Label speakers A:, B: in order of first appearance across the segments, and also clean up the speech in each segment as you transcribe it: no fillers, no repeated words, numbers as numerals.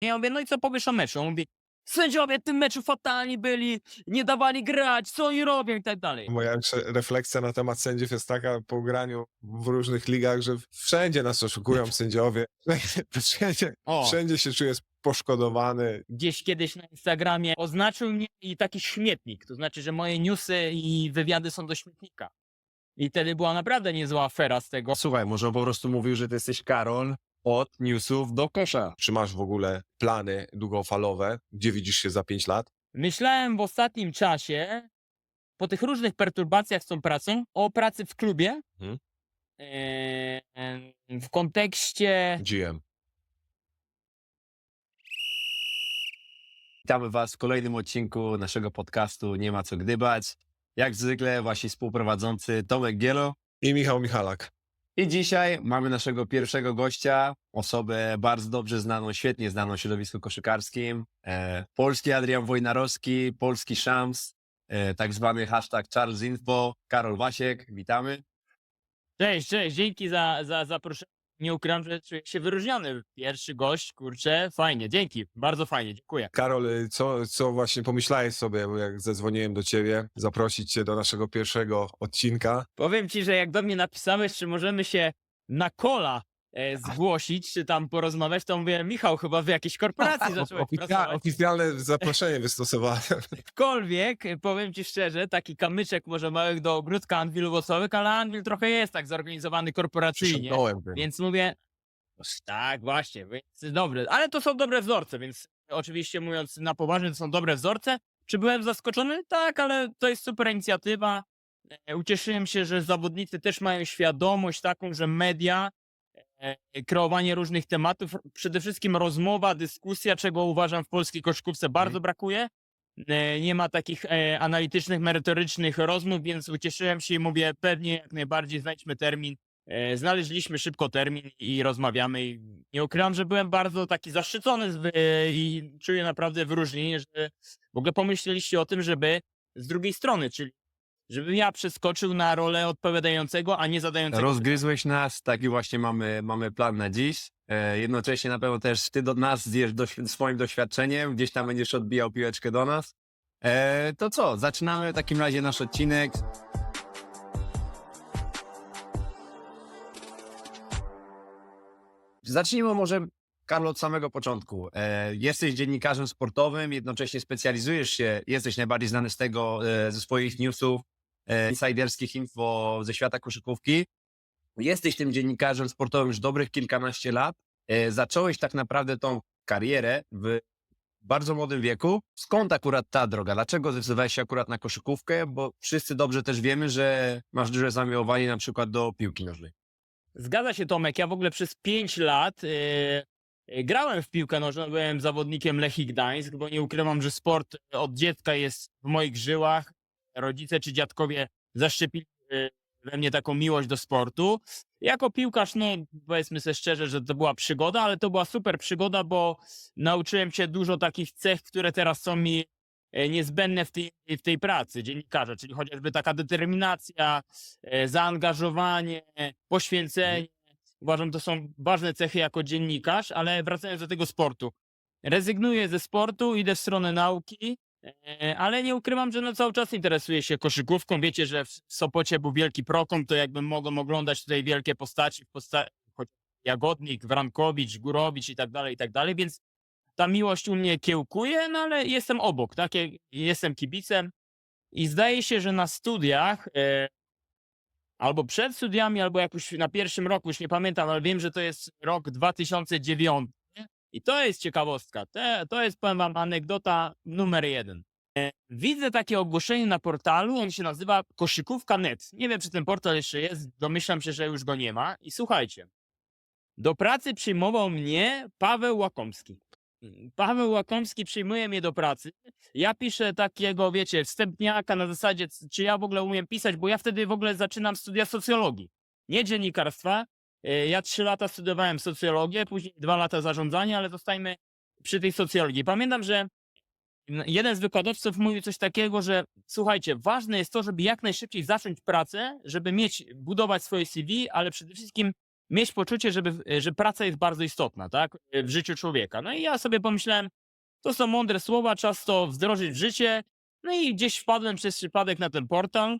A: I ja mówię, no i co powiesz o meczu? On mówi, sędziowie w tym meczu fatalni byli, nie dawali grać, co oni robią i tak dalej.
B: Moja refleksja na temat sędziów jest taka po graniu w różnych ligach, że wszędzie nas oszukują sędziowie. Wszędzie,
A: O,
B: wszędzie się czuję poszkodowany.
A: gdzieś kiedyś na Instagramie oznaczył mnie i taki śmietnik, to znaczy, że moje newsy i wywiady są do śmietnika. I wtedy była naprawdę niezła afera z tego.
C: Słuchaj, może on po prostu mówił, że ty jesteś Karol od newsów do kosza.
B: Czy masz w ogóle plany długofalowe? Gdzie widzisz się za 5 lat?
A: Myślałem w ostatnim czasie, po tych różnych perturbacjach z tą pracą, o pracy w klubie,
B: Mhm.
A: w kontekście...
B: GM.
C: Witamy was w kolejnym odcinku naszego podcastu Nie ma co gdybać. Jak zwykle właśnie współprowadzący Tomek Gielo.
B: I Michał Michalak.
C: I dzisiaj mamy naszego pierwszego gościa, osobę bardzo dobrze znaną, świetnie znaną w środowisku koszykarskim. Polski Adrian Wojnarowski, polski Szams, tak zwany hashtag CharlesInfo, Karol Wasiek, witamy.
A: Cześć, dzięki za zaproszenie. Nie ukrywam, że czuję się wyróżniony. Pierwszy gość, kurczę, fajnie, dzięki, bardzo fajnie, dziękuję.
B: Karol, co właśnie pomyślałeś sobie, jak zadzwoniłem do ciebie, zaprosić cię do naszego pierwszego odcinka?
A: Powiem ci, że jak do mnie napisałeś, czy możemy się na kola zgłosić, czy tam porozmawiać, to mówię, Michał, chyba w jakiejś korporacji zacząłeś pracować.
B: Oficjalne zaproszenie wystosowałem.
A: Aczkolwiek, powiem ci szczerze, taki kamyczek może małych do ogródka Anwilu Wosowych, ale Anwil trochę jest tak zorganizowany korporacyjnie.
B: Przysiągnąłem tym.
A: Więc mówię, tak, właśnie, więc dobre, ale to są dobre wzorce, więc oczywiście mówiąc na poważnie, to są dobre wzorce. Czy byłem zaskoczony? Tak, ale to jest super inicjatywa. Ucieszyłem się, że zawodnicy też mają świadomość taką, że media, kreowanie różnych tematów, przede wszystkim rozmowa, dyskusja, czego uważam w polskiej koszykówce bardzo brakuje. Nie ma takich analitycznych, merytorycznych rozmów, więc ucieszyłem się i mówię, pewnie jak najbardziej znajdźmy termin. Znaleźliśmy szybko termin i rozmawiamy. I nie ukrywam, że byłem bardzo taki zaszczycony i czuję naprawdę wyróżnienie, że w ogóle pomyśleliście o tym, żeby z drugiej strony, czyli żebym ja przeskoczył na rolę odpowiadającego, a nie zadającego.
C: Rozgryzłeś nas, taki właśnie mamy plan na dziś. Jednocześnie na pewno też ty do nas zjesz swoim doświadczeniem, gdzieś tam będziesz odbijał piłeczkę do nas. To co, zaczynamy w takim razie nasz odcinek. Zacznijmy może, Karol, od samego początku. Jesteś dziennikarzem sportowym, jednocześnie specjalizujesz się, jesteś najbardziej znany z tego, ze swoich newsów, insiderskich info ze świata koszykówki. Jesteś tym dziennikarzem sportowym już dobrych kilkanaście lat. Zacząłeś tak naprawdę tą karierę w bardzo młodym wieku. Skąd akurat ta droga? Dlaczego zdecydowałeś się akurat na koszykówkę? Bo wszyscy dobrze też wiemy, że masz duże zamiłowanie na przykład do piłki nożnej.
A: Zgadza się, Tomek. Ja w ogóle przez 5 lat grałem w piłkę nożną, byłem zawodnikiem Lechii Gdańsk, bo nie ukrywam, że sport od dziecka jest w moich żyłach. Rodzice czy dziadkowie zaszczepili we mnie taką miłość do sportu. Jako piłkarz, no powiedzmy sobie szczerze, że to była przygoda, ale to była super przygoda, bo nauczyłem się dużo takich cech, które teraz są mi niezbędne w tej pracy dziennikarza, czyli chociażby taka determinacja, zaangażowanie, poświęcenie. Uważam, to są ważne cechy jako dziennikarz, ale wracając do tego sportu. Rezygnuję ze sportu, idę w stronę nauki, ale nie ukrywam, że no cały czas interesuję się koszykówką. Wiecie, że w Sopocie był wielki prokom, to jakbym mogłem oglądać tutaj wielkie postaci, choć Jagodnik, Wrankowicz, Górowicz i tak dalej, więc ta miłość u mnie kiełkuje, no ale jestem obok, tak? Jestem kibicem i zdaje się, że na studiach, albo przed studiami, albo jakoś na pierwszym roku, już nie pamiętam, ale wiem, że to jest rok 2009 i to jest ciekawostka. To jest, powiem wam, anegdota numer 1. Widzę takie ogłoszenie na portalu, on się nazywa koszykówka.net. Nie wiem, czy ten portal jeszcze jest, domyślam się, że już go nie ma. I słuchajcie, do pracy przyjmował mnie Paweł Łakomski. Paweł Łakomski przyjmuje mnie do pracy. Ja piszę takiego, wiecie, wstępniaka na zasadzie, czy ja w ogóle umiem pisać, bo ja wtedy w ogóle zaczynam studia socjologii, nie dziennikarstwa. Ja 3 lata studiowałem socjologię, później 2 lata zarządzania, ale zostajmy przy tej socjologii. Pamiętam, że jeden z wykładowców mówił coś takiego, że słuchajcie, ważne jest to, żeby jak najszybciej zacząć pracę, żeby budować swoje CV, ale przede wszystkim mieć poczucie, że praca jest bardzo istotna, tak, w życiu człowieka. No i ja sobie pomyślałem, to są mądre słowa, czas to wdrożyć w życie. No i gdzieś wpadłem przez przypadek na ten portal,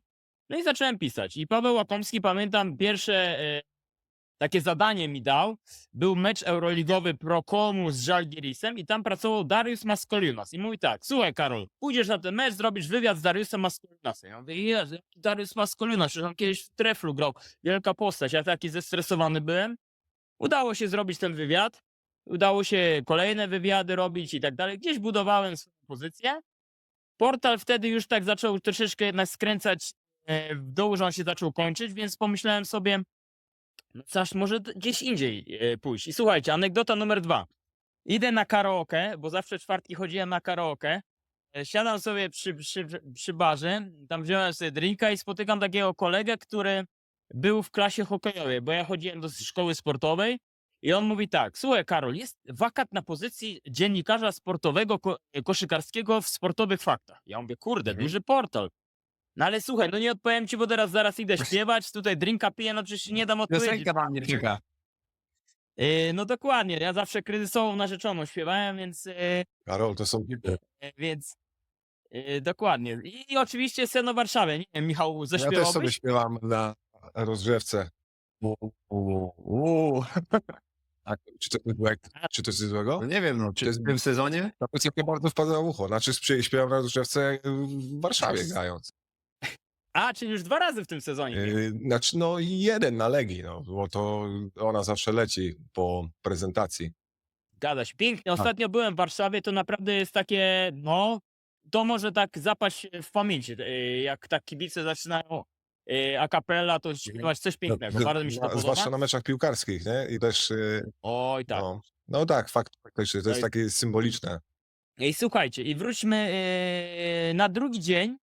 A: no i zacząłem pisać. I Paweł Łakomski, pamiętam, pierwsze takie zadanie mi dał. Był mecz euroligowy Prokomu z Żalgirisem i tam pracował Dariusz Maskoliunas. I mówi tak, słuchaj Karol, pójdziesz na ten mecz, zrobisz wywiad z Dariusem Maskolionasem. Ja mówię, Jezu, jaki Dariusz Maskoliunas, przecież on kiedyś w Treflu grał, wielka postać. Ja taki zestresowany byłem. Udało się zrobić ten wywiad, udało się kolejne wywiady robić i tak dalej. Gdzieś budowałem swoją pozycję. Portal wtedy już tak zaczął troszeczkę jednak skręcać w dół, że on się zaczął kończyć, więc pomyślałem sobie, no Sasz, może gdzieś indziej pójść. I słuchajcie, anegdota numer 2. Idę na karaoke, bo zawsze w czwartki chodziłem na karaoke. Siadam sobie przy barze, tam wziąłem sobie drinka i spotykam takiego kolegę, który był w klasie hokejowej, bo ja chodziłem do szkoły sportowej i on mówi tak, słuchaj Karol, jest wakat na pozycji dziennikarza sportowego, koszykarskiego w Sportowych Faktach. Ja mówię, kurde, duży portal. No ale słuchaj, no nie odpowiem ci, bo zaraz idę śpiewać, tutaj drinka piję, no przecież nie dam odpowiedzi.
C: Piosenka wam nie czeka.
A: No dokładnie, ja zawsze kryzysową narzeczoną śpiewałem,
B: Karol, to są hity.
A: więc dokładnie. I oczywiście scena w Warszawie, nie wiem, Michał,
B: Ja też sobie
A: zaśpiewałbyś?
B: śpiewam na rozgrzewce. Tak, czy to jest złego? Czy to jest złego?
C: No nie wiem, no, czy
B: To jest-
C: w tym sezonie?
B: Ta piosenka bardzo wpadła w ucho. Znaczy śpiewam na rozgrzewce w Warszawie grając.
A: A, czyli już 2 razy w tym sezonie.
B: Znaczy no jeden na Legii, no, bo to ona zawsze leci po prezentacji.
A: Zgadza się, pięknie. Ostatnio byłem w Warszawie, to naprawdę jest takie, no, to może tak zapaść w pamięci, jak tak kibice zaczynają a cappella, to śpiewać coś pięknego, bardzo mi się to podoba.
B: Zwłaszcza na meczach piłkarskich, nie? I też,
A: Oj, tak.
B: no tak, faktycznie, to jest
A: Oj.
B: takie symboliczne.
A: I słuchajcie, i wróćmy na drugi dzień,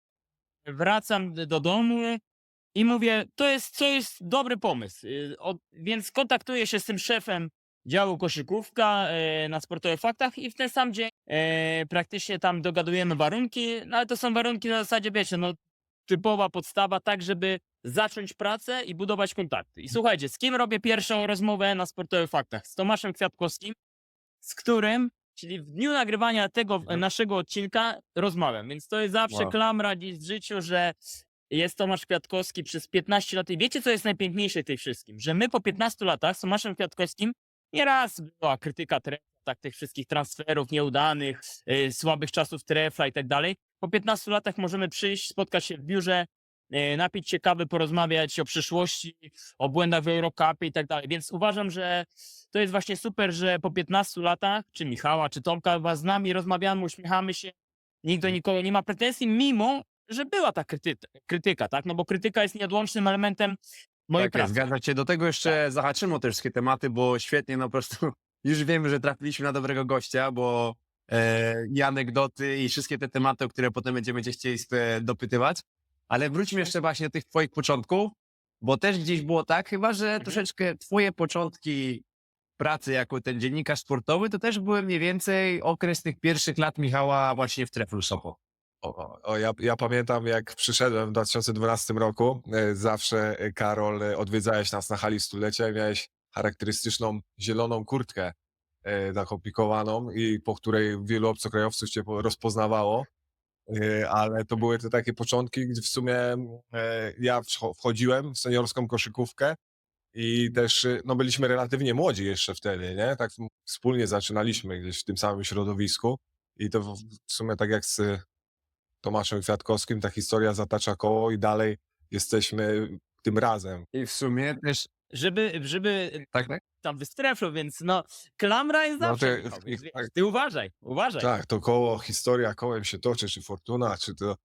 A: wracam do domu i mówię, to jest dobry pomysł. Więc kontaktuję się z tym szefem działu koszykówka na Sportowych Faktach i w ten sam dzień praktycznie tam dogadujemy warunki, no ale to są warunki na zasadzie, wiecie, no typowa podstawa, tak żeby zacząć pracę i budować kontakty. I słuchajcie, z kim robię pierwszą rozmowę na Sportowych Faktach? Z Tomaszem Kwiatkowskim, z którym, czyli w dniu nagrywania tego naszego odcinka rozmawiam, więc to jest zawsze
C: Wow.
A: klamra dziś w życiu, że jest Tomasz Kwiatkowski przez 15 lat i wiecie, co jest najpiękniejsze w tej wszystkim? Że my po 15 latach z Tomaszem Kwiatkowskim nieraz była krytyka Trefla, tak, tych wszystkich transferów nieudanych, słabych czasów Trefla i tak dalej. Po 15 latach możemy przyjść, spotkać się w biurze, napić się kawy, porozmawiać o przyszłości, o błędach w Eurocupie i tak dalej. Więc uważam, że to jest właśnie super, że po 15 latach, czy Michała, czy Tomka, z nami rozmawiamy, uśmiechamy się, nikt do nikogo nie ma pretensji, mimo że była ta krytyka, tak? No bo krytyka jest nieodłącznym elementem mojej
C: Tak jest,
A: pracy.
C: zgadza się. Do tego jeszcze zahaczymy o te wszystkie tematy, bo świetnie, no po prostu już wiemy, że trafiliśmy na dobrego gościa, bo i anegdoty i wszystkie te tematy, o które potem będziemy cię chcieli dopytywać. Ale wróćmy jeszcze właśnie do tych twoich początków, bo też gdzieś było tak chyba, że troszeczkę twoje początki pracy jako ten dziennikarz sportowy, to też były mniej więcej okres tych pierwszych lat Michała właśnie w Treflu Sopot.
B: Ja pamiętam, jak przyszedłem w 2012 roku, zawsze Karol, odwiedzałeś nas na hali stulecia i miałeś charakterystyczną zieloną kurtkę taką pikowaną i po której wielu obcokrajowców cię rozpoznawało. Ale to były te takie początki, gdzie w sumie ja wchodziłem w seniorską koszykówkę i też no, byliśmy relatywnie młodzi jeszcze wtedy, nie? Tak wspólnie zaczynaliśmy gdzieś w tym samym środowisku i to w sumie tak jak z Tomaszem Kwiatkowskim ta historia zatacza koło i dalej jesteśmy tym razem.
C: I w sumie też...
A: Żeby
C: Tak?
A: tam wystreflu, więc no klamra jest
B: No
A: zawsze,
B: to-
A: Michał, więc wiesz,
B: tak.
A: ty uważaj.
B: Tak, to koło, historia kołem się toczy, czy fortuna, czy to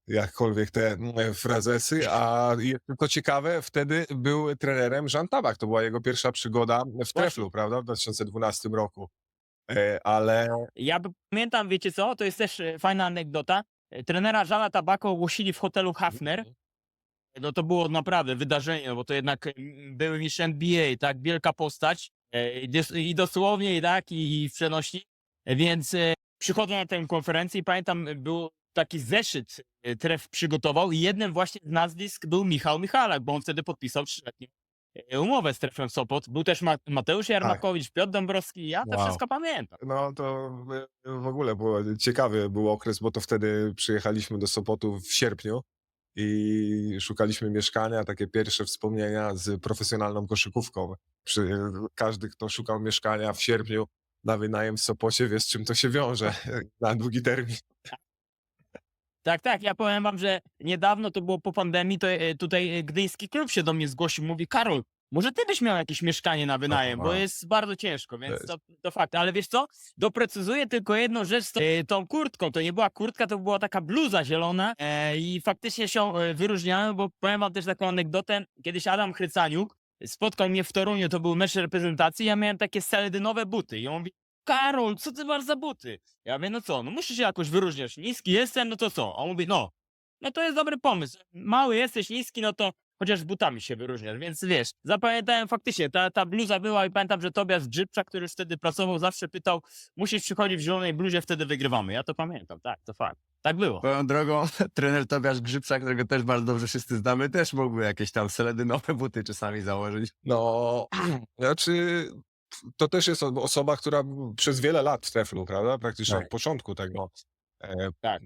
B: jakkolwiek te frazesy, a jest tylko ciekawe, wtedy był trenerem Jean Tabak, to była jego pierwsza przygoda w Treflu, prawda, w 2012 roku. Ale
A: Ja pamiętam, wiecie co, to jest też fajna anegdota. Trenera Żana Tabako ogłosili w hotelu Hafner. No to było naprawdę wydarzenie, bo to jednak były mistrz NBA, tak, wielka postać i dosłownie, i tak, i w przenośni. Więc przychodzę na tę konferencję i pamiętam, był taki zeszyt Tref przygotował i jednym właśnie z nazwisk był Michał Michalak, bo on wtedy podpisał 3-letnią umowę z Treflem Sopot. Był też Mateusz Jarmakowicz, Piotr Dąbrowski, ja to
C: Wow.
A: wszystko pamiętam.
B: No to w ogóle ciekawy był okres, bo to wtedy przyjechaliśmy do Sopotu w sierpniu i szukaliśmy mieszkania, takie pierwsze wspomnienia z profesjonalną koszykówką. Każdy, kto szukał mieszkania w sierpniu na wynajem w Sopocie, wie, z czym to się wiąże na długi termin.
A: Tak, ja powiem wam, że niedawno, to było po pandemii, to tutaj gdyński klub się do mnie zgłosił, mówi: Karol, może ty byś miał jakieś mieszkanie na wynajem, bo
B: Aha.
A: jest bardzo ciężko, więc
B: Jest.
A: to fakt. Ale wiesz co, doprecyzuję tylko jedną rzecz z tą kurtką. To nie była kurtka, to była taka bluza zielona i faktycznie się wyróżniałem, bo powiem wam też taką anegdotę. Kiedyś Adam Chrycaniuk spotkał mnie w Toruniu, to był mecz reprezentacji, ja miałem takie seledynowe buty i on mówi: Karol, co ty masz za buty? Ja mówię: no co, no musisz się jakoś wyróżniać. Niski jestem, no to co? A on mówi: no to jest dobry pomysł. Mały jesteś, niski, no to chociaż butami się wyróżniasz. Więc wiesz, zapamiętałem faktycznie, ta bluza była i pamiętam, że Tobiasz Grzybczak, który już wtedy pracował, zawsze pytał: musisz przychodzić w zielonej bluzie, wtedy wygrywamy. Ja to pamiętam, tak, to fakt. Tak było.
C: Swoją drogą, trener Tobiasz Grzybczak, którego też bardzo dobrze wszyscy znamy, też mógłby jakieś tam seledynowe buty czasami założyć.
B: No, znaczy, to też jest osoba, która przez wiele lat w Treflu, prawda? Praktycznie
C: Tak.
B: od początku tego
A: Tak.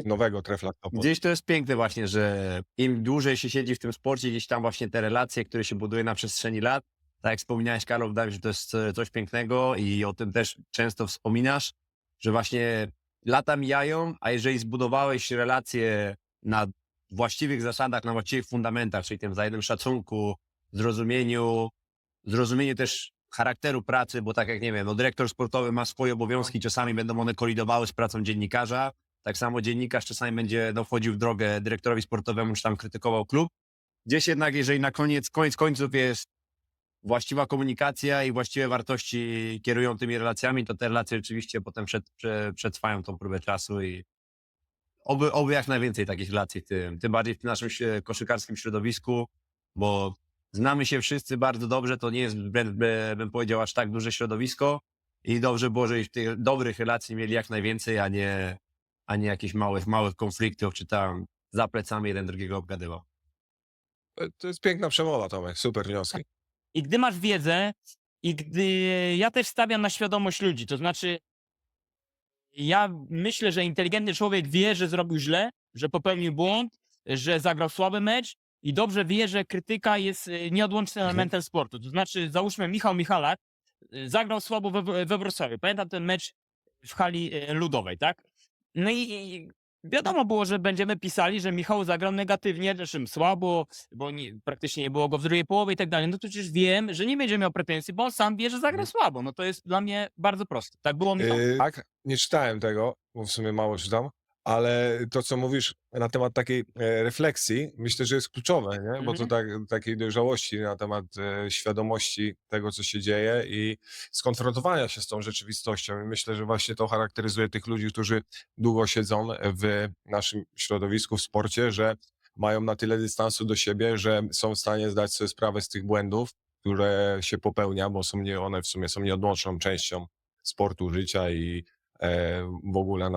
B: nowego Trefla Sopot.
C: Gdzieś to jest piękne właśnie, że im dłużej się siedzi w tym sporcie, gdzieś tam właśnie te relacje, które się buduje na przestrzeni lat, tak jak wspomniałeś, Karol, wydaje mi się, że to jest coś pięknego i o tym też często wspominasz, że właśnie lata mijają, a jeżeli zbudowałeś relacje na właściwych zasadach, na właściwych fundamentach, czyli tym wzajemnym szacunku, zrozumieniu też charakteru pracy, bo tak jak, nie wiem, no dyrektor sportowy ma swoje obowiązki, czasami będą one kolidowały z pracą dziennikarza, tak samo dziennikarz czasami będzie wchodził w drogę dyrektorowi sportowemu, czy tam krytykował klub. Gdzieś jednak, jeżeli na koniec końców jest właściwa komunikacja i właściwe wartości kierują tymi relacjami, to te relacje rzeczywiście potem przetrwają tą próbę czasu i oby jak najwięcej takich relacji tym bardziej w tym naszym koszykarskim środowisku, bo znamy się wszyscy bardzo dobrze, to nie jest, bym powiedział, aż tak duże środowisko i dobrze było, żebyśmy tych dobrych relacji mieli jak najwięcej, a nie jakichś małych konfliktów, czy tam za plecami jeden drugiego obgadywał.
B: To jest piękna przemowa, Tomek, super wnioski.
A: I gdy masz wiedzę i gdy ja też stawiam na świadomość ludzi, to znaczy ja myślę, że inteligentny człowiek wie, że zrobił źle, że popełnił błąd, że zagrał słaby mecz i dobrze wie, że krytyka jest nieodłącznym elementem sportu. To znaczy, załóżmy, Michał Michalak zagrał słabo we Wrocławiu. Pamiętam ten mecz w hali ludowej, tak? No i wiadomo było, że będziemy pisali, że Michał zagrał negatywnie, zresztą słabo, bo praktycznie nie było go w drugiej połowie i tak dalej. No to przecież wiem, że nie będzie miał pretensji, bo on sam wie, że zagra słabo. No to jest dla mnie bardzo proste. Tak było, Michał?
B: Tak, nie czytałem tego, bo w sumie mało czytam, ale to, co mówisz na temat takiej refleksji, myślę, że jest kluczowe, nie? Bo to takiej dojrzałości na temat świadomości tego, co się dzieje i skonfrontowania się z tą rzeczywistością. I myślę, że właśnie to charakteryzuje tych ludzi, którzy długo siedzą w naszym środowisku, w sporcie, że mają na tyle dystansu do siebie, że są w stanie zdać sobie sprawę z tych błędów, które się popełnia, bo one w sumie są nieodłączną częścią sportu, życia i w ogóle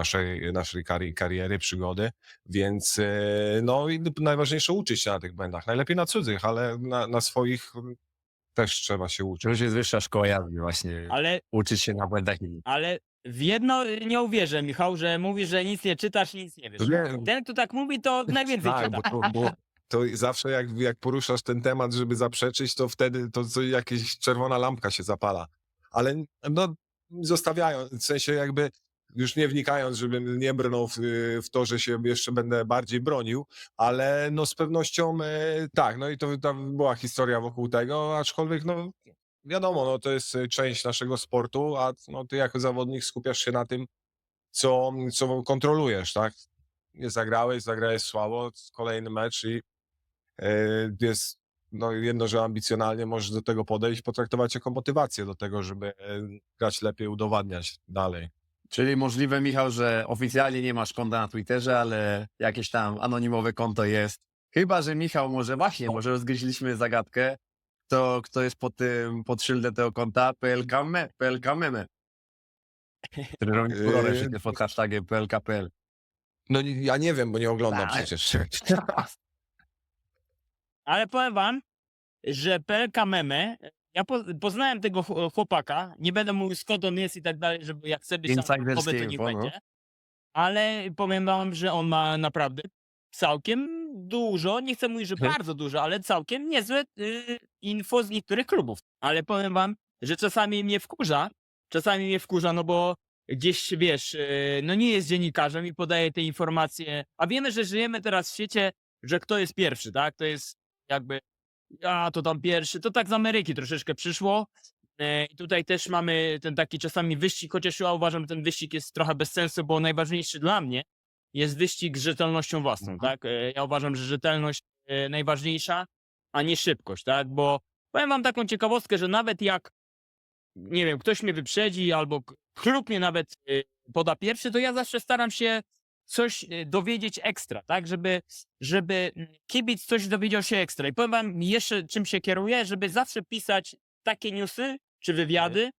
B: naszej kariery, przygody, więc no i najważniejsze uczyć się na tych błędach, najlepiej na cudzych, ale na swoich też trzeba się uczyć.
C: To już jest wyższa szkoła jazdy właśnie,
A: Ale
C: uczyć się na błędach innych.
A: Ale w jedno nie uwierzę, Michał, że mówisz, że nic nie czytasz, nic nie wiesz.
B: Nie.
A: Ten, kto tak mówi, to najwięcej
B: Tak,
A: czyta.
B: bo to zawsze jak poruszasz ten temat, żeby zaprzeczyć, to wtedy jakaś czerwona lampka się zapala. Ale no zostawiając, w sensie jakby już nie wnikając, żebym nie brnął w to, że się jeszcze będę bardziej bronił, ale no z pewnością tak, no i to była historia wokół tego, aczkolwiek no wiadomo, no to jest część naszego sportu, a no ty jako zawodnik skupiasz się na tym, co kontrolujesz, tak? Nie zagrałeś słabo, kolejny mecz i jest no jedno, że ambicjonalnie możesz do tego podejść, potraktować jako motywację do tego, żeby grać lepiej, udowadniać dalej.
C: Czyli możliwe, Michał, że oficjalnie nie masz konta na Twitterze, ale jakieś tam anonimowe konto jest. Chyba że Michał może rozgryźliśmy zagadkę, kto jest pod szyldem tego konta PLK Meme. Który robi furorę wszędzie pod hashtagiem PLK.pl.
B: No ja nie wiem, bo nie oglądam
C: Tak.
B: przecież.
A: Ale powiem wam, że PLK Meme, ja poznałem tego chłopaka, nie będę mówił skąd on jest i tak dalej, żeby jak chce być tam
C: Insiderskie
A: to niech
C: info, no.
A: będzie. Ale powiem wam, że on ma naprawdę całkiem dużo, nie chcę mówić, że bardzo dużo, ale całkiem niezłe info z niektórych klubów. Ale powiem wam, że czasami mnie wkurza, no bo gdzieś, wiesz, no nie jest dziennikarzem i podaje te informacje, a wiemy, że żyjemy teraz w świecie, że kto jest pierwszy, tak? To jest jakby, a to tam pierwszy, to tak z Ameryki troszeczkę przyszło. I tutaj też mamy ten taki czasami wyścig, chociaż ja uważam, że ten wyścig jest trochę bez sensu, bo najważniejszy dla mnie jest wyścig z rzetelnością własną, tak? Ja uważam, że rzetelność najważniejsza, a nie szybkość, tak? Bo powiem wam taką ciekawostkę, że nawet jak, nie wiem, ktoś mnie wyprzedzi albo klub mnie nawet poda pierwszy, to ja zawsze staram się coś dowiedzieć ekstra, tak? Żeby kibic coś dowiedział się ekstra. I powiem wam jeszcze, czym się kieruję, żeby zawsze pisać takie newsy czy wywiady,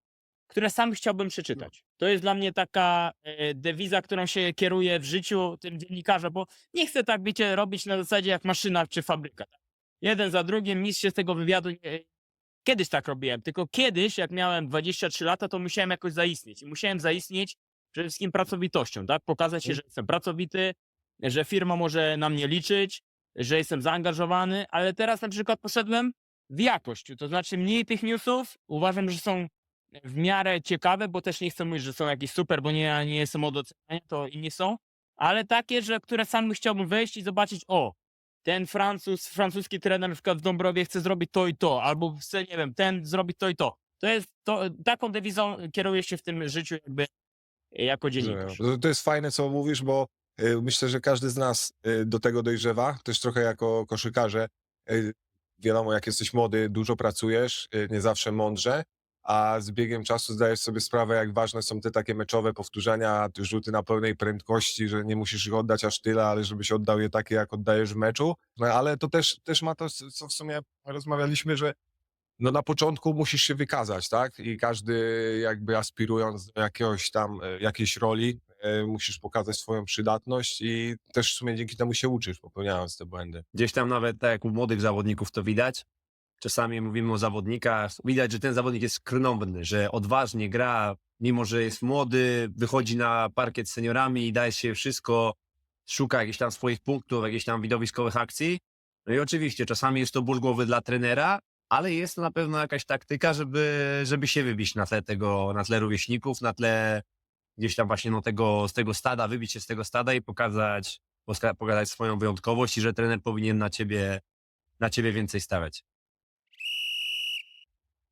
A: które sam chciałbym przeczytać. To jest dla mnie taka dewiza, którą się kieruje w życiu tym dziennikarza, bo nie chcę tak, wiecie, robić na zasadzie jak maszyna czy fabryka. Tak? Jeden za drugim, nic się z tego wywiadu nie... Kiedyś tak robiłem, tylko kiedyś, jak miałem 23 lata, to musiałem jakoś zaistnieć. I musiałem zaistnieć przede wszystkim pracowitością, tak? Pokazać się, że jestem pracowity, że firma może na mnie liczyć, że jestem zaangażowany, ale teraz na przykład poszedłem w jakość, to znaczy mniej tych newsów, uważam, że są w miarę ciekawe, bo też nie chcę mówić, że są jakieś super, bo ja nie jestem od oceniania, to inni są, ale takie, że które sam chciałbym wejść i zobaczyć, o, ten francuski trener na przykład w Dąbrowie chce zrobić to i to, albo chce, nie wiem, ten zrobić to i to. To jest to, taką dewizą kieruję się w tym życiu jakby jako dziennikarz.
B: To jest fajne, co mówisz, bo myślę, że każdy z nas do tego dojrzewa, też trochę jako koszykarze. Wiadomo, jak jesteś młody, dużo pracujesz, nie zawsze mądrze, a z biegiem czasu zdajesz sobie sprawę, jak ważne są te takie meczowe powtórzenia, te rzuty na pełnej prędkości, że nie musisz ich oddać aż tyle, ale żebyś oddał je takie, jak oddajesz w meczu. No, ale to też ma to, co w sumie rozmawialiśmy, że no na początku musisz się wykazać, tak? I każdy jakby aspirując do jakiegoś tam, jakiejś roli, musisz pokazać swoją przydatność i też w sumie dzięki temu się uczysz, popełniając te błędy.
C: Gdzieś tam nawet tak jak u młodych zawodników to widać. Czasami mówimy o zawodnikach, widać, że ten zawodnik jest krnąbrny, że odważnie gra, mimo że jest młody, wychodzi na parkiet z seniorami i daje się wszystko, szuka jakichś tam swoich punktów, jakichś tam widowiskowych akcji. No i oczywiście czasami jest to ból głowy dla trenera, ale jest to na pewno jakaś taktyka, żeby się wybić na tle rówieśników, na tle gdzieś tam właśnie no z tego stada, wybić się z tego stada i pokazać swoją wyjątkowość i że trener powinien na ciebie więcej stawiać.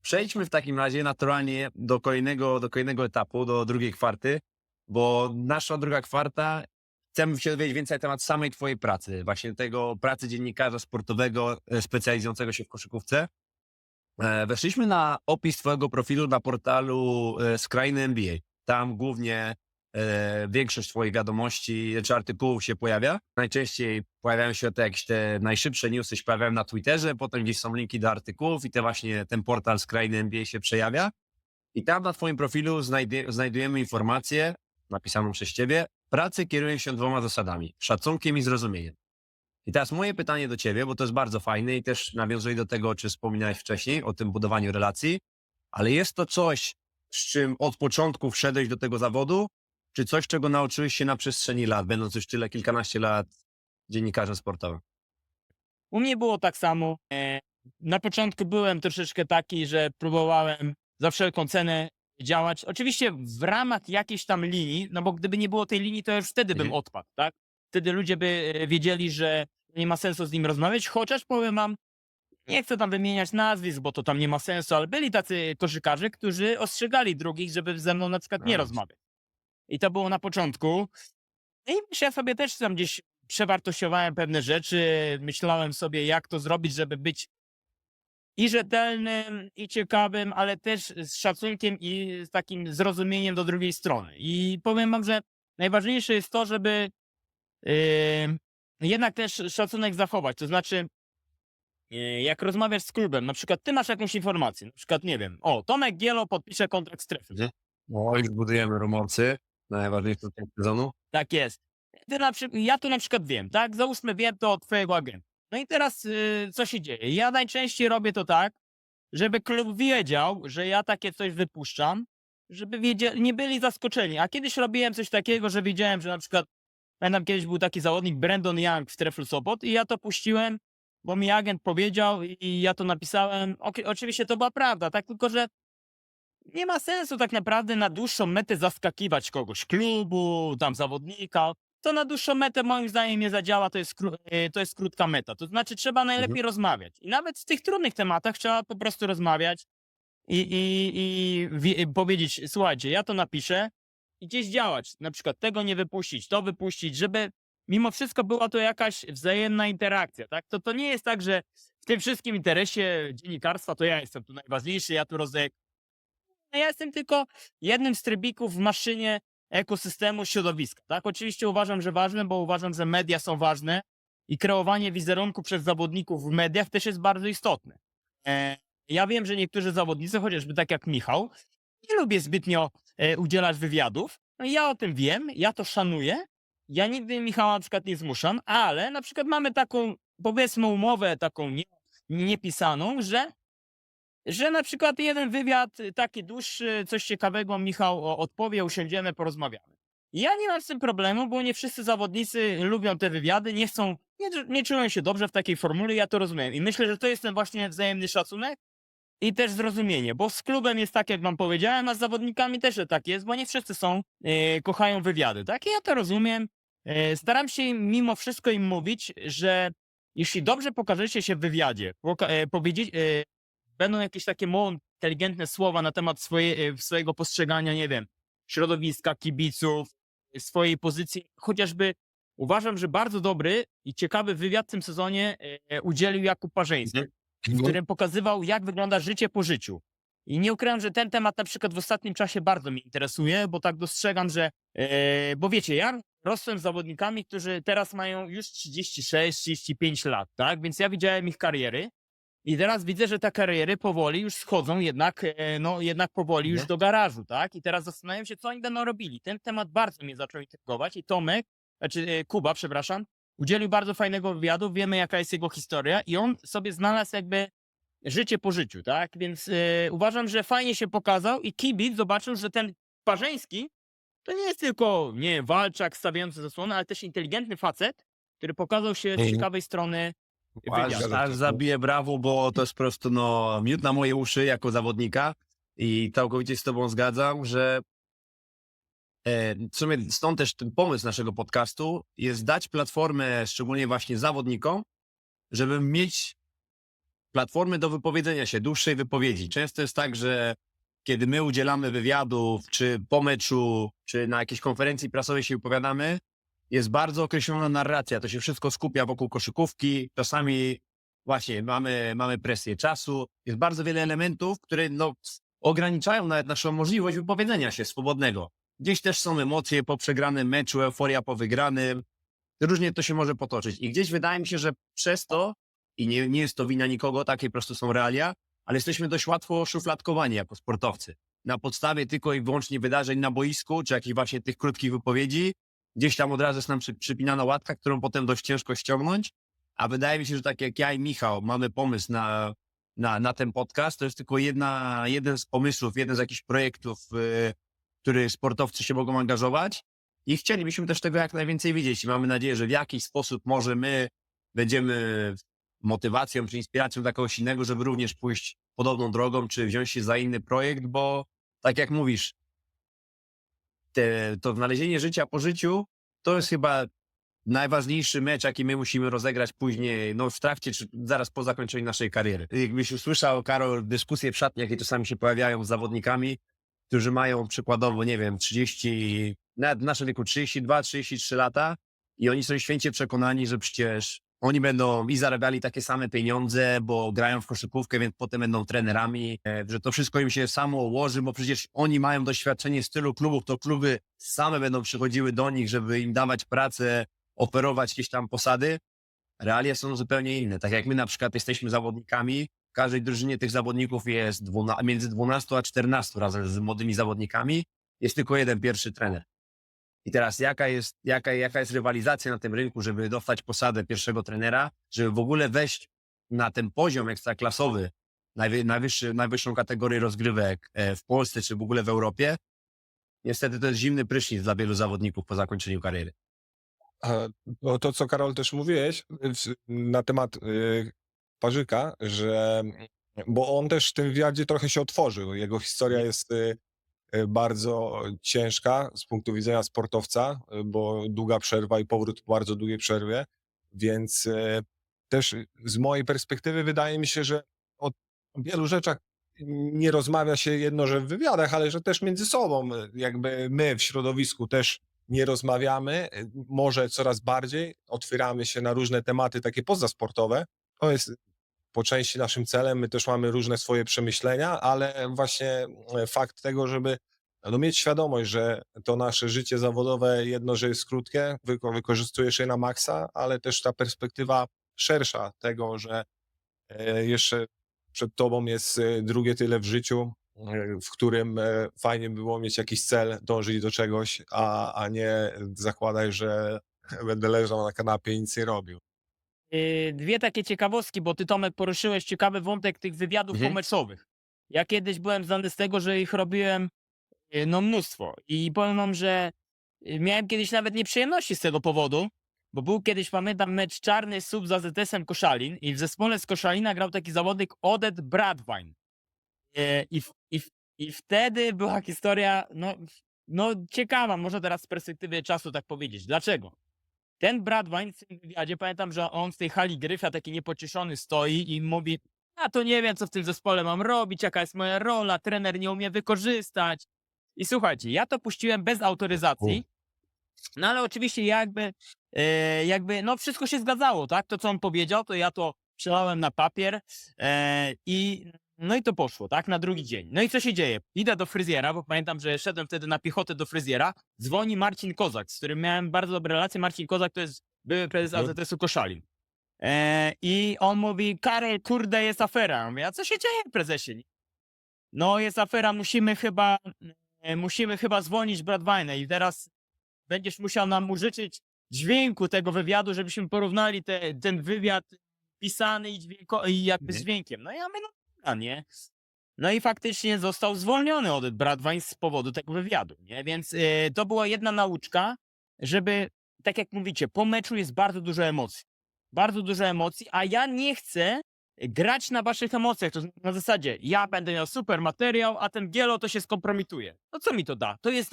C: Przejdźmy w takim razie naturalnie do kolejnego etapu, do drugiej kwarty, bo nasza druga kwarta, chcemy się dowiedzieć więcej na temat samej twojej pracy, właśnie tego pracy dziennikarza sportowego specjalizującego się w koszykówce. Weszliśmy na opis twojego profilu na portalu z krainy NBA. Tam głównie większość twoich wiadomości czy artykułów się pojawia. Najczęściej pojawiają się jakieś te najszybsze newsy się pojawiają na Twitterze, potem gdzieś są linki do artykułów i ten portal z krainy NBA się przejawia. I tam na twoim profilu znajdujemy informację napisaną przez ciebie. Pracy kieruję się 2 zasadami. Szacunkiem i zrozumieniem. I teraz moje pytanie do ciebie, bo to jest bardzo fajne i też nawiązuje do tego, o czym wspominałeś wcześniej, o tym budowaniu relacji, ale jest to coś, z czym od początku wszedłeś do tego zawodu, czy coś, czego nauczyłeś się na przestrzeni lat, będąc już kilkanaście lat dziennikarzem sportowym?
A: U mnie było tak samo. Na początku byłem troszeczkę taki, że próbowałem za wszelką cenę działać. Oczywiście w ramach jakiejś tam linii, no bo gdyby nie było tej linii, to już wtedy bym odpadł, tak? Wtedy ludzie by wiedzieli, że nie ma sensu z nim rozmawiać, chociaż powiem wam, nie chcę tam wymieniać nazwisk, bo to tam nie ma sensu, ale byli tacy koszykarze, którzy ostrzegali drugich, żeby ze mną na przykład nie rozmawiać. I to było na początku. I ja sobie też tam gdzieś przewartościowałem pewne rzeczy, myślałem sobie, jak to zrobić, żeby być i rzetelnym, i ciekawym, ale też z szacunkiem i z takim zrozumieniem do drugiej strony. I powiem wam, że najważniejsze jest to, żeby jednak też szacunek zachować. To znaczy, jak rozmawiasz z klubem, na przykład ty masz jakąś informację, na przykład, nie wiem, o, Tomek Gielo podpisze kontrakt strefy.
C: No, już budujemy rumorcy na najważniejszy sezonu.
A: Tak jest. Ja tu na przykład wiem, tak? Załóżmy, wiem to od twojego agenta. No i teraz co się dzieje? Ja najczęściej robię to tak, żeby klub wiedział, że ja takie coś wypuszczam, żeby nie byli zaskoczeni. A kiedyś robiłem coś takiego, że wiedziałem, że na przykład pamiętam kiedyś był taki zawodnik Brandon Young w Treflu Sopot i ja to puściłem, bo mi agent powiedział i ja to napisałem. Oczywiście to była prawda, tak? Tylko że nie ma sensu tak naprawdę na dłuższą metę zaskakiwać kogoś, klubu, tam zawodnika. To na dłuższą metę moim zdaniem nie zadziała, to jest krótka meta. To znaczy trzeba najlepiej rozmawiać. I nawet w tych trudnych tematach trzeba po prostu rozmawiać i powiedzieć, słuchajcie, ja to napiszę i gdzieś działać. Na przykład tego nie wypuścić, to wypuścić, żeby mimo wszystko była to jakaś wzajemna interakcja. Tak? To nie jest tak, że w tym wszystkim interesie dziennikarstwa to ja jestem tu najważniejszy, ja tu rozdaję. Ja jestem tylko jednym z trybików w maszynie ekosystemu środowiska. Tak? Oczywiście uważam, że ważne, bo uważam, że media są ważne i kreowanie wizerunku przez zawodników w mediach też jest bardzo istotne. Ja wiem, że niektórzy zawodnicy, chociażby tak jak Michał, nie lubię zbytnio udzielać wywiadów. No i ja o tym wiem, ja to szanuję. Ja nigdy Michała na przykład nie zmuszam, ale na przykład mamy taką, powiedzmy, umowę taką niepisaną, że na przykład jeden wywiad taki dłuższy, coś ciekawego Michał odpowie, usiądziemy, porozmawiamy. Ja nie mam z tym problemu, bo nie wszyscy zawodnicy lubią te wywiady, nie chcą, nie czują się dobrze w takiej formule, ja to rozumiem. I myślę, że to jest ten właśnie wzajemny szacunek i też zrozumienie, bo z klubem jest tak, jak wam powiedziałem, a z zawodnikami też tak jest, bo nie wszyscy kochają wywiady, tak? I ja to rozumiem. Staram się mimo wszystko im mówić, że jeśli dobrze pokażecie się w wywiadzie, powiedzieć, będą jakieś takie inteligentne słowa na temat swojego postrzegania, nie wiem, środowiska, kibiców, swojej pozycji. Chociażby uważam, że bardzo dobry i ciekawy wywiad w tym sezonie udzielił Jakub Parzyński, w którym pokazywał, jak wygląda życie po życiu. I nie ukrywam, że ten temat na przykład w ostatnim czasie bardzo mnie interesuje, bo tak dostrzegam, że, bo wiecie, ja rosłem z zawodnikami, którzy teraz mają już 36-35 lat, tak? Więc ja widziałem ich kariery. I teraz widzę, że te kariery powoli już schodzą jednak powoli już do garażu, tak? I teraz zastanawiam się, co oni będą robili. Ten temat bardzo mnie zaczął intrygować i Kuba, przepraszam, udzielił bardzo fajnego wywiadu, wiemy jaka jest jego historia i on sobie znalazł jakby życie po życiu, tak? Więc uważam, że fajnie się pokazał i kibic zobaczył, że ten Parzyński to nie jest tylko, nie wiem, walczak stawiający zasłonę, ale też inteligentny facet, który pokazał się z ciekawej strony wywiadu.
C: Aż zabiję brawo, bo to jest po prostu miód na moje uszy jako zawodnika i całkowicie się z tobą zgadzam, że w sumie stąd też ten pomysł naszego podcastu jest dać platformę, szczególnie właśnie zawodnikom, żeby mieć platformę do wypowiedzenia się, dłuższej wypowiedzi. Często jest tak, że kiedy my udzielamy wywiadów, czy po meczu, czy na jakiejś konferencji prasowej się wypowiadamy, jest bardzo określona narracja, to się wszystko skupia wokół koszykówki, czasami właśnie mamy presję czasu, jest bardzo wiele elementów, które ograniczają nawet naszą możliwość wypowiedzenia się swobodnego. Gdzieś też są emocje po przegranym meczu, euforia po wygranym, różnie to się może potoczyć i gdzieś wydaje mi się, że przez to, i nie jest to wina nikogo, takie po prostu są realia, ale jesteśmy dość łatwo szufladkowani jako sportowcy. Na podstawie tylko i wyłącznie wydarzeń na boisku, czy jakichś właśnie tych krótkich wypowiedzi, gdzieś tam od razu jest nam przypinana łatka, którą potem dość ciężko ściągnąć, a wydaje mi się, że tak jak ja i Michał mamy pomysł na ten podcast, to jest tylko jeden z pomysłów, jeden z jakichś projektów, w których sportowcy się mogą angażować i chcielibyśmy też tego jak najwięcej widzieć i mamy nadzieję, że w jakiś sposób może my będziemy motywacją czy inspiracją dla kogoś innego, żeby również pójść podobną drogą, czy wziąć się za inny projekt, bo tak jak mówisz, to znalezienie życia po życiu to jest chyba najważniejszy mecz, jaki my musimy rozegrać później, w trakcie czy zaraz po zakończeniu naszej kariery. Jakbyś usłyszał, Karol, dyskusje w szatni, jakie czasami się pojawiają z zawodnikami, którzy mają przykładowo, nie wiem, 30, nawet w naszym wieku 32-33 lata i oni są święcie przekonani, że przecież oni będą i zarabiali takie same pieniądze, bo grają w koszykówkę, więc potem będą trenerami, że to wszystko im się samo ułoży, bo przecież oni mają doświadczenie z tylu klubów, to kluby same będą przychodziły do nich, żeby im dawać pracę, oferować jakieś tam posady. Realia są zupełnie inne. Tak jak my na przykład jesteśmy zawodnikami, w każdej drużynie tych zawodników jest między 12 a 14 razem z młodymi zawodnikami, jest tylko jeden pierwszy trener. I teraz jaka jest rywalizacja na tym rynku, żeby dostać posadę pierwszego trenera, żeby w ogóle wejść na ten poziom ekstraklasowy, najwyższą kategorię rozgrywek w Polsce czy w ogóle w Europie. Niestety to jest zimny prysznic dla wielu zawodników po zakończeniu kariery.
B: No to, co Karol też mówiłeś na temat Parzyka, że bo on też w tym wywiadzie trochę się otworzył. Jego historia jest bardzo ciężka z punktu widzenia sportowca, bo długa przerwa i powrót po bardzo długiej przerwie, więc też z mojej perspektywy wydaje mi się, że o wielu rzeczach nie rozmawia się jedno, że w wywiadach, ale że też między sobą, jakby my w środowisku też nie rozmawiamy, może coraz bardziej otwieramy się na różne tematy takie pozasportowe. To jest po części naszym celem, my też mamy różne swoje przemyślenia, ale właśnie fakt tego, żeby mieć świadomość, że to nasze życie zawodowe, jedno, że jest krótkie, wykorzystujesz je na maksa, ale też ta perspektywa szersza tego, że jeszcze przed tobą jest drugie tyle w życiu, w którym fajnie by było mieć jakiś cel, dążyć do czegoś, a nie zakładać, że będę leżał na kanapie i nic nie robił.
A: Dwie takie ciekawostki, bo ty, Tomek, poruszyłeś ciekawy wątek tych wywiadów pomeczowych. Ja kiedyś byłem znany z tego, że ich robiłem no mnóstwo i powiem wam, że miałem kiedyś nawet nieprzyjemności z tego powodu, bo był kiedyś, pamiętam, mecz Czarny Sub z AZS-em Koszalin i w zespole z Koszalina grał taki zawodnik Odet Bradwijn. I wtedy była historia, no ciekawa, może teraz z perspektywy czasu tak powiedzieć. Dlaczego? Ten Bradwijn w tym wywiadzie, pamiętam, że on w tej hali Gryfia taki niepocieszony stoi i mówi: a to nie wiem, co w tym zespole mam robić, jaka jest moja rola, trener nie umie wykorzystać. I słuchajcie, ja to puściłem bez autoryzacji, no ale oczywiście jakby no wszystko się zgadzało, tak? To, co on powiedział, to ja to przelałem na papier no i to poszło, tak? Na drugi dzień. No i co się dzieje? Idę do fryzjera, bo pamiętam, że szedłem wtedy na piechotę do fryzjera. Dzwoni Marcin Kozak, z którym miałem bardzo dobre relacje. Marcin Kozak to jest były prezes AZS-u Koszalin. I on mówi: Karol, kurde, jest afera. Ja mówię: a co się dzieje, prezesie? No jest afera, musimy chyba zwolnić Bradwijna i teraz będziesz musiał nam użyczyć dźwięku tego wywiadu, żebyśmy porównali ten wywiad pisany i jakby z dźwiękiem. No ja mówię: no nie. No i faktycznie został zwolniony od Bradwijn z powodu tego wywiadu, nie? Więc to była jedna nauczka, żeby, tak jak mówicie, po meczu jest bardzo dużo emocji. Bardzo dużo emocji, a ja nie chcę grać na waszych emocjach. To na zasadzie, ja będę miał super materiał, a ten Gielo to się skompromituje. No co mi to da? To jest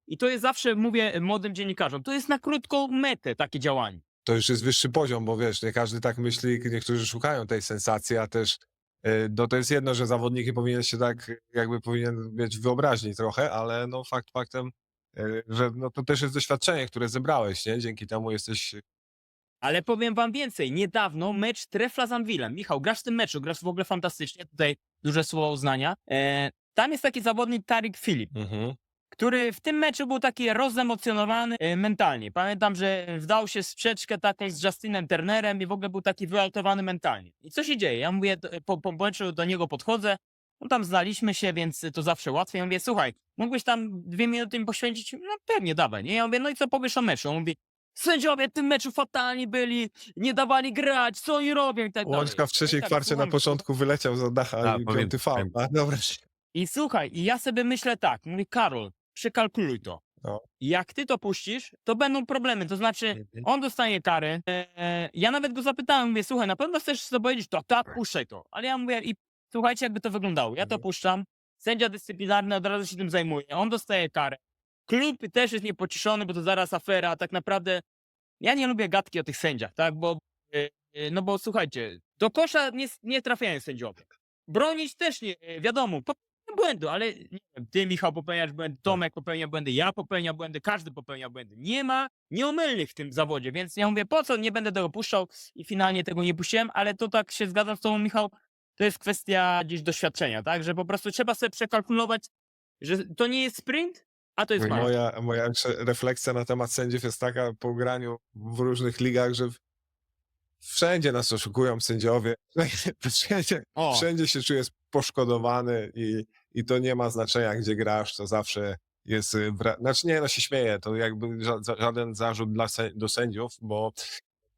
A: i to jest zawsze, mówię młodym dziennikarzom, to jest na krótką metę takie działanie.
B: To już jest wyższy poziom, bo wiesz, nie każdy tak myśli, niektórzy szukają tej sensacji, a też no to jest jedno, że zawodnik nie powinien się tak, jakby powinien mieć wyobraźni trochę, ale no fakt faktem, że no to też jest doświadczenie, które zebrałeś, nie? Dzięki temu jesteś...
A: Ale powiem wam więcej, niedawno mecz Trefla z Anwilem. Michał, grasz w tym meczu, grasz w ogóle fantastycznie, tutaj duże słowa uznania. Tam jest taki zawodnik Tarik Filip, który w tym meczu był taki rozemocjonowany mentalnie. Pamiętam, że wdał się w sprzeczkę taką z Justinem Turnerem i w ogóle był taki wyaltowany mentalnie. I co się dzieje? Ja mówię, po meczu do niego podchodzę, no tam znaliśmy się, więc to zawsze łatwiej. Ja mówię: słuchaj, mógłbyś tam 2 minuty mi poświęcić? No pewnie, dawaj. Nie? Ja mówię: no i co powiesz o meczu? On mówi: sędziowie w tym meczu fatalni byli, nie dawali grać, co oni robią i tak dalej.
B: Łączka w trzeciej kwarcie na początku wyleciał za dacha i 5. faul. Dobra.
A: I słuchaj, i ja sobie myślę tak, mówię: Karol, przekalkuluj to.
B: No.
A: Jak ty to puścisz, to będą problemy. To znaczy, on dostanie karę. Ja nawet go zapytałem, mówię: słuchaj, na pewno chcesz to powiedzieć? To tak, puszczaj to. Ale ja mówię: i słuchajcie, jakby to wyglądało. Ja to puszczam, sędzia dyscyplinarny od razu się tym zajmuje, on dostaje karę. Klub też jest niepocieszony, bo to zaraz afera, a tak naprawdę ja nie lubię gadki o tych sędziach, tak, no bo słuchajcie, do kosza nie trafiają sędziowie. Bronić też nie, wiadomo, popełnia błędu, ale nie wiem, ty, Michał, popełniasz błędy, Tomek popełnia błędy, ja popełniam błędy, każdy popełnia błędy. Nie ma nieomylnych w tym zawodzie, więc ja mówię: po co, nie będę tego puszczał i finalnie tego nie puściłem, ale to tak się zgadzam z tobą, Michał, to jest kwestia gdzieś doświadczenia, tak, że po prostu trzeba sobie przekalkulować, że to nie jest sprint, a to jest maraton.
B: Moja refleksja na temat sędziów jest taka po graniu w różnych ligach, że wszędzie nas oszukują sędziowie. Wszędzie się czujesz poszkodowany i to nie ma znaczenia, gdzie grasz, to zawsze jest, znaczy nie, no się śmieję, to jakby żaden zarzut do sędziów, bo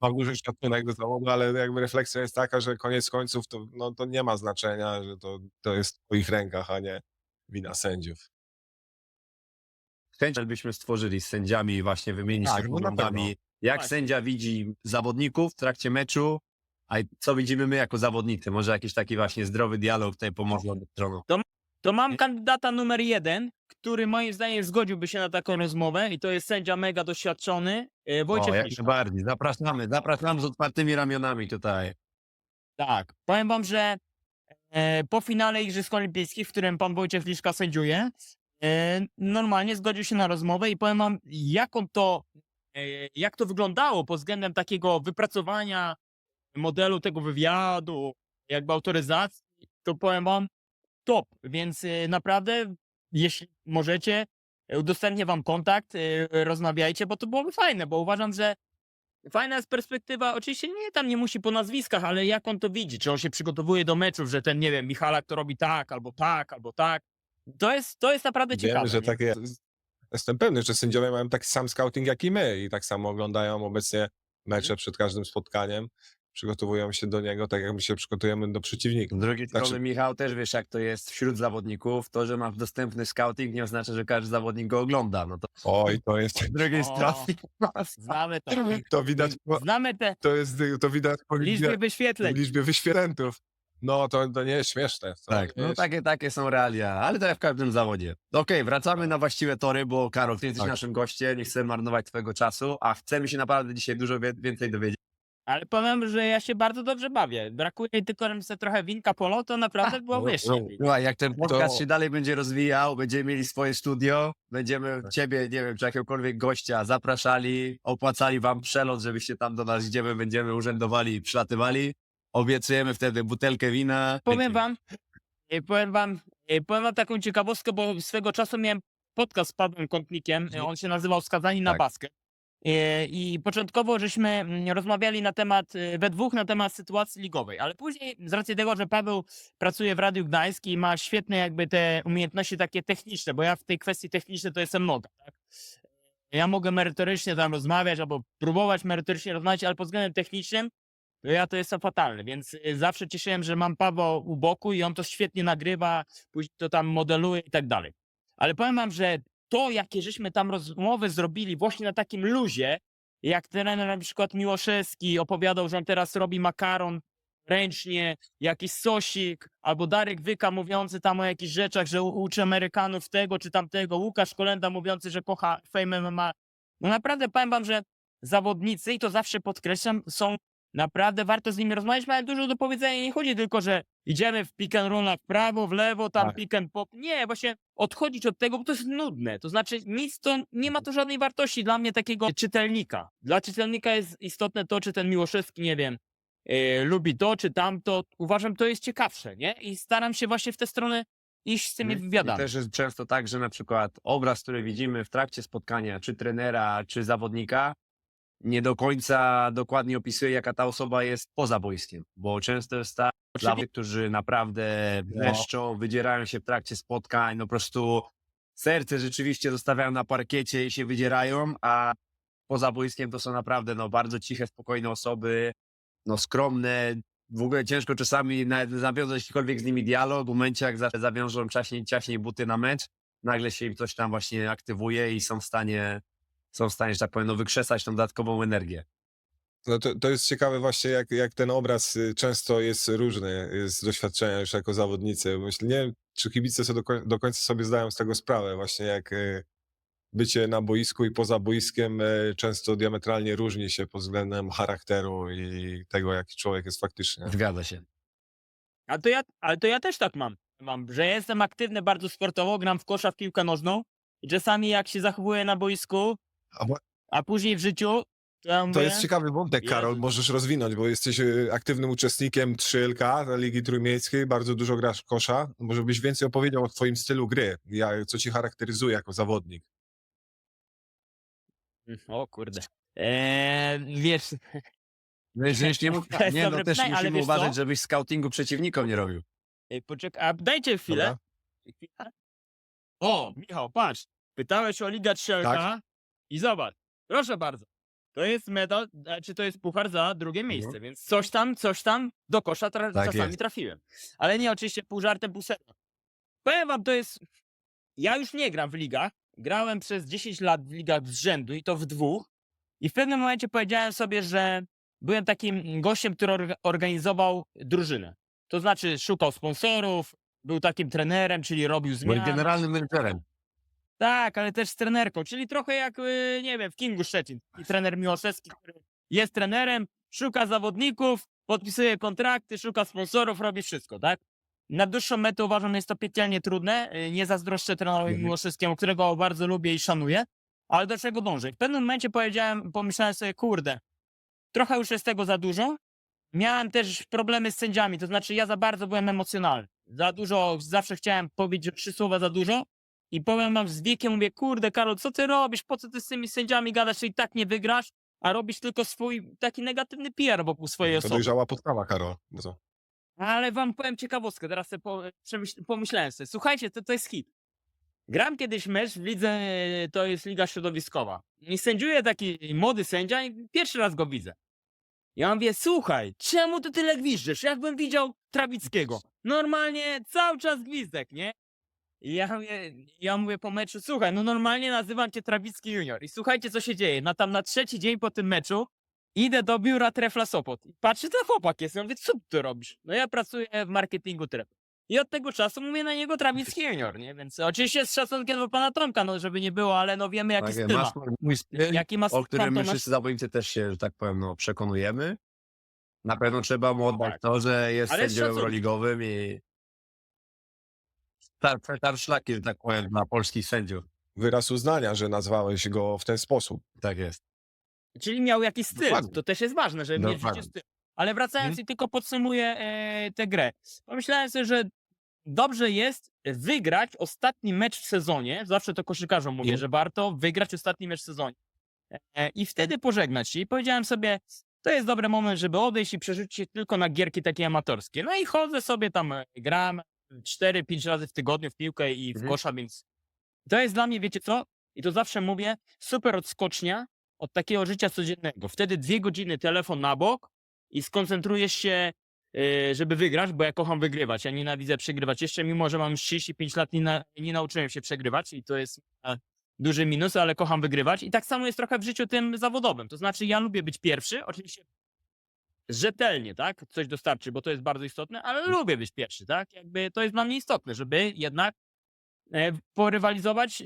B: mam duży szacunek do zawodu, ale jakby refleksja jest taka, że koniec końców to, no, to nie ma znaczenia, że to jest w twoich rękach, a nie wina sędziów.
C: Chęć, żebyśmy stworzyli z sędziami, właśnie wymienić
B: Tak,
C: się
B: no na pewno.
C: poglądami, jak
A: Właśnie.
C: sędzia widzi zawodników w trakcie meczu, a co widzimy my jako zawodnicy. Może jakiś taki właśnie zdrowy dialog tutaj pomoże od stroną.
A: To mam kandydata numer 1, który moim zdaniem zgodziłby się na taką rozmowę i to jest sędzia mega doświadczony,
C: O,
A: Wojciech
C: jak
A: Liszka.
C: najbardziej. Zapraszamy z otwartymi ramionami tutaj.
A: Tak, powiem wam, że po finale Igrzysk Olimpijskich, w którym pan Wojciech Liszka sędziuje, normalnie zgodził się na rozmowę i powiem wam, jak to wyglądało pod względem takiego wypracowania modelu tego wywiadu, jakby autoryzacji, to powiem wam top, więc naprawdę, jeśli możecie, udostępnię wam kontakt, rozmawiajcie, bo to byłoby fajne, bo uważam, że fajna jest perspektywa, oczywiście nie musi po nazwiskach, ale jak on to widzi, czy on się przygotowuje do meczów, że ten, nie wiem, Michalak to robi tak, albo tak, albo tak. To jest naprawdę ciekawe.
B: Wiemy, że
A: nie?
B: tak jest. Jestem pewny, że sędziowie mają taki sam scouting jak i my i tak samo oglądają obecnie mecze przed każdym spotkaniem, przygotowują się do niego tak jak my się przygotujemy do przeciwnika.
C: Z drugiej
B: Znaczy-
C: strony, Michał, też wiesz, jak to jest wśród zawodników. To, że masz dostępny scouting, nie oznacza, że każdy zawodnik go ogląda. No to
B: Oj, to jest,
C: z drugiej
A: O.
C: strony.
A: Znamy to.
B: to widać,
A: Znamy te
B: to widać po
A: liczby wyświetleń.
B: liczbie wyświetlentów. No, to nie jest śmieszne. To
C: Tak,
B: nie
C: no
B: jest...
C: takie są realia, ale to jak w każdym zawodzie. Okej, wracamy na właściwe tory, bo Karol, ty jesteś
B: Tak.
C: naszym gościem, nie chcemy marnować twojego czasu, a chcemy się naprawdę dzisiaj dużo więcej dowiedzieć.
A: Ale powiem, że ja się bardzo dobrze bawię. Brakuje tylko, żebym sobie trochę winka polo, to naprawdę byłoby jeszcze lepiej.
C: No, a jak ten podcast
B: To-
C: się dalej będzie rozwijał, będziemy mieli swoje studio, będziemy
B: Tak.
C: ciebie, nie wiem, czy jakiegokolwiek gościa zapraszali, opłacali wam przelot, żebyście tam do nas, gdzie my będziemy urzędowali i przylatywali. Obiecujemy wtedy butelkę wina.
A: Powiem wam taką ciekawostkę, bo swego czasu miałem podcast z Pawłem Kątnikiem, on się nazywał Skazani na
B: Tak.
A: basket. I początkowo żeśmy rozmawiali we dwóch na temat sytuacji ligowej, ale później z racji tego, że Paweł pracuje w Radiu Gdańsk i ma świetne jakby te umiejętności takie techniczne, bo ja w tej kwestii technicznej to jestem noga, tak? Ja mogę merytorycznie tam rozmawiać albo próbować merytorycznie rozmawiać, ale pod względem technicznym to ja to jestem fatalny, więc zawsze cieszyłem, że mam Pawła u boku i on to świetnie nagrywa, później to tam modeluje i tak dalej. Ale powiem wam, że to, jakie żeśmy tam rozmowy zrobili właśnie na takim luzie, jak trener na przykład Miłoszewski opowiadał, że on teraz robi makaron ręcznie, jakiś sosik, albo Darek Wyka mówiący tam o jakichś rzeczach, że uczy Amerykanów tego czy tamtego, Łukasz Kolenda mówiący, że kocha Fame MMA. No naprawdę powiem wam, że zawodnicy, i to zawsze podkreślam, są naprawdę, warto z nimi rozmawiać, mają dużo do powiedzenia. Nie chodzi tylko, że idziemy w pick and rollach w prawo, w lewo, tam
B: Tak.
A: pick and pop. Nie, właśnie odchodzić od tego, bo to jest nudne. To znaczy nie ma to żadnej wartości dla mnie takiego czytelnika. Dla czytelnika jest istotne to, czy ten Miłoszewski, nie wiem, lubi to, czy tamto. Uważam, to jest ciekawsze, nie? I staram się właśnie w tę stronę iść z tymi
C: I
A: wywiadami.
C: też jest często tak, że na przykład obraz, który widzimy w trakcie spotkania, czy trenera, czy zawodnika, nie do końca dokładnie opisuje, jaka ta osoba jest poza boiskiem. Bo często jest tak, dla tych, którzy naprawdę wrzeszczą, wydzierają się w trakcie spotkań, no po prostu serce rzeczywiście zostawiają na parkiecie i się wydzierają, a poza boiskiem to są naprawdę bardzo ciche, spokojne osoby, skromne. W ogóle ciężko czasami nawet nawiązać jakikolwiek z nimi dialog. W momencie, jak zawiążą ciaśniej buty na mecz, nagle się im coś tam właśnie aktywuje i są w stanie, że tak powiem, wykrzesać tą dodatkową energię.
B: No to jest ciekawe właśnie, jak ten obraz często jest różny z doświadczenia już jako zawodnicy. Myślę, nie wiem, czy kibice do końca sobie zdają z tego sprawę, właśnie jak bycie na boisku i poza boiskiem często diametralnie różni się pod względem charakteru i tego, jaki człowiek jest faktycznie.
C: Zgadza się.
A: Ale to ja też tak mam, że jestem aktywny bardzo sportowo, gram w kosza, w piłkę nożną i czasami jak się zachowuję na boisku, a później w życiu, to ja mówię,
B: To jest ciekawy wątek, Karol,
A: Jezus.
B: możesz rozwinąć, bo jesteś aktywnym uczestnikiem 3LK, Ligi Trójmiejskiej, bardzo dużo grasz w kosza. Może byś więcej opowiedział o twoim stylu gry, co ci charakteryzuje jako zawodnik.
A: O kurde. Wiesz,
C: Jeśli
A: To jest dobre
C: też
A: pytanie, ale
C: musimy
A: wiesz
C: uważać,
A: co?
C: żebyś scoutingu przeciwnikom nie robił.
A: poczekaj, a dajcie chwilę.
B: Dobra?
A: Chwila. O, Michał, patrz. Pytałeś o Ligę Strzelca i zobacz, proszę bardzo. To jest medal, czy to jest puchar za drugie miejsce, więc coś tam do kosza
C: Tak
A: czasami
C: jest.
A: trafiłem. Ale nie, oczywiście pół żartem, pół serio. Powiem wam, to jest... Ja już nie gram w ligach. Grałem przez 10 lat w ligach z rzędu i to w 2. I w pewnym momencie powiedziałem sobie, że byłem takim gościem, który organizował drużynę. To znaczy szukał sponsorów, był takim trenerem, czyli robił
C: Byłeś
A: zmiany.
C: generalnym menedżerem.
A: Tak, ale też z trenerką, czyli trochę jak, nie wiem, w Kingu Szczecin. I trener Miłoszewski, który jest trenerem, szuka zawodników, podpisuje kontrakty, szuka sponsorów, robi wszystko, tak? Na dłuższą metę uważam, że jest to piekielnie trudne. Nie zazdroszczę trenerowi
C: Mhm.
A: Miłoszewskiemu, którego bardzo lubię i szanuję, ale do czego dążę? W pewnym momencie pomyślałem sobie, kurde, trochę już jest tego za dużo. Miałem też problemy z sędziami, to znaczy ja za bardzo byłem emocjonalny. Za dużo, zawsze chciałem powiedzieć 3 słowa za dużo. I powiem wam z wiekiem, mówię, kurde Karol, co ty robisz? Po co ty z tymi sędziami gadasz, że i tak nie wygrasz, a robisz tylko swój taki negatywny PR wokół swojej
B: To
A: osoby.
B: dojrzała podstawa, Karol. No co?
A: Ale wam powiem ciekawostkę, teraz sobie pomyślałem sobie. Słuchajcie, to jest hit. Gram kiedyś mecz w lidze, to jest liga środowiskowa. I sędziuje taki młody sędzia i pierwszy raz go widzę. Ja mówię, słuchaj, czemu ty tyle gwizdesz? Jakbym widział Trawickiego. Normalnie cały czas gwizdek, nie? I ja mówię po meczu, słuchaj, no normalnie nazywam cię Trawicki Junior. I słuchajcie, co się dzieje. Na 3. dzień po tym meczu idę do biura Trefla Sopot. I patrzę, ten chłopak jest. Ja mówię, co ty robisz? No ja pracuję w marketingu Trefla. I od tego czasu mówię na niego Trawicki Junior, nie? Więc oczywiście z szacunkiem do pana Tomka, no żeby nie było, ale no wiemy jaki
C: Tak,
A: styl ma.
C: mój styl,
A: Jaki ma
C: o którym my
A: Tomasz?
C: wszyscy zawodnicy też się, że tak powiem, no, przekonujemy. Na pewno trzeba mu oddać
A: Tak.
C: to, że jest
A: Ale z
C: sędzią
A: szacunkiem.
C: euroligowym i tar szlaki, że tak powiem, dla polskich sędziów.
B: Wyraz uznania, że nazwałeś go w ten sposób.
C: Tak jest.
A: Czyli miał jakiś styl.
B: Dokładnie.
A: To też jest ważne, żeby mieć
C: Dokładnie.
A: życie styl. Ale wracając i tylko podsumuję tę grę. Pomyślałem sobie, że dobrze jest wygrać ostatni mecz w sezonie. Zawsze to koszykarzom mówię, że warto wygrać ostatni mecz w sezonie. I wtedy pożegnać się. I powiedziałem sobie, to jest dobry moment, żeby odejść i przerzucić się tylko na gierki takie amatorskie. No i chodzę sobie tam, gram 4-5 razy w tygodniu w piłkę i w kosza, więc to jest dla mnie, wiecie co? I to zawsze mówię, super odskocznia od takiego życia codziennego. Wtedy 2 godziny telefon na bok i skoncentrujesz się, żeby wygrać, bo ja kocham wygrywać. Ja nienawidzę przegrywać. Jeszcze mimo, że mam już 35 lat, nie nauczyłem się przegrywać i to jest duży minus, ale kocham wygrywać. I tak samo jest trochę w życiu tym zawodowym. To znaczy ja lubię być pierwszy, oczywiście rzetelnie, tak? Coś dostarczy, bo to jest bardzo istotne, ale lubię być pierwszy, tak? Jakby to jest dla mnie istotne, żeby jednak porywalizować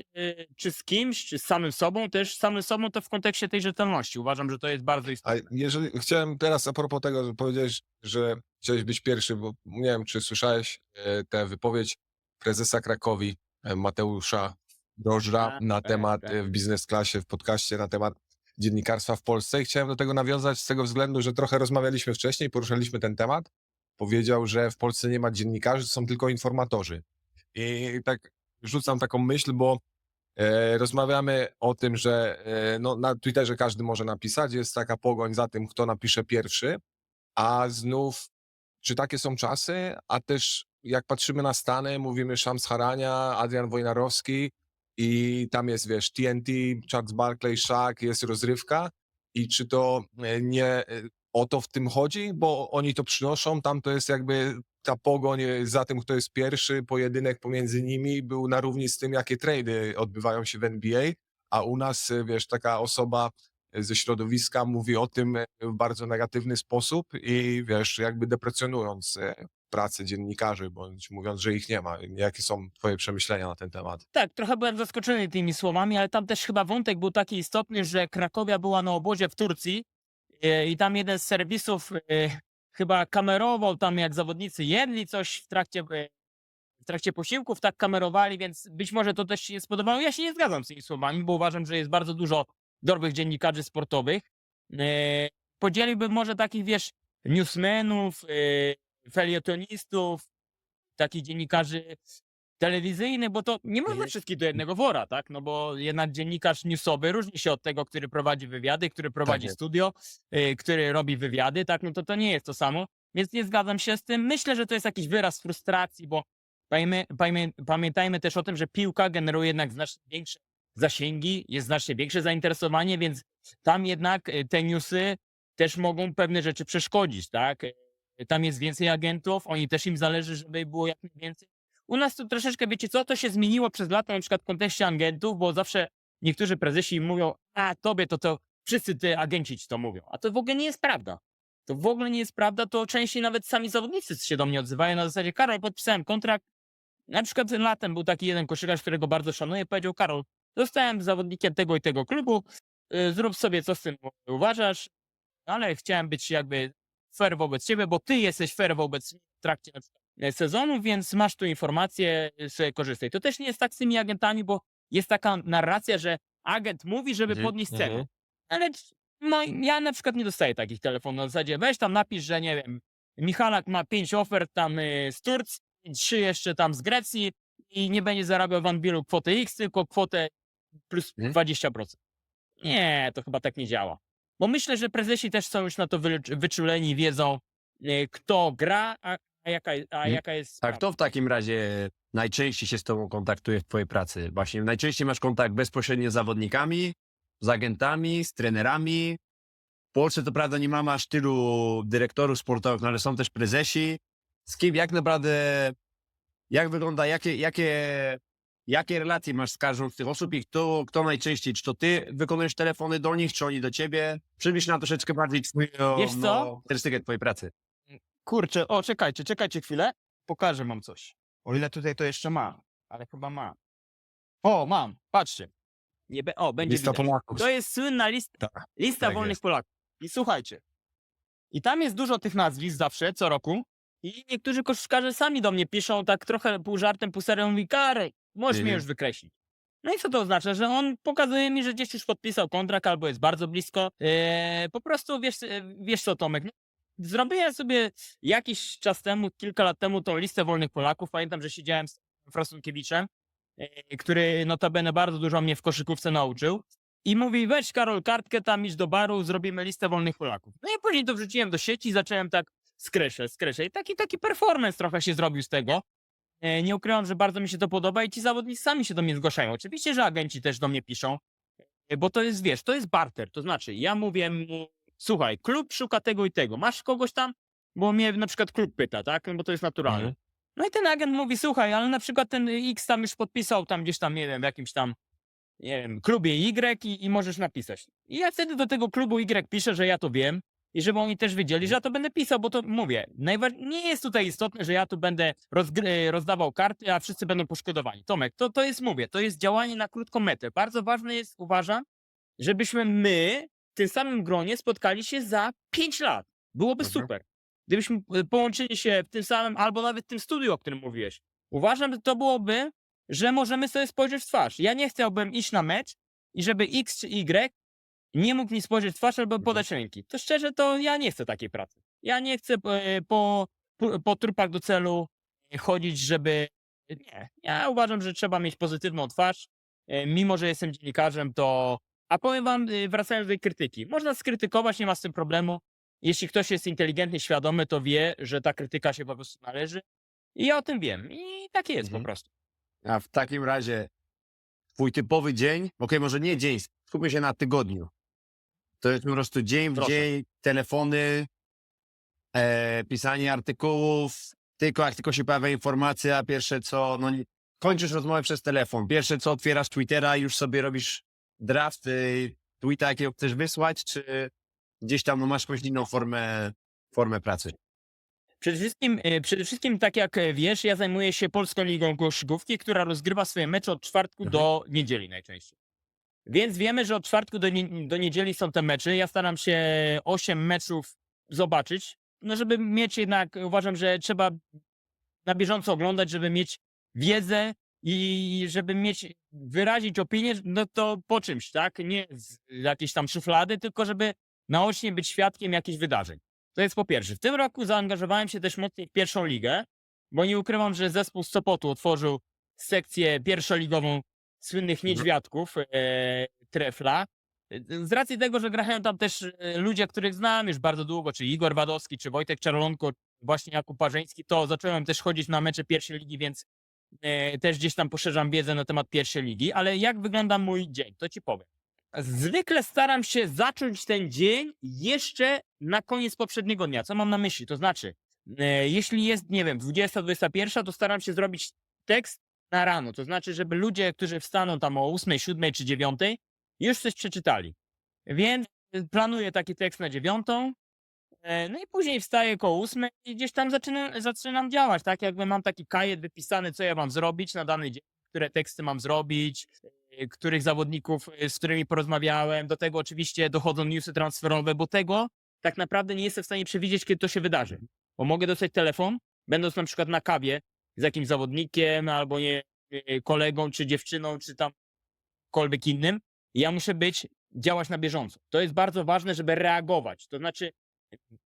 A: czy z kimś, czy z samym sobą, też samym sobą to w kontekście tej rzetelności. Uważam, że to jest bardzo
B: A
A: istotne.
B: jeżeli chciałem teraz a propos tego, że powiedziałeś, że chciałeś być pierwszy, bo nie wiem, czy słyszałeś tę wypowiedź prezesa Krakowi, Mateusza Drożdża na temat w Biznes Klasie, w podcaście na temat dziennikarstwa w Polsce i chciałem do tego nawiązać z tego względu, że trochę rozmawialiśmy wcześniej, poruszaliśmy ten temat. Powiedział, że w Polsce nie ma dziennikarzy, są tylko informatorzy. I tak rzucam taką myśl, bo rozmawiamy o tym, że no, na Twitterze każdy może napisać, jest taka pogoń za tym, kto napisze pierwszy, a znów, czy takie są czasy, a też jak patrzymy na Stany, mówimy Shams Charania, Adrian Wojnarowski i tam jest, wiesz, TNT, Charles Barkley, Shaq, jest rozrywka i czy to nie o to w tym chodzi, bo oni to przynoszą, tam to jest jakby ta pogoń za tym, kto jest pierwszy, pojedynek pomiędzy nimi był na równi z tym, jakie trady odbywają się w NBA, a u nas, wiesz, taka osoba ze środowiska mówi o tym w bardzo negatywny sposób i wiesz, jakby deprecjonując pracę dziennikarzy, bądź mówiąc, że ich nie ma. Jakie są twoje przemyślenia na ten temat?
A: Tak, trochę byłem zaskoczony tymi słowami, ale tam też chyba wątek był taki istotny, że Krakowia była na obozie w Turcji i tam jeden z serwisów chyba kamerował tam, jak zawodnicy jedli coś w trakcie posiłków, tak kamerowali, więc być może to też się nie spodobało. Ja się nie zgadzam z tymi słowami, bo uważam, że jest bardzo dużo dobrych dziennikarzy sportowych. Podzieliłbym może takich, wiesz, newsmenów, felietonistów, takich dziennikarzy telewizyjnych, bo to nie można wszystkich do jednego wora, tak? No bo jednak dziennikarz newsowy różni się od tego, który prowadzi wywiady, który prowadzi
C: jest.
A: studio, który robi wywiady, tak? No to nie jest to samo, więc nie zgadzam się z tym. Myślę, że to jest jakiś wyraz frustracji, bo pamiętajmy też o tym, że piłka generuje jednak znacznie większe zasięgi, jest znacznie większe zainteresowanie, więc tam jednak te newsy też mogą pewne rzeczy przeszkodzić, tak? Tam jest więcej agentów, oni też im zależy, żeby było jak najwięcej. U nas to troszeczkę, wiecie co, to się zmieniło przez lata, na przykład w kontekście agentów, bo zawsze niektórzy prezesi mówią, a tobie to wszyscy te agenci ci to mówią. A to w ogóle nie jest prawda. To w ogóle nie jest prawda, to częściej nawet sami zawodnicy się do mnie odzywają na zasadzie, Karol, podpisałem kontrakt. Na przykład latem był taki jeden koszykarz, którego bardzo szanuję, powiedział, Karol, zostałem zawodnikiem tego i tego klubu, zrób sobie co z tym uważasz, ale chciałem być jakby fair wobec ciebie, bo ty jesteś fair wobec mnie w trakcie na przykład sezonu, więc masz tu informacje, sobie korzystaj. To też nie jest tak z tymi agentami, bo jest taka narracja, że agent mówi, żeby
C: Mhm,
A: podnieść cenę. Ale no, ja na przykład nie dostaję takich telefonów na zasadzie, weź tam napisz, że nie wiem, Michalak ma 5 ofert tam z Turcji, 3 jeszcze tam z Grecji i nie będzie zarabiał w Anbilu kwotę X, tylko kwotę plus
C: Mhm.
A: 20%. Nie, to chyba tak nie działa. Bo myślę, że prezesi też są już na to wyczuleni, wiedzą, kto gra, a jaka jest
C: A
A: sprawa.
C: kto w takim razie najczęściej się z tobą kontaktuje w twojej pracy? Właśnie najczęściej masz kontakt bezpośrednio z zawodnikami, z agentami, z trenerami. W Polsce to prawda nie mamy aż tylu dyrektorów sportowych, no ale są też prezesi. Z kim jak naprawdę, jak wygląda, jakie relacje masz z każdą z tych osób i kto najczęściej, czy to ty wykonujesz telefony do nich, czy oni do ciebie? Przybliż nam troszeczkę bardziej
A: Wiesz co?
C: charakterystykę twojej pracy.
A: Kurczę, o czekajcie chwilę, pokażę wam coś. O ile tutaj to jeszcze ma, ale chyba ma. O, mam, patrzcie. Będzie
C: Lista
A: widać.
C: Polaków.
A: To jest słynna lista
C: tak
A: wolnych
C: jest.
A: Polaków. I słuchajcie. I tam jest dużo tych nazwisk zawsze, co roku. I niektórzy koszykarze sami do mnie piszą tak trochę pół żartem, pół serio, mówi, Karek, możesz mnie już wykreślić. No i co to oznacza? Że on pokazuje mi, że gdzieś już podpisał kontrakt albo jest bardzo blisko. Po prostu wiesz co, Tomek, zrobiłem sobie jakiś czas temu, kilka lat temu tą listę wolnych Polaków. Pamiętam, że siedziałem z Frasunkiewicz, który notabene bardzo dużo mnie w koszykówce nauczył. I mówi, weź Karol kartkę, tam idź do baru, zrobimy listę wolnych Polaków. No i później to wrzuciłem do sieci i zacząłem tak skreślać. I taki performance trochę się zrobił z tego. Nie ukrywam, że bardzo mi się to podoba i ci zawodnicy sami się do mnie zgłaszają. Oczywiście, że agenci też do mnie piszą, bo to jest, wiesz, to jest barter. To znaczy, ja mówię mu, słuchaj, klub szuka tego i tego. Masz kogoś tam? Bo mnie na przykład klub pyta, tak? No bo to jest naturalne. No i ten agent mówi, słuchaj, ale na przykład ten X tam już podpisał tam gdzieś tam, nie wiem, w jakimś tam, nie wiem, klubie Y i możesz napisać. I ja wtedy do tego klubu Y piszę, że ja to wiem i żeby oni też wiedzieli, że ja to będę pisał, bo to mówię, nie jest tutaj istotne, że ja tu będę rozdawał karty, a wszyscy będą poszkodowani. Tomek, to jest, mówię, to jest działanie na krótką metę. Bardzo ważne jest, uważam, żebyśmy my w tym samym gronie spotkali się za 5 lat. Byłoby super. Gdybyśmy połączyli się w tym samym, albo nawet w tym studiu, o którym mówiłeś. Uważam, że to byłoby, że możemy sobie spojrzeć w twarz. Ja nie chciałbym iść na mecz i żeby X czy Y nie mógł mi spojrzeć w twarz albo podać ręki. To szczerze, to ja nie chcę takiej pracy. Ja nie chcę po trupach do celu chodzić, żeby... Nie. Ja uważam, że trzeba mieć pozytywną twarz. Mimo że jestem dziennikarzem, to... A powiem wam, wracając do tej krytyki. Można skrytykować, nie ma z tym problemu. Jeśli ktoś jest inteligentny, świadomy, to wie, że ta krytyka się po prostu należy. I ja o tym wiem. I tak jest po prostu.
C: A w takim razie twój typowy dzień, może nie dzień, skupmy się na tygodniu. To jest po prostu dzień w
A: Proszę.
C: dzień, telefony, pisanie artykułów, jak tylko się pojawia informacja, pierwsze co, kończysz rozmowę przez telefon, pierwsze co otwierasz Twittera i już sobie robisz draft tweeta, jakiego chcesz wysłać, czy gdzieś tam masz jakąś inną formę pracy?
A: Przede wszystkim, tak jak wiesz, ja zajmuję się Polską Ligą Koszykówki, która rozgrywa swoje mecze od czwartku do niedzieli najczęściej. Więc wiemy, że od czwartku do niedzieli są te mecze. Ja staram się 8 meczów zobaczyć, no żeby mieć jednak, uważam, że trzeba na bieżąco oglądać, żeby mieć wiedzę i żeby wyrazić opinię, no to po czymś, tak? Nie z jakiejś tam szuflady, tylko żeby naocznie być świadkiem jakichś wydarzeń. To jest po pierwsze. W tym roku zaangażowałem się też mocniej w pierwszą ligę, bo nie ukrywam, że zespół z Sopotu otworzył sekcję pierwszoligową słynnych niedźwiadków, Trefla. Z racji tego, że grają tam też ludzie, których znam już bardzo długo, czy Igor Wadowski, czy Wojtek Czarolonko, właśnie Jakub Parzeński, to zacząłem też chodzić na mecze pierwszej ligi, więc też gdzieś tam poszerzam wiedzę na temat pierwszej ligi, ale jak wygląda mój dzień, to ci powiem. Zwykle staram się zacząć ten dzień jeszcze na koniec poprzedniego dnia. Co mam na myśli? To znaczy, jeśli jest, nie wiem, 20, 21, to staram się zrobić tekst na rano. To znaczy, żeby ludzie, którzy wstaną tam o 8, 7 czy 9, już coś przeczytali. Więc planuję taki tekst na 9. No i później wstaję koło 8 i gdzieś tam zaczynam działać, tak? Jakby mam taki kajet wypisany, co ja mam zrobić na dany dzień, które teksty mam zrobić, których zawodników, z którymi porozmawiałem. Do tego oczywiście dochodzą newsy transferowe, bo tego tak naprawdę nie jestem w stanie przewidzieć, kiedy to się wydarzy. Bo mogę dostać telefon, będąc na przykład na kawie z jakimś zawodnikiem, albo nie kolegą, czy dziewczyną, czy tam kolwiek innym. I ja muszę działać na bieżąco. To jest bardzo ważne, żeby reagować. To znaczy,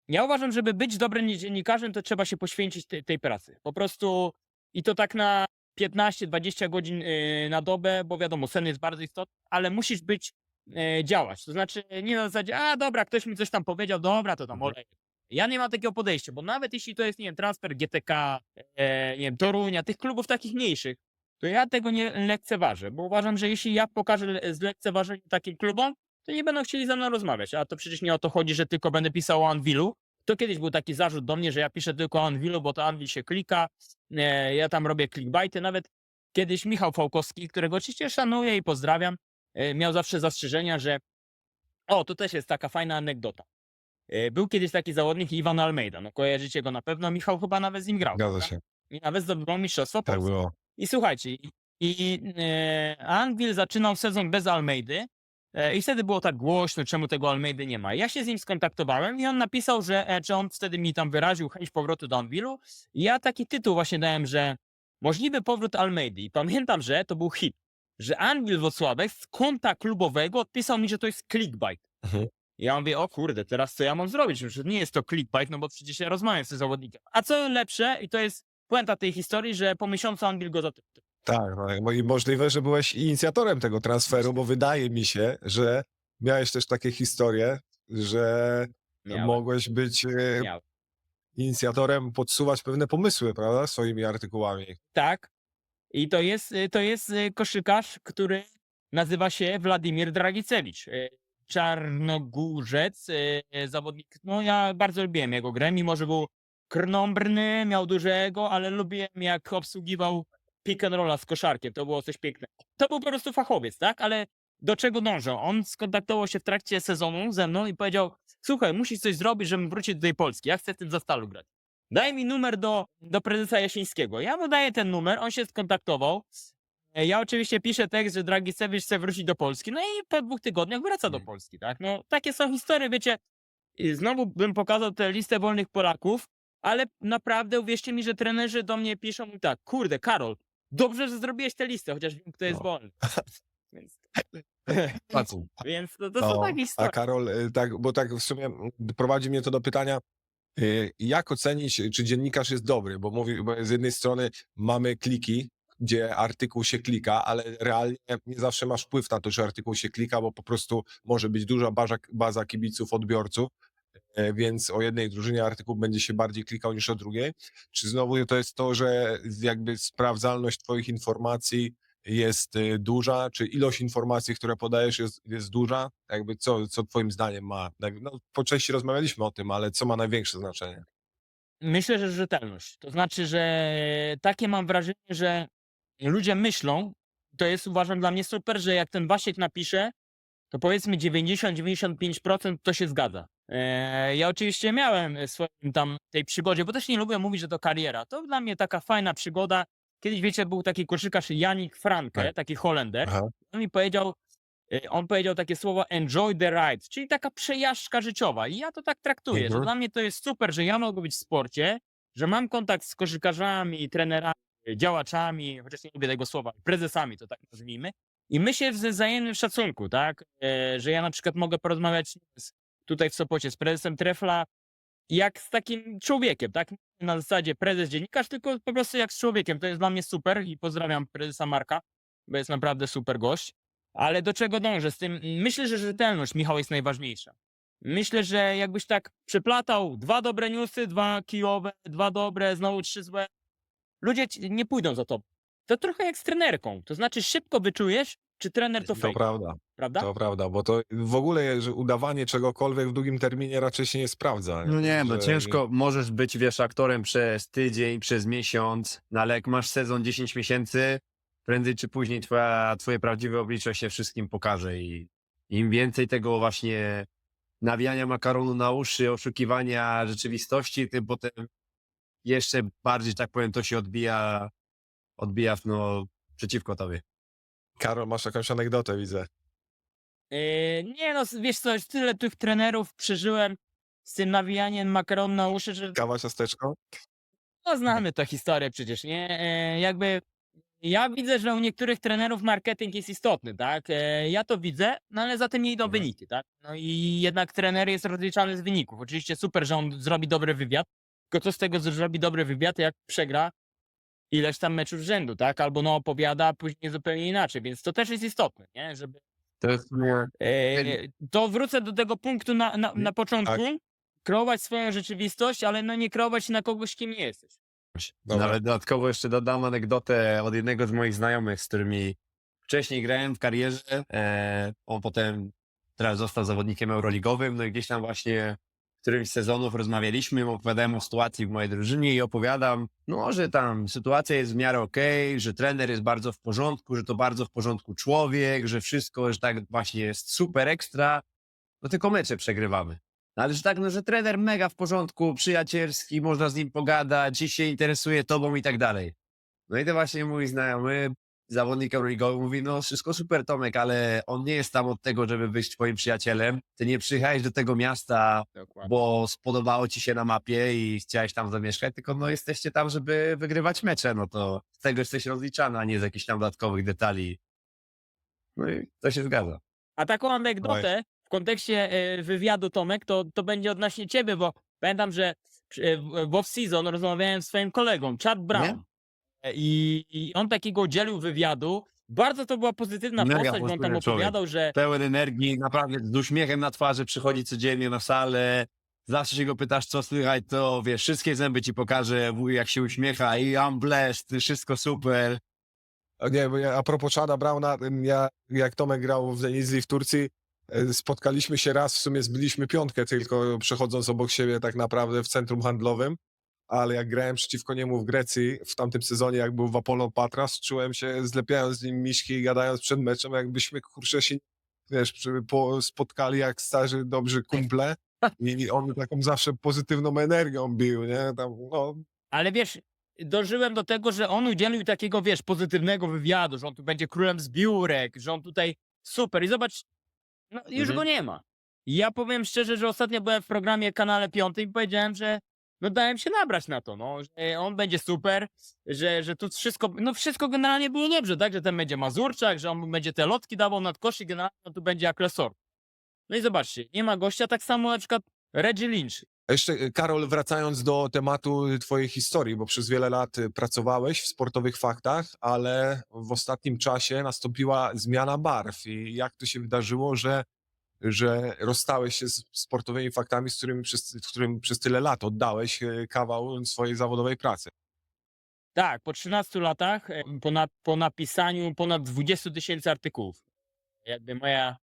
A: ja uważam, żeby być dobrym dziennikarzem, to trzeba się poświęcić tej pracy. Po prostu i to tak na 15-20 godzin na dobę, bo wiadomo, sen jest bardzo istotny, ale musisz działać. To znaczy nie na zasadzie, a dobra, ktoś mi coś tam powiedział, dobra, to tam olej. Ja nie mam takiego podejścia, bo nawet jeśli to jest, nie wiem, transfer GTK, nie wiem, Torunia, tych klubów takich mniejszych, to ja tego nie lekceważę, bo uważam, że jeśli ja pokażę zlekceważenie takim klubom, to nie będą chcieli ze mną rozmawiać. A to przecież nie o to chodzi, że tylko będę pisał o Anwilu. To kiedyś był taki zarzut do mnie, że ja piszę tylko o Anwilu, bo to Anwil się klika. Ja tam robię clickbaity. Nawet kiedyś Michał Fałkowski, którego oczywiście szanuję i pozdrawiam, miał zawsze zastrzeżenia, że to też jest taka fajna anegdota. Był kiedyś taki zawodnik Iwan Almeida. No kojarzycie go na pewno. Michał chyba nawet z nim grał.
B: Zgadza
A: prawda?
B: się.
A: I nawet zdobywał mistrzostwo
B: Tak
A: Polski.
B: było.
A: I słuchajcie, Anwil zaczynał sezon bez Almeidy i wtedy było tak głośno, czemu tego Almeidy nie ma. Ja się z nim skontaktowałem i on napisał, że on wtedy mi tam wyraził chęć powrotu do Anwilu. I ja taki tytuł właśnie dałem, że możliwy powrót Almeidy. I pamiętam, że to był hit, że Anwil Włocławek z konta klubowego odpisał mi, że to jest clickbait.
B: Mhm.
A: Ja mówię, o kurde, teraz co ja mam zrobić? Że nie jest to clickbait, no bo przecież ja rozmawiam z tym zawodnikiem. A co lepsze, i to jest puenta tej historii, że po miesiącu Anwil go zatrudnił.
B: Tak, no i możliwe, że byłeś inicjatorem tego transferu, bo wydaje mi się, że miałeś też takie historie, że
A: Miałem.
B: mogłeś być
A: Miał.
B: inicjatorem, podsuwać pewne pomysły, prawda, swoimi artykułami.
A: Tak. I to jest koszykarz, który nazywa się Władimir Dragicewicz. Czarnogórzec, zawodnik. No ja bardzo lubiłem jego grę, mimo że był krnąbrny, miał duże ego, ale lubiłem jak obsługiwał pick and rolla z koszarkiem. To było coś pięknego. To był po prostu fachowiec, tak? Ale do czego dążą? On skontaktował się w trakcie sezonu ze mną i powiedział: słuchaj, musisz coś zrobić, żebym wrócił do tej Polski. Ja chcę w tym Zastalu grać. Daj mi numer do prezesa Jasińskiego. Ja mu daję ten numer, on się skontaktował. Ja oczywiście piszę tekst, że Dragicewicz chce wrócić do Polski. No i po 2 tygodniach wraca do Polski, tak? No takie są historie, wiecie. I znowu bym pokazał tę listę wolnych Polaków, ale naprawdę uwierzcie mi, że trenerzy do mnie piszą i tak: kurde, Karol, dobrze, że zrobiłeś tę listę, chociaż wiem, kto jest
B: No.
A: wolny. Więc,
B: Szacun.
A: więc to są takie
B: A
A: historie.
B: Karol, tak, bo tak w sumie prowadzi mnie to do pytania, jak ocenić, czy dziennikarz jest dobry? Bo z jednej strony mamy kliki, gdzie artykuł się klika, ale realnie nie zawsze masz wpływ na to, czy artykuł się klika, bo po prostu może być duża baza kibiców, odbiorców, więc o jednej drużynie artykuł będzie się bardziej klikał niż o drugiej. Czy znowu to jest to, że jakby sprawdzalność twoich informacji jest duża, czy ilość informacji, które podajesz jest duża? Jakby co twoim zdaniem ma? No, po części rozmawialiśmy o tym, ale co ma największe znaczenie?
A: Myślę, że rzetelność. To znaczy, że takie mam wrażenie, że ludzie myślą, to jest uważam dla mnie super, że jak ten Wasiek napisze, to powiedzmy 90-95% to się zgadza. Ja oczywiście miałem swoim tam tej przygodzie, bo też nie lubię mówić, że to kariera. To dla mnie taka fajna przygoda. Kiedyś, wiecie, był taki koszykarz Janik Franke,
B: Tak.
A: taki Holender.
B: Aha.
A: On powiedział takie słowo enjoy the ride, czyli taka przejażdżka życiowa. I ja to tak traktuję, że
B: Mhm.
A: dla mnie to jest super, że ja mogę być w sporcie, że mam kontakt z koszykarzami, trenerami, działaczami, chociaż nie lubię tego słowa, prezesami to tak nazwijmy. I my się wzajemnym szacunku, tak? Że ja na przykład mogę porozmawiać tutaj w Sopocie z prezesem Trefla jak z takim człowiekiem, tak? Nie na zasadzie prezes, dziennikarz, tylko po prostu jak z człowiekiem. To jest dla mnie super i pozdrawiam prezesa Marka, bo jest naprawdę super gość. Ale do czego dążę z tym? Myślę, że rzetelność, Michał, jest najważniejsza. Myślę, że jakbyś tak przeplatał 2 dobre newsy, 2 kijowe, 2 dobre, znowu 3 złe, ludzie nie pójdą za tobą. to trochę jak z trenerką. To znaczy szybko wyczujesz, czy trener to
B: To
A: fake,
B: prawda,
A: prawda?
B: to prawda, bo to w ogóle, że udawanie czegokolwiek w długim terminie raczej się nie sprawdza.
C: No nie, no
B: że
C: ciężko, możesz być, wiesz, aktorem przez tydzień, przez miesiąc, no ale jak masz sezon 10 miesięcy, prędzej czy później twoje prawdziwe oblicze się wszystkim pokaże i im więcej tego właśnie nawijania makaronu na uszy, oszukiwania rzeczywistości, tym potem jeszcze bardziej, tak powiem, to się odbija no, przeciwko tobie.
B: Karol, masz jakąś anegdotę, widzę.
A: Nie no, wiesz co, już tyle tych trenerów przeżyłem z tym nawijaniem makaronu na uszy, że
B: Kawa, ciasteczko?
A: no, znamy tę historię przecież, nie? Jakby ja widzę, że u niektórych trenerów marketing jest istotny, tak? Ja to widzę, no ale za tym nie idą
B: Mhm.
A: wyniki, tak? No i jednak trener jest rozliczany z wyników. Oczywiście super, że on zrobi dobry wywiad, tylko co z tego, że zrobi dobry wywiad, jak przegra ileś tam meczów z rzędu, tak? Albo no opowiada, a później zupełnie inaczej, więc to też jest istotne, nie? Żeby
C: To jest
A: to wrócę do tego punktu na początku. Kreować swoją rzeczywistość, ale no nie kreować się na kogoś, kim nie jesteś.
B: Dobra.
C: Nawet dodatkowo jeszcze dodam anegdotę od jednego z moich znajomych, z którymi wcześniej grałem w karierze. On potem teraz został zawodnikiem euroligowym, no i gdzieś tam właśnie w którymś z sezonów rozmawialiśmy, opowiadałem o sytuacji w mojej drużynie i opowiadam, no, że tam sytuacja jest w miarę okej, że trener jest bardzo w porządku, że to bardzo w porządku człowiek, że wszystko, że tak właśnie jest super ekstra, no tylko mecze przegrywamy. No ale że tak, no, że trener mega w porządku, przyjacielski, można z nim pogadać, i się interesuje tobą i tak dalej. No i to właśnie mój znajomy, zawodnik Euroligowy mówi, no wszystko super Tomek, ale on nie jest tam od tego, żeby być twoim przyjacielem. Ty nie przyjechałeś do tego miasta, bo spodobało ci się na mapie i chciałeś tam zamieszkać, tylko no jesteście tam, żeby wygrywać mecze, no to z tego jesteś rozliczany, a nie z jakichś tam dodatkowych detali. No i to się zgadza.
A: A taką anegdotę w kontekście wywiadu, Tomek, to będzie odnośnie ciebie, bo pamiętam, że w off-season rozmawiałem z swoim kolegą, Chad Brown. I on takiego udzielił wywiadu. Bardzo to była pozytywna
C: Mega
A: postać, bo on tam
C: pozytywny człowiek.
A: opowiadał, że
C: Pełen energii, naprawdę z uśmiechem na twarzy przychodzi codziennie na salę. Zawsze się go pytasz, co słychać, to wiesz, wszystkie zęby ci pokaże, jak się uśmiecha i I'm blessed, wszystko super.
B: O nie, bo a propos Chada Browna, ja jak Tomek grał w Denizli w Turcji, spotkaliśmy się raz, w sumie zbiliśmy piątkę tylko przechodząc obok siebie tak naprawdę w centrum handlowym, ale jak grałem przeciwko niemu w Grecji w tamtym sezonie, jak był w Apollo Patras, czułem się, zlepiając z nim miśki i gadając przed meczem, jakbyśmy kurczę się, wiesz, spotkali jak starzy, dobrzy kumple i on taką zawsze pozytywną energią bił, nie? Tam, no,
A: ale wiesz, dożyłem do tego, że on udzielił takiego, wiesz, pozytywnego wywiadu, że on tu będzie królem zbiórek, że on tutaj super. I zobacz, no już go nie ma. I ja powiem szczerze, że ostatnio byłem w programie Kanale 5 i powiedziałem, że no dałem się nabrać na to, no, że on będzie super, że tu wszystko, no wszystko generalnie było dobrze, tak, że ten będzie Mazurczak, że on będzie te lotki dawał nad kosz i generalnie no, tu będzie Aklesor. No i zobaczcie, nie ma gościa, tak samo na przykład Reggie Lynch.
B: A jeszcze, Karol, wracając do tematu twojej historii, bo przez wiele lat pracowałeś w Sportowych Faktach, ale w ostatnim czasie nastąpiła zmiana barw. I jak to się wydarzyło, że rozstałeś się z Sportowymi Faktami, którym przez tyle lat oddałeś kawał swojej zawodowej pracy?
A: Tak, po 13 latach, po napisaniu ponad 20 000 artykułów, jakby moja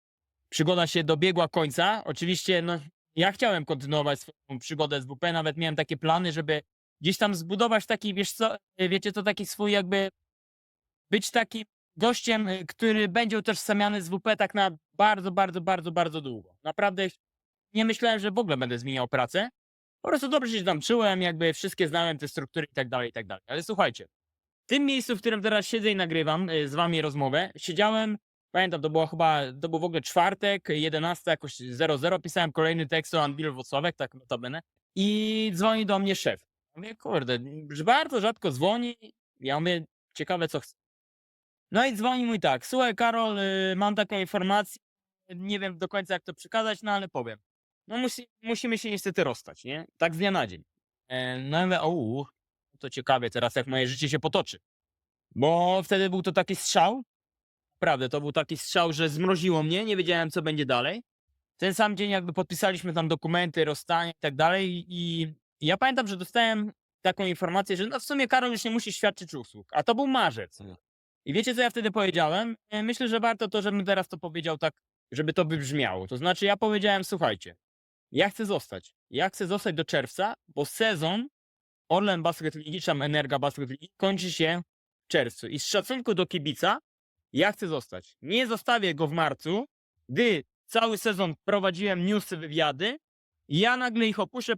A: przygoda się dobiegła końca. Oczywiście, no, ja chciałem kontynuować swoją przygodę z WP, nawet miałem takie plany, żeby gdzieś tam zbudować taki, wiesz co, wiecie, to taki swój jakby, być takim gościem, który będzie utożsamiany z WP tak na bardzo, bardzo, bardzo, bardzo długo. Naprawdę nie myślałem, że w ogóle będę zmieniał pracę. Po prostu dobrze się tam czułem, jakby wszystkie znałem te struktury i tak dalej, i tak dalej. Ale słuchajcie, w tym miejscu, w którym teraz siedzę i nagrywam z wami rozmowę, siedziałem, pamiętam, to był w ogóle czwartek, 11, jakoś 00, pisałem kolejny tekst o Anwil Włocławek, tak notabene, i dzwoni do mnie szef. Ja mówię, kurde, że bardzo rzadko dzwoni, ja mówię, ciekawe co chce. No i dzwoni mój tak, słuchaj Karol, mam taką informację, nie wiem do końca jak to przekazać, no ale powiem. No musimy się niestety rozstać, nie? Tak z dnia na dzień. No ja mówię, to ciekawie teraz jak moje życie się potoczy. Bo wtedy był to taki strzał, naprawdę, to był taki strzał, że zmroziło mnie, nie wiedziałem co będzie dalej. Ten sam dzień jakby podpisaliśmy tam dokumenty, rozstanie i tak dalej i ja pamiętam, że dostałem taką informację, że no w sumie Karol już nie musi świadczyć usług, a to był marzec. I wiecie, co ja wtedy powiedziałem? Myślę, że warto to, żebym teraz to powiedział tak, żeby to wybrzmiało. To znaczy ja powiedziałem, słuchajcie, ja chcę zostać. Ja chcę zostać do czerwca, bo sezon Orlen Basket League, czy tam Energa Basket League kończy się w czerwcu. I z szacunku do kibica ja chcę zostać. Nie zostawię go w marcu, gdy cały sezon prowadziłem newsy, wywiady i ja nagle ich opuszczę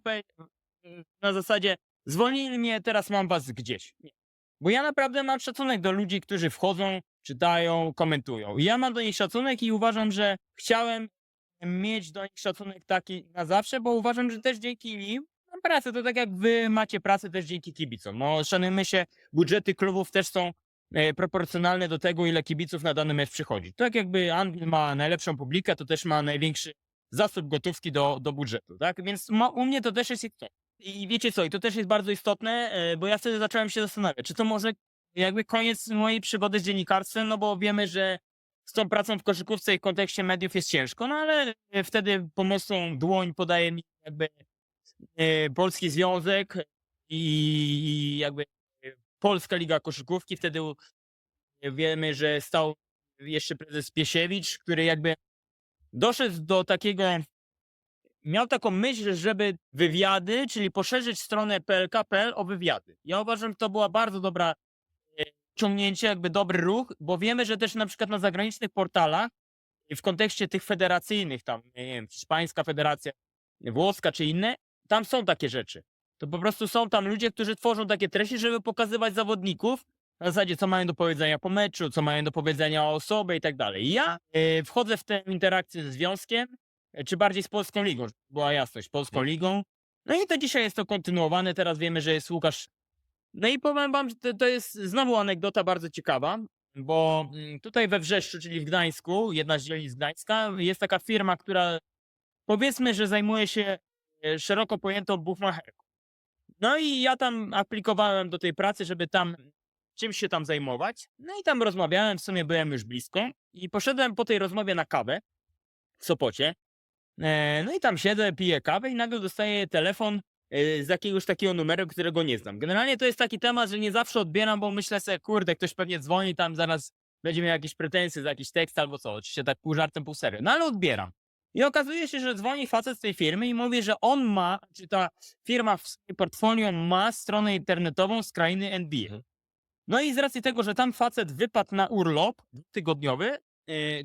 A: na zasadzie zwolnili mnie, teraz mam was gdzieś. Nie. Bo ja naprawdę mam szacunek do ludzi, którzy wchodzą, czytają, komentują. I ja mam do nich szacunek i uważam, że chciałem mieć do nich szacunek taki na zawsze, bo uważam, że też dzięki im mam pracę. To tak jak wy macie pracę też dzięki kibicom. No szanujmy się, budżety klubów też są proporcjonalne do tego, ile kibiców na dany mecz przychodzi. Tak jakby Anwil ma najlepszą publikę, to też ma największy zasób gotówki do budżetu, tak? Więc u mnie to też jest istotne. I wiecie co, i to też jest bardzo istotne, bo ja wtedy zacząłem się zastanawiać, czy to może jakby koniec mojej przygody z dziennikarstwem, no bo wiemy, że z tą pracą w koszykówce i w kontekście mediów jest ciężko, no ale wtedy pomocną dłoń podaje mi jakby Polski Związek i jakby Polska Liga Koszykówki. Wtedy wiemy, że stał jeszcze prezes Piesiewicz, który jakby doszedł do takiego, miał taką myśl, żeby wywiady, czyli poszerzyć stronę PLK.pl o wywiady. Ja uważam, że to była bardzo dobra ciągnięcie, jakby dobry ruch, bo wiemy, że też na przykład na zagranicznych portalach w kontekście tych federacyjnych, tam nie wiem, hiszpańska federacja, włoska czy inne, tam są takie rzeczy. To po prostu są tam ludzie, którzy tworzą takie treści, żeby pokazywać zawodników na zasadzie, co mają do powiedzenia po meczu, co mają do powiedzenia o osobie i tak dalej. I ja wchodzę w tę interakcję ze związkiem, czy bardziej z Polską Ligą, żeby była jasność, Polską Ligą. No i to dzisiaj jest to kontynuowane, teraz wiemy, że jest Łukasz. No i powiem wam, że to jest znowu anegdota bardzo ciekawa, bo tutaj we Wrzeszczu, czyli w Gdańsku, jedna z dzielnic Gdańska, jest taka firma, która powiedzmy, że zajmuje się szeroko pojętą buchmacherką. No i ja tam aplikowałem do tej pracy, żeby tam czymś się tam zajmować. No i tam rozmawiałem, w sumie byłem już blisko i poszedłem po tej rozmowie na kawę w Sopocie. No i tam siedzę, piję kawę i nagle dostaję telefon z jakiegoś takiego numeru, którego nie znam. Generalnie to jest taki temat, że nie zawsze odbieram, bo myślę sobie, kurde, ktoś pewnie dzwoni, tam zaraz będzie miał jakieś pretensje za jakiś tekst albo co. Oczywiście tak pół żartem, pół serio. No ale odbieram. I okazuje się, że dzwoni facet z tej firmy i mówi, że on ma, czy ta firma w swoim portfolio ma stronę internetową z krainy NBA. No i z racji tego, że tam facet wypadł na urlop dwutygodniowy,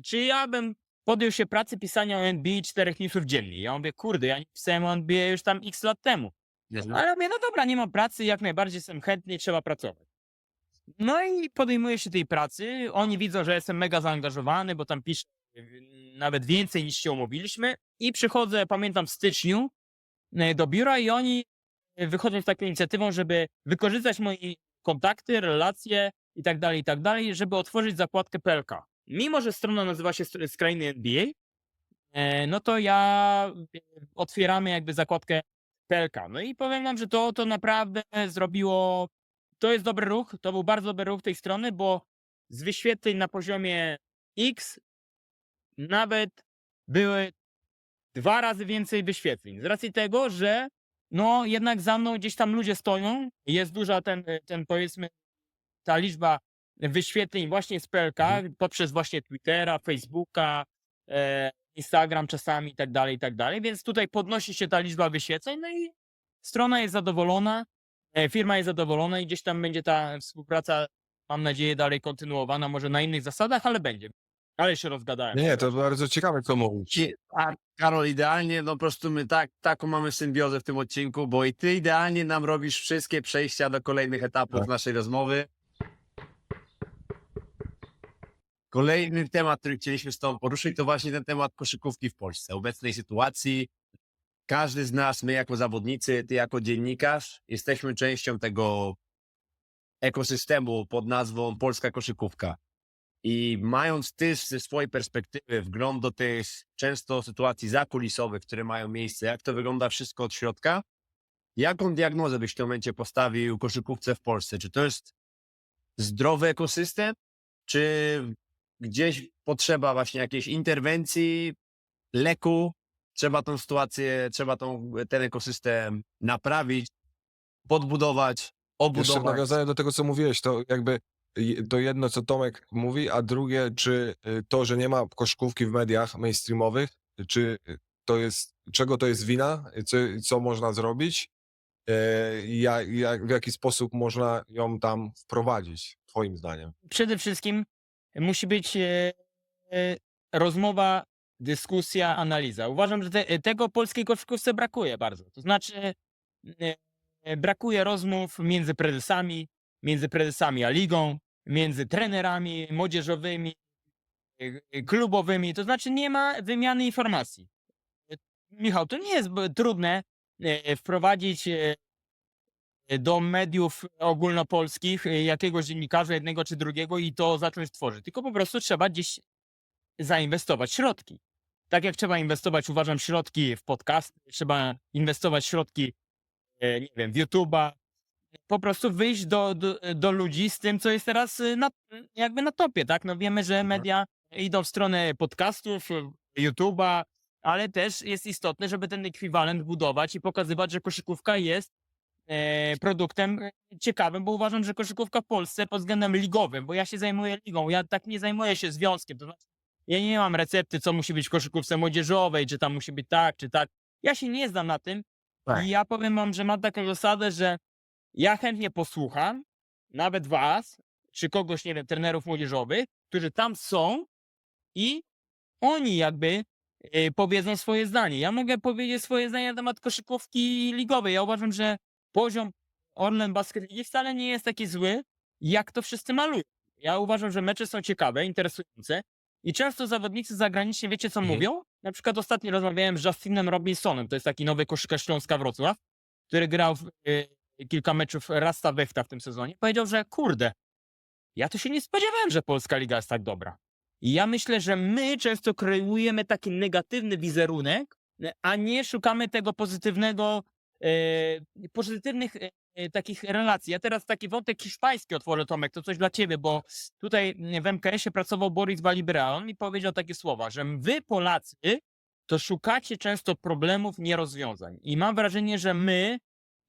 A: czy ja bym podjął się pracy pisania o NBA 4 newsów dziennie. Ja mówię, kurde, ja nie pisałem o NBA już tam x lat temu. Ale ja mówię, no dobra, nie mam pracy, jak najbardziej jestem chętny, trzeba pracować. No i podejmuję się tej pracy. Oni widzą, że jestem mega zaangażowany, bo tam piszę nawet więcej niż się umówiliśmy. I przychodzę, pamiętam, w styczniu do biura i oni wychodzą z taką inicjatywą, żeby wykorzystać moje kontakty, relacje i tak dalej, żeby otworzyć zakładkę PLK. Mimo że strona nazywa się z krainy NBA, no to otwieramy jakby zakładkę PLK. No i powiem wam, że to naprawdę zrobiło, to jest dobry ruch, to był bardzo dobry ruch tej strony, bo z wyświetleń na poziomie X nawet były 2 razy więcej wyświetleń. Z racji tego, że no jednak za mną gdzieś tam ludzie stoją, jest duża powiedzmy ta liczba wyświetleń właśnie z PLK, poprzez właśnie Twittera, Facebooka, Instagram czasami i tak dalej, więc tutaj podnosi się ta liczba wyświetleń, no i strona jest zadowolona, firma jest zadowolona i gdzieś tam będzie ta współpraca, mam nadzieję, dalej kontynuowana, może na innych zasadach, ale będzie. Ale się rozgadałem.
B: Nie, to bardzo ciekawe, co mówisz.
C: Karol, idealnie, no po prostu my taką mamy symbiozę w tym odcinku, bo i ty idealnie nam robisz wszystkie przejścia do kolejnych etapów
B: Tak.
C: naszej rozmowy. Kolejny temat, który chcieliśmy z tobą poruszyć, to właśnie ten temat koszykówki w Polsce. Obecnej sytuacji. Każdy z nas, my jako zawodnicy, ty jako dziennikarz, jesteśmy częścią tego ekosystemu pod nazwą Polska Koszykówka. I mając ty ze swojej perspektywy wgląd do tych często sytuacji zakulisowych, które mają miejsce, jak to wygląda wszystko od środka, jaką diagnozę byś w tym momencie postawił koszykówce w Polsce? Czy to jest zdrowy ekosystem, czy gdzieś potrzeba właśnie jakiejś interwencji, leku, trzeba tą sytuację, ten ekosystem naprawić? podbudować,
B: Jeszcze w
C: obudować.
B: nawiązaniu do tego, co mówiłeś, to jakby to jedno, co Tomek mówi, a drugie, czy to, że nie ma koszykówki w mediach mainstreamowych, czy czego to jest wina, co można zrobić, w jaki sposób można ją tam wprowadzić, twoim zdaniem?
A: Przede wszystkim musi być e, rozmowa, dyskusja, analiza. Uważam, że tego polskiej koszykówce brakuje bardzo. To znaczy brakuje rozmów między prezesami a ligą, między trenerami młodzieżowymi, klubowymi. To znaczy nie ma wymiany informacji. Michał, to nie jest trudne wprowadzić do mediów ogólnopolskich jakiegoś dziennikarza, jednego czy drugiego i to zacząć tworzyć. Tylko po prostu trzeba gdzieś zainwestować środki. Tak jak trzeba inwestować, uważam, środki w podcast, trzeba inwestować środki, nie wiem, w YouTube'a, po prostu wyjść do ludzi z tym, co jest teraz jakby na topie, tak? No wiemy, że media idą w stronę podcastów, YouTube'a, ale też jest istotne, żeby ten ekwiwalent budować i pokazywać, że koszykówka jest produktem ciekawym, bo uważam, że koszykówka w Polsce pod względem ligowym, bo ja się zajmuję ligą, ja tak nie zajmuję się związkiem, to znaczy ja nie mam recepty, co musi być w koszykówce młodzieżowej, czy tam musi być tak, czy tak. Ja się nie znam na tym
C: Tak.
A: i ja powiem wam, że mam taką zasadę, że ja chętnie posłucham nawet was, czy kogoś, nie wiem, trenerów młodzieżowych, którzy tam są i oni jakby powiedzą swoje zdanie. Ja mogę powiedzieć swoje zdanie na temat koszykówki ligowej. Ja uważam, że poziom Orlen Basket Ligi wcale nie jest taki zły, jak to wszyscy malują. Ja uważam, że mecze są ciekawe, interesujące i często zawodnicy zagraniczni, wiecie co mówią? Na przykład ostatnio rozmawiałem z Justinem Robinsonem, to jest taki nowy koszykarz Śląska Wrocław, który grał kilka meczów Rasta Wechta w tym sezonie. Powiedział, że kurde, ja to się nie spodziewałem, że polska liga jest tak dobra. I ja myślę, że my często kreujemy taki negatywny wizerunek, a nie szukamy tego pozytywnych takich relacji. Ja teraz taki wątek hiszpański otworzę, Tomek, to coś dla ciebie, bo tutaj w MKS-ie pracował Boris Valibrea. On mi powiedział takie słowa, że wy Polacy to szukacie często problemów, nie rozwiązań. I mam wrażenie, że my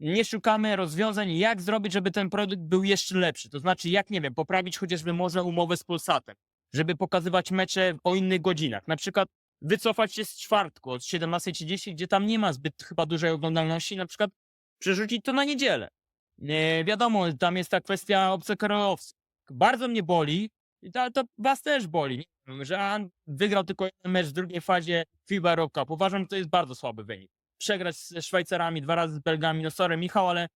A: nie szukamy rozwiązań, jak zrobić, żeby ten produkt był jeszcze lepszy. To znaczy, jak, nie wiem, poprawić chociażby może umowę z Polsatem, żeby pokazywać mecze o innych godzinach. Na przykład wycofać się z czwartku od 17:30, gdzie tam nie ma zbyt chyba dużej oglądalności, na przykład przerzucić to na niedzielę. Wiadomo, tam jest ta kwestia obcokrajowców. Bardzo mnie boli, i to was też boli, nie wiem, że An wygrał tylko jeden mecz w drugiej fazie FIBA Europe Cup. Uważam, że to jest bardzo słaby wynik. Przegrać ze Szwajcarami, 2 razy z Belgami, no sorry Michał, ale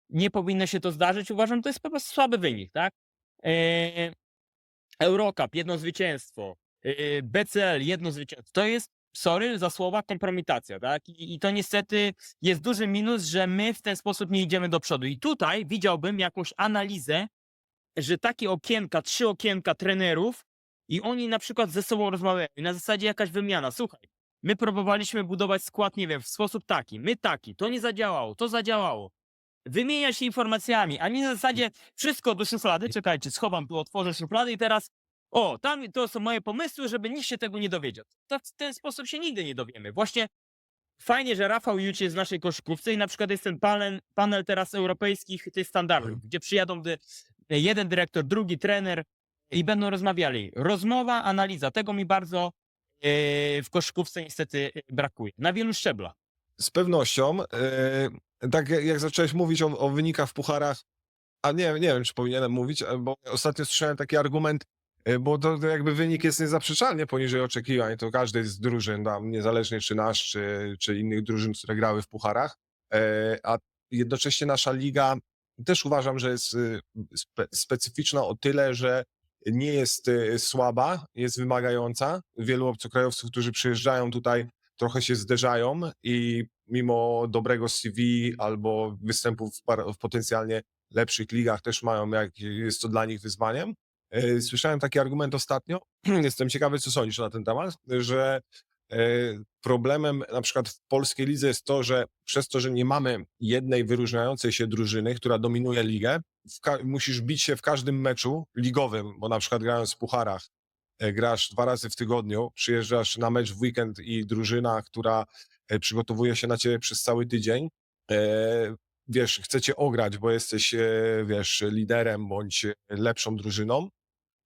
A: nie powinno się to zdarzyć. Uważam, że to jest po prostu słaby wynik, tak? Eurocup, jedno zwycięstwo. BCL, jedno zwycięstwo. To jest, sorry za słowa, kompromitacja, tak? I to niestety jest duży minus, że my w ten sposób nie idziemy do przodu. I tutaj widziałbym jakąś analizę, że takie okienka, 3 okienka trenerów i oni na przykład ze sobą rozmawiają. I na zasadzie jakaś wymiana. Słuchaj, my próbowaliśmy budować skład, nie wiem, w sposób taki, my taki, to nie zadziałało, to zadziałało. Wymienia się informacjami, a nie na zasadzie wszystko do szuflady. Czekajcie, schowam tu, otworzę szufladę i teraz tam to są moje pomysły, żeby nikt się tego nie dowiedział. To w ten sposób się nigdy nie dowiemy. Właśnie fajnie, że Rafał Juć jest w naszej koszykówce i na przykład jest ten panel teraz europejskich tych standardów, gdzie przyjadą jeden dyrektor, drugi trener i będą rozmawiali. Rozmowa, analiza. Tego mi bardzo w koszykówce niestety brakuje. Na wielu szczeblach.
B: Z pewnością, tak jak zacząłeś mówić o wynikach w pucharach, a nie wiem, czy powinienem mówić, bo ostatnio słyszałem taki argument, bo to jakby wynik jest niezaprzeczalnie poniżej oczekiwań, to każdej z drużyn, tam, niezależnie czy nasz, czy innych drużyn, które grały w pucharach, a jednocześnie nasza liga też uważam, że jest specyficzna o tyle, że nie jest słaba, jest wymagająca. Wielu obcokrajowców, którzy przyjeżdżają tutaj, trochę się zderzają i mimo dobrego CV albo występów w potencjalnie lepszych ligach też mają, jak jest to dla nich wyzwaniem. Słyszałem taki argument ostatnio, jestem ciekawy, co sądzisz na ten temat, że problemem na przykład w polskiej lidze jest to, że przez to, że nie mamy jednej wyróżniającej się drużyny, która dominuje ligę, musisz bić się w każdym meczu ligowym, bo na przykład grając w pucharach, grasz 2 razy w tygodniu, przyjeżdżasz na mecz w weekend i drużyna, która przygotowuje się na ciebie przez cały tydzień, wiesz, chcecie ograć, bo jesteś, wiesz, liderem bądź lepszą drużyną,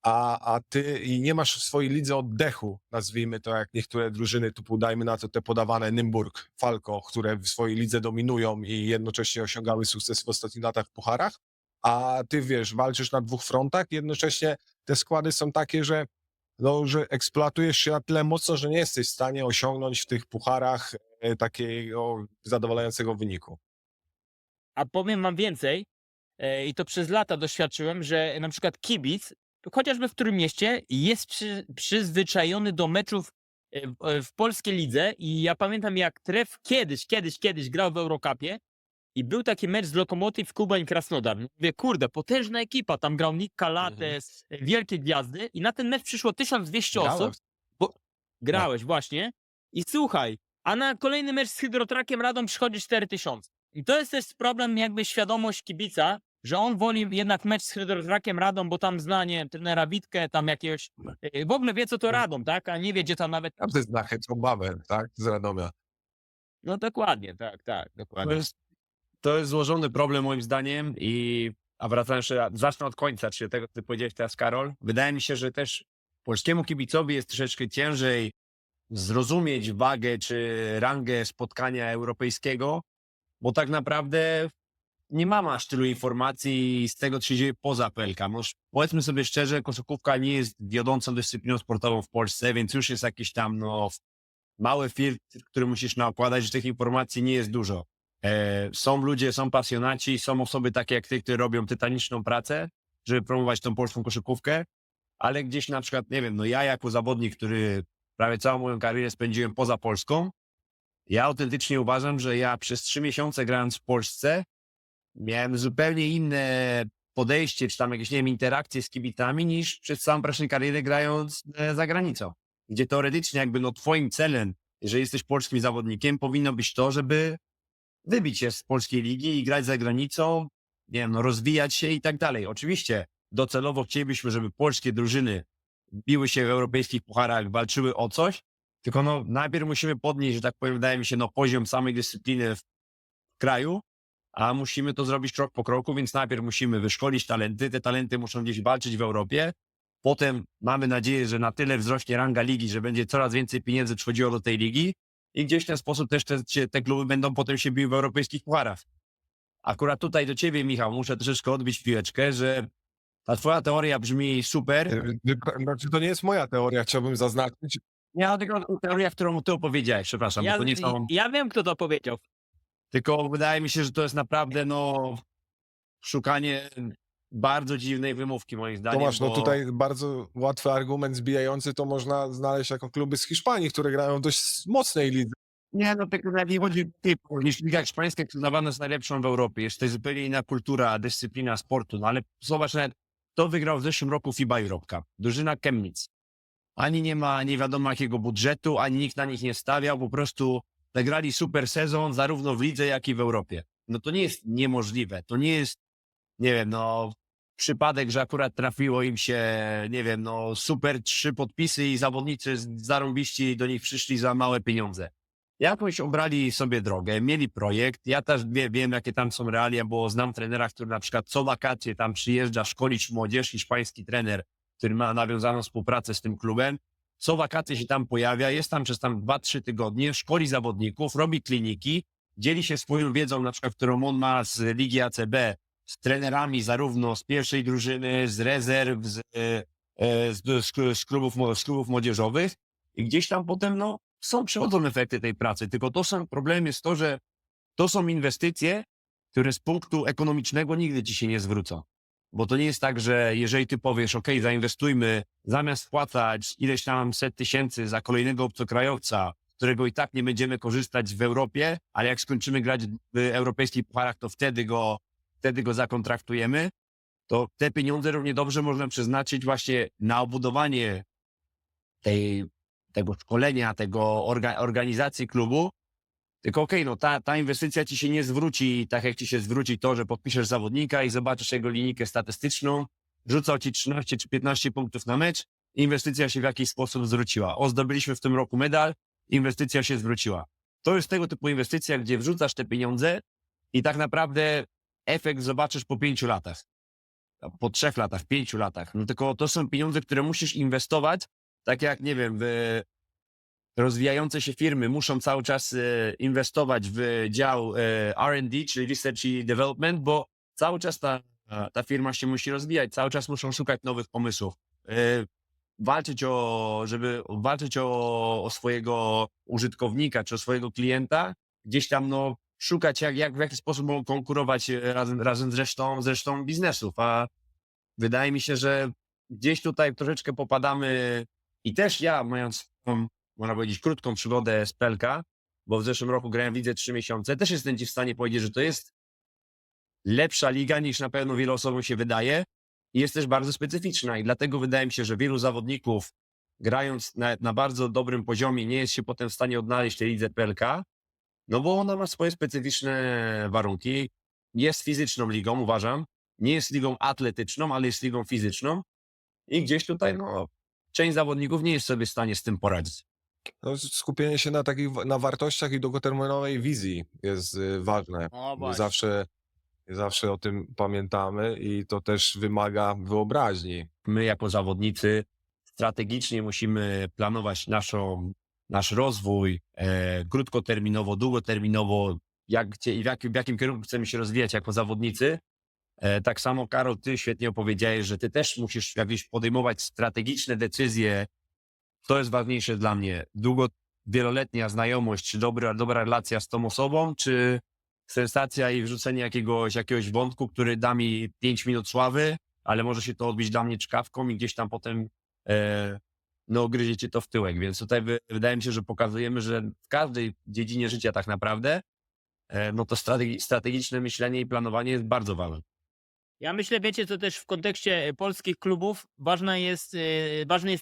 B: a ty i nie masz w swojej lidze oddechu, nazwijmy to jak niektóre drużyny, typu dajmy na to te podawane Nymburk, Falco, które w swojej lidze dominują i jednocześnie osiągały sukces w ostatnich latach w pucharach, a ty wiesz, walczysz na dwóch frontach, jednocześnie te składy są takie, że no, że eksploatujesz się na tyle mocno, że nie jesteś w stanie osiągnąć w tych pucharach takiego zadowalającego wyniku.
A: A powiem wam więcej, i to przez lata doświadczyłem, że na przykład kibic, chociażby w którym mieście, jest przyzwyczajony do meczów w polskiej lidze i ja pamiętam jak Tref kiedyś grał w Eurocupie i był taki mecz z Lokomotiv Kubań Krasnodar. Mówię, kurde, potężna ekipa, tam grał Nick Kalates, wielkie gwiazdy i na ten mecz przyszło 1200
B: Grałem.
A: osób. Grałeś właśnie. I słuchaj, a na kolejny mecz z Hydrotrakiem Radom przychodzi 4000. I to jest też problem, jakby świadomość kibica, że on woli jednak mecz z Hydrotrakiem Radom, bo tam zna, nie wiem, trenera Witkę, tam jakiegoś... W ogóle wie, co to Radom, tak? A nie wie, gdzie tam nawet...
B: Każdy zna Hecą Babę, tak, z Radomia.
A: No dokładnie, tak, dokładnie.
C: To jest złożony problem moim zdaniem a wracając jeszcze, zacznę od końca, czyli tego, co ty powiedziałeś teraz, Karol. Wydaje mi się, że też polskiemu kibicowi jest troszeczkę ciężej zrozumieć wagę czy rangę spotkania europejskiego, bo tak naprawdę nie mamy aż tylu informacji z tego, co się dzieje poza PLK. No, powiedzmy sobie szczerze, koszykówka nie jest wiodącą dyscypliną sportową w Polsce, więc już jest jakiś tam mały filtr, który musisz nakładać, że tych informacji nie jest dużo. Są ludzie, są pasjonaci, są osoby takie jak ty, które robią tytaniczną pracę, żeby promować tą polską koszykówkę, ale gdzieś na przykład, nie wiem, no ja jako zawodnik, który prawie całą moją karierę spędziłem poza Polską, ja autentycznie uważam, że ja przez 3 miesiące grając w Polsce miałem zupełnie inne podejście, czy tam jakieś, nie wiem, interakcje z kibicami niż przez całą pracę karierę grając za granicą. Gdzie teoretycznie jakby twoim celem, jeżeli jesteś polskim zawodnikiem, powinno być to, żeby wybić się z polskiej ligi i grać za granicą, nie wiem, rozwijać się i tak dalej. Oczywiście docelowo chcielibyśmy, żeby polskie drużyny biły się w europejskich pucharach, walczyły o coś, tylko najpierw musimy podnieść, że tak powiem, wydaje mi się, poziom samej dyscypliny w kraju, a musimy to zrobić krok po kroku, więc najpierw musimy wyszkolić talenty, te talenty muszą gdzieś walczyć w Europie, potem mamy nadzieję, że na tyle wzrośnie ranga ligi, że będzie coraz więcej pieniędzy przychodziło do tej ligi i gdzieś w ten sposób też te kluby będą potem się biły w europejskich pucharach. Akurat tutaj do ciebie, Michał, muszę troszeczkę odbić piłeczkę, że ta twoja teoria brzmi super.
B: Znaczy, to nie jest moja teoria, chciałbym zaznaczyć.
C: Nie, tylko teoria, którą ty opowiedziałeś, przepraszam, bo to nie są...
A: Ja wiem, kto to powiedział.
C: Tylko wydaje mi się, że to jest naprawdę szukanie bardzo dziwnej wymówki moim zdaniem.
B: Tomasz, tutaj bardzo łatwy argument zbijający to można znaleźć jako kluby z Hiszpanii, które grają w dość mocnej lidze.
C: Nie, tylko nie chodzi niż Liga Hiszpańska, która uznawana jest najlepszą w Europie. Jest to zupełnie inna kultura, dyscyplina sportu, ale zobacz, nawet kto wygrał w zeszłym roku FIBA Europe Cup? Drużyna Chemnitz. Ani nie ma nie wiadomo jakiego budżetu, ani nikt na nich nie stawiał, po prostu zagrali super sezon zarówno w lidze, jak i w Europie. To nie jest niemożliwe, to nie jest, nie wiem, przypadek, że akurat trafiło im się, nie wiem, super 3 podpisy i zawodnicy zarąbiści do nich przyszli za małe pieniądze. Jakoś obrali sobie drogę, mieli projekt, ja też wiem jakie tam są realia, bo znam trenera, który na przykład co wakacje tam przyjeżdża szkolić młodzież, hiszpański trener, który ma nawiązaną współpracę z tym klubem, co wakacje się tam pojawia, jest tam przez 2-3 tygodnie, szkoli zawodników, robi kliniki, dzieli się swoją wiedzą, na przykład, którą on ma z Ligi ACB, z trenerami zarówno z pierwszej drużyny, z rezerw, z klubów młodzieżowych i gdzieś tam potem przychodzą efekty tej pracy, tylko problem jest to, że to są inwestycje, które z punktu ekonomicznego nigdy ci się nie zwrócą. Bo to nie jest tak, że jeżeli ty powiesz, ok, zainwestujmy, zamiast wpłacać ileś tam set tysięcy za kolejnego obcokrajowca, którego i tak nie będziemy korzystać w Europie, ale jak skończymy grać w europejskich pucharach, to wtedy go zakontraktujemy, to te pieniądze równie dobrze można przeznaczyć właśnie na obudowanie tego szkolenia, tego organizacji klubu. Tylko ta inwestycja ci się nie zwróci tak, jak ci się zwróci to, że podpiszesz zawodnika i zobaczysz jego linijkę statystyczną, rzucał ci 13 czy 15 punktów na mecz, inwestycja się w jakiś sposób zwróciła. Zdobyliśmy w tym roku medal, inwestycja się zwróciła. To jest tego typu inwestycja, gdzie wrzucasz te pieniądze i tak naprawdę efekt zobaczysz po 5 latach, po 3 latach, 5 latach. No tylko to są pieniądze, które musisz inwestować, tak jak, nie wiem, rozwijające się firmy muszą cały czas inwestować w dział R&D, czyli Research i Development, bo cały czas ta firma się musi rozwijać, cały czas muszą szukać nowych pomysłów. Żeby walczyć o swojego użytkownika, czy o swojego klienta, gdzieś tam no, szukać w jaki sposób mogą konkurować razem z resztą biznesów, a wydaje mi się, że gdzieś tutaj troszeczkę popadamy i też ja, mając można powiedzieć, krótką przygodę z PLK, bo w zeszłym roku grałem w lidze 3 miesiące, też jestem ci w stanie powiedzieć, że to jest lepsza liga niż na pewno wielu osobom się wydaje i jest też bardzo specyficzna i dlatego wydaje mi się, że wielu zawodników grając na bardzo dobrym poziomie nie jest się potem w stanie odnaleźć w tej lidze PLK, no bo ona ma swoje specyficzne warunki. Jest fizyczną ligą, uważam. Nie jest ligą atletyczną, ale jest ligą fizyczną i gdzieś tutaj no, część zawodników nie jest sobie w stanie z tym poradzić.
B: No, skupienie się na wartościach i długoterminowej wizji jest ważne.
A: O,
B: My
A: właśnie.
B: zawsze o tym pamiętamy i to też wymaga wyobraźni.
C: My jako zawodnicy strategicznie musimy planować nasz rozwój krótkoterminowo, długoterminowo, w jakim kierunku chcemy się rozwijać jako zawodnicy. Tak samo, Karol, ty świetnie opowiedziałeś, że ty też musisz jakieś podejmować strategiczne decyzje. To jest ważniejsze dla mnie. Wieloletnia znajomość, czy dobra relacja z tą osobą, czy sensacja i wrzucenie jakiegoś wątku, który da mi 5 minut sławy, ale może się to odbić dla mnie czkawką i gdzieś tam potem no gryzie cię to w tyłek. Więc tutaj wydaje mi się, że pokazujemy, że w każdej dziedzinie życia tak naprawdę no to strategiczne myślenie i planowanie jest bardzo ważne.
A: Ja myślę, wiecie, co też w kontekście polskich klubów ważny jest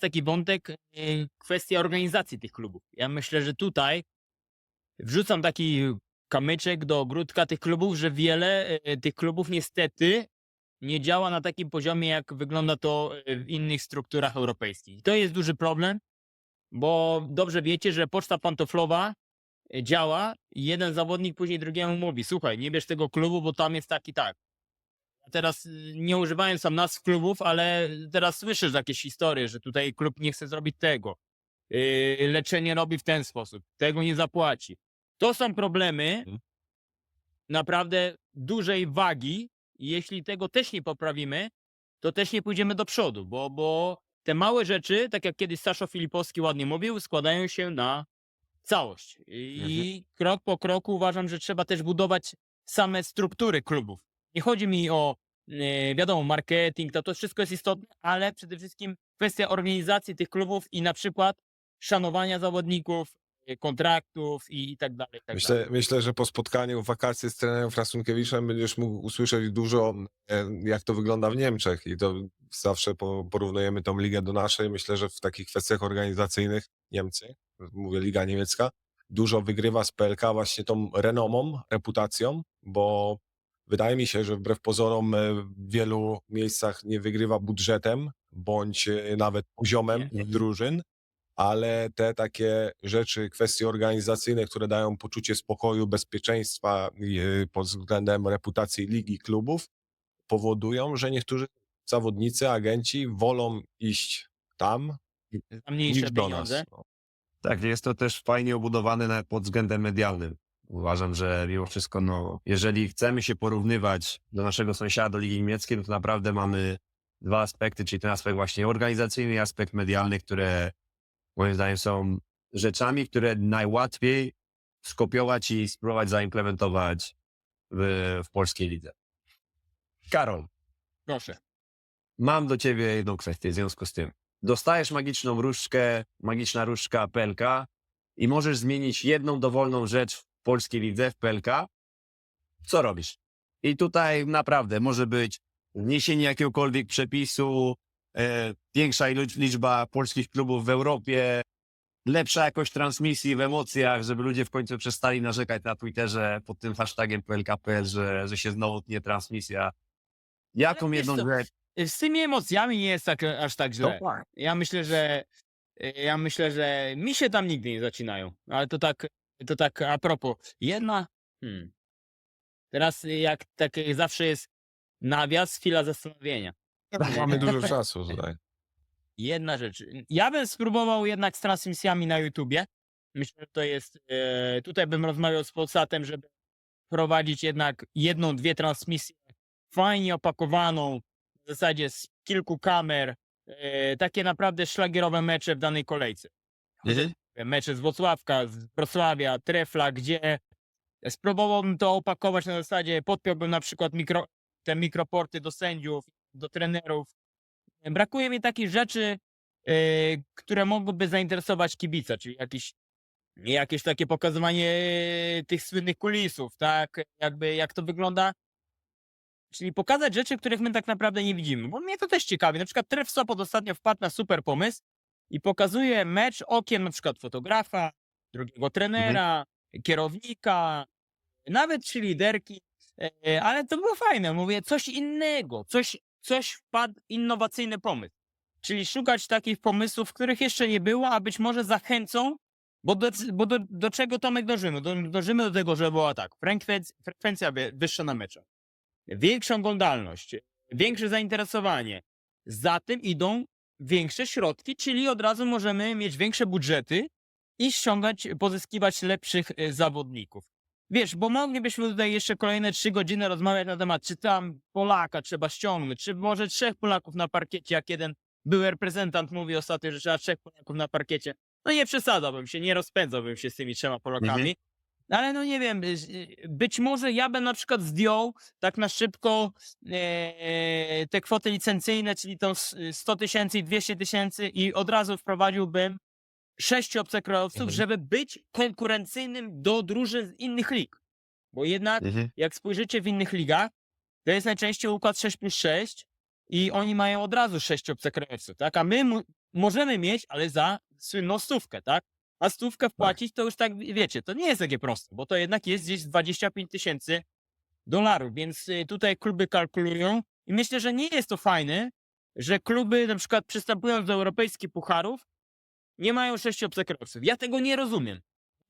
A: taki wątek, kwestia organizacji tych klubów. Ja myślę, że tutaj wrzucam taki kamyczek do ogródka tych klubów, że wiele tych klubów niestety nie działa na takim poziomie, jak wygląda to w innych strukturach europejskich. To jest duży problem, bo dobrze wiecie, że poczta pantoflowa działa i jeden zawodnik później drugiemu mówi: słuchaj, nie bierz tego klubu, bo tam jest tak i tak. Teraz nie używając tam nazw klubów, ale teraz słyszysz jakieś historie, że tutaj klub nie chce zrobić tego. Leczenie robi w ten sposób, tego nie zapłaci. To są problemy naprawdę dużej wagi i jeśli tego też nie poprawimy, to też nie pójdziemy do przodu, bo te małe rzeczy, tak jak kiedyś Saszo Filipowski ładnie mówił, składają się na całość. I krok po kroku uważam, że trzeba też budować same struktury klubów. Nie chodzi mi o, wiadomo, marketing, to wszystko jest istotne, ale przede wszystkim kwestia organizacji tych klubów i na przykład szanowania zawodników, kontraktów i tak dalej.
B: Myślę, że po spotkaniu w wakacje z trenerem Frasunkiewiczem będziesz mógł usłyszeć dużo, jak to wygląda w Niemczech i to zawsze porównujemy tą ligę do naszej. Myślę, że w takich kwestiach organizacyjnych Niemcy, mówię liga niemiecka, dużo wygrywa z PLK właśnie tą renomą, reputacją, bo wydaje mi się, że wbrew pozorom w wielu miejscach nie wygrywa budżetem bądź nawet poziomem drużyn, ale te takie rzeczy, kwestie organizacyjne, które dają poczucie spokoju, bezpieczeństwa pod względem reputacji ligi, klubów, powodują, że niektórzy zawodnicy, agenci wolą iść tam
A: Za mniejsze
B: niż do
A: pieniądze.
B: nas. No.
C: Tak, jest to też fajnie obudowane pod względem medialnym. Uważam, że mimo wszystko, no, jeżeli chcemy się porównywać do naszego sąsiada, do Ligi Niemieckiej, no to naprawdę mamy dwa aspekty, czyli ten aspekt właśnie organizacyjny i aspekt medialny, które moim zdaniem są rzeczami, które najłatwiej skopiować i spróbować zaimplementować w polskiej lidze. Karol,
A: Proszę.
C: mam do ciebie jedną kwestię w związku z tym. Dostajesz magiczna różdżka PLK i możesz zmienić jedną dowolną rzecz w polskiej lidze, w PLK. Co robisz? I tutaj naprawdę może być wniesienie jakiegokolwiek przepisu, większa liczba polskich klubów w Europie, lepsza jakość transmisji w emocjach, żeby ludzie w końcu przestali narzekać na Twitterze pod tym hashtagiem PLK.pl, że się znowu tnie transmisja. Jaką
A: Ale wiesz
C: jedną
A: co,
C: rzecz?
A: Z tymi emocjami nie jest aż tak źle. Ja myślę, że mi się tam nigdy nie zacinają. Ale to tak a propos. Teraz jak tak zawsze jest nawias, chwila zastanowienia.
B: Mamy dużo czasu tutaj.
A: Jedna rzecz. Ja bym spróbował jednak z transmisjami na YouTubie. Myślę, że to jest. Tutaj bym rozmawiał z Polsatem, żeby prowadzić jednak jedną, dwie transmisje fajnie opakowaną, w zasadzie z kilku kamer. Takie naprawdę szlagierowe mecze w danej kolejce.
C: Mhm.
A: Mecze z Włocławka, z Wrocławia, Trefla, gdzie spróbowałbym to opakować na zasadzie, podpiąłbym na przykład te mikroporty do sędziów, do trenerów. Brakuje mi takich rzeczy, które mogłyby zainteresować kibica, czyli jakieś takie pokazywanie tych słynnych kulisów, tak? Jakby jak to wygląda. Czyli pokazać rzeczy, których my tak naprawdę nie widzimy. Bo mnie to też ciekawi. Na przykład Tref Sopot ostatnio wpadł na super pomysł i pokazuje mecz okiem na przykład fotografa, drugiego trenera, kierownika, nawet trzy liderki. Ale to było fajne. Mówię, coś innego, coś wpadł, innowacyjny pomysł. Czyli szukać takich pomysłów, których jeszcze nie było, a być może zachęcą, bo do czego Tomek dążymy? Dążymy do tego, żeby była tak, frekwencja wyższa na meczach, większa oglądalność, większe zainteresowanie. Za tym idą większe środki, czyli od razu możemy mieć większe budżety i pozyskiwać lepszych zawodników. Wiesz, bo moglibyśmy tutaj jeszcze kolejne 3 godziny rozmawiać na temat, czy tam Polaka trzeba ściągnąć, czy może 3 Polaków na parkiecie, jak jeden były reprezentant mówi ostatnio, że trzeba 3 Polaków na parkiecie. No nie przesadzałbym się, nie rozpędzałbym się z tymi 3 Polakami. Ale no nie wiem, być może ja bym na przykład zdjął tak na szybko te kwoty licencyjne, czyli tą 100 000 i 200 000 i od razu wprowadziłbym 6 obcokrajowców, żeby być konkurencyjnym do drużyn z innych lig. Bo jednak jak spojrzycie w innych ligach, to jest najczęściej układ 6+6 i oni mają od razu 6 obcokrajowców, tak? A my możemy mieć, ale za słynną stówkę, tak? A stówkę wpłacić to już tak, wiecie, to nie jest takie proste, bo to jednak jest gdzieś $25,000, więc tutaj kluby kalkulują i myślę, że nie jest to fajne, że kluby na przykład przystępując do europejskich pucharów nie mają 6 obcokrajowców. Ja tego nie rozumiem.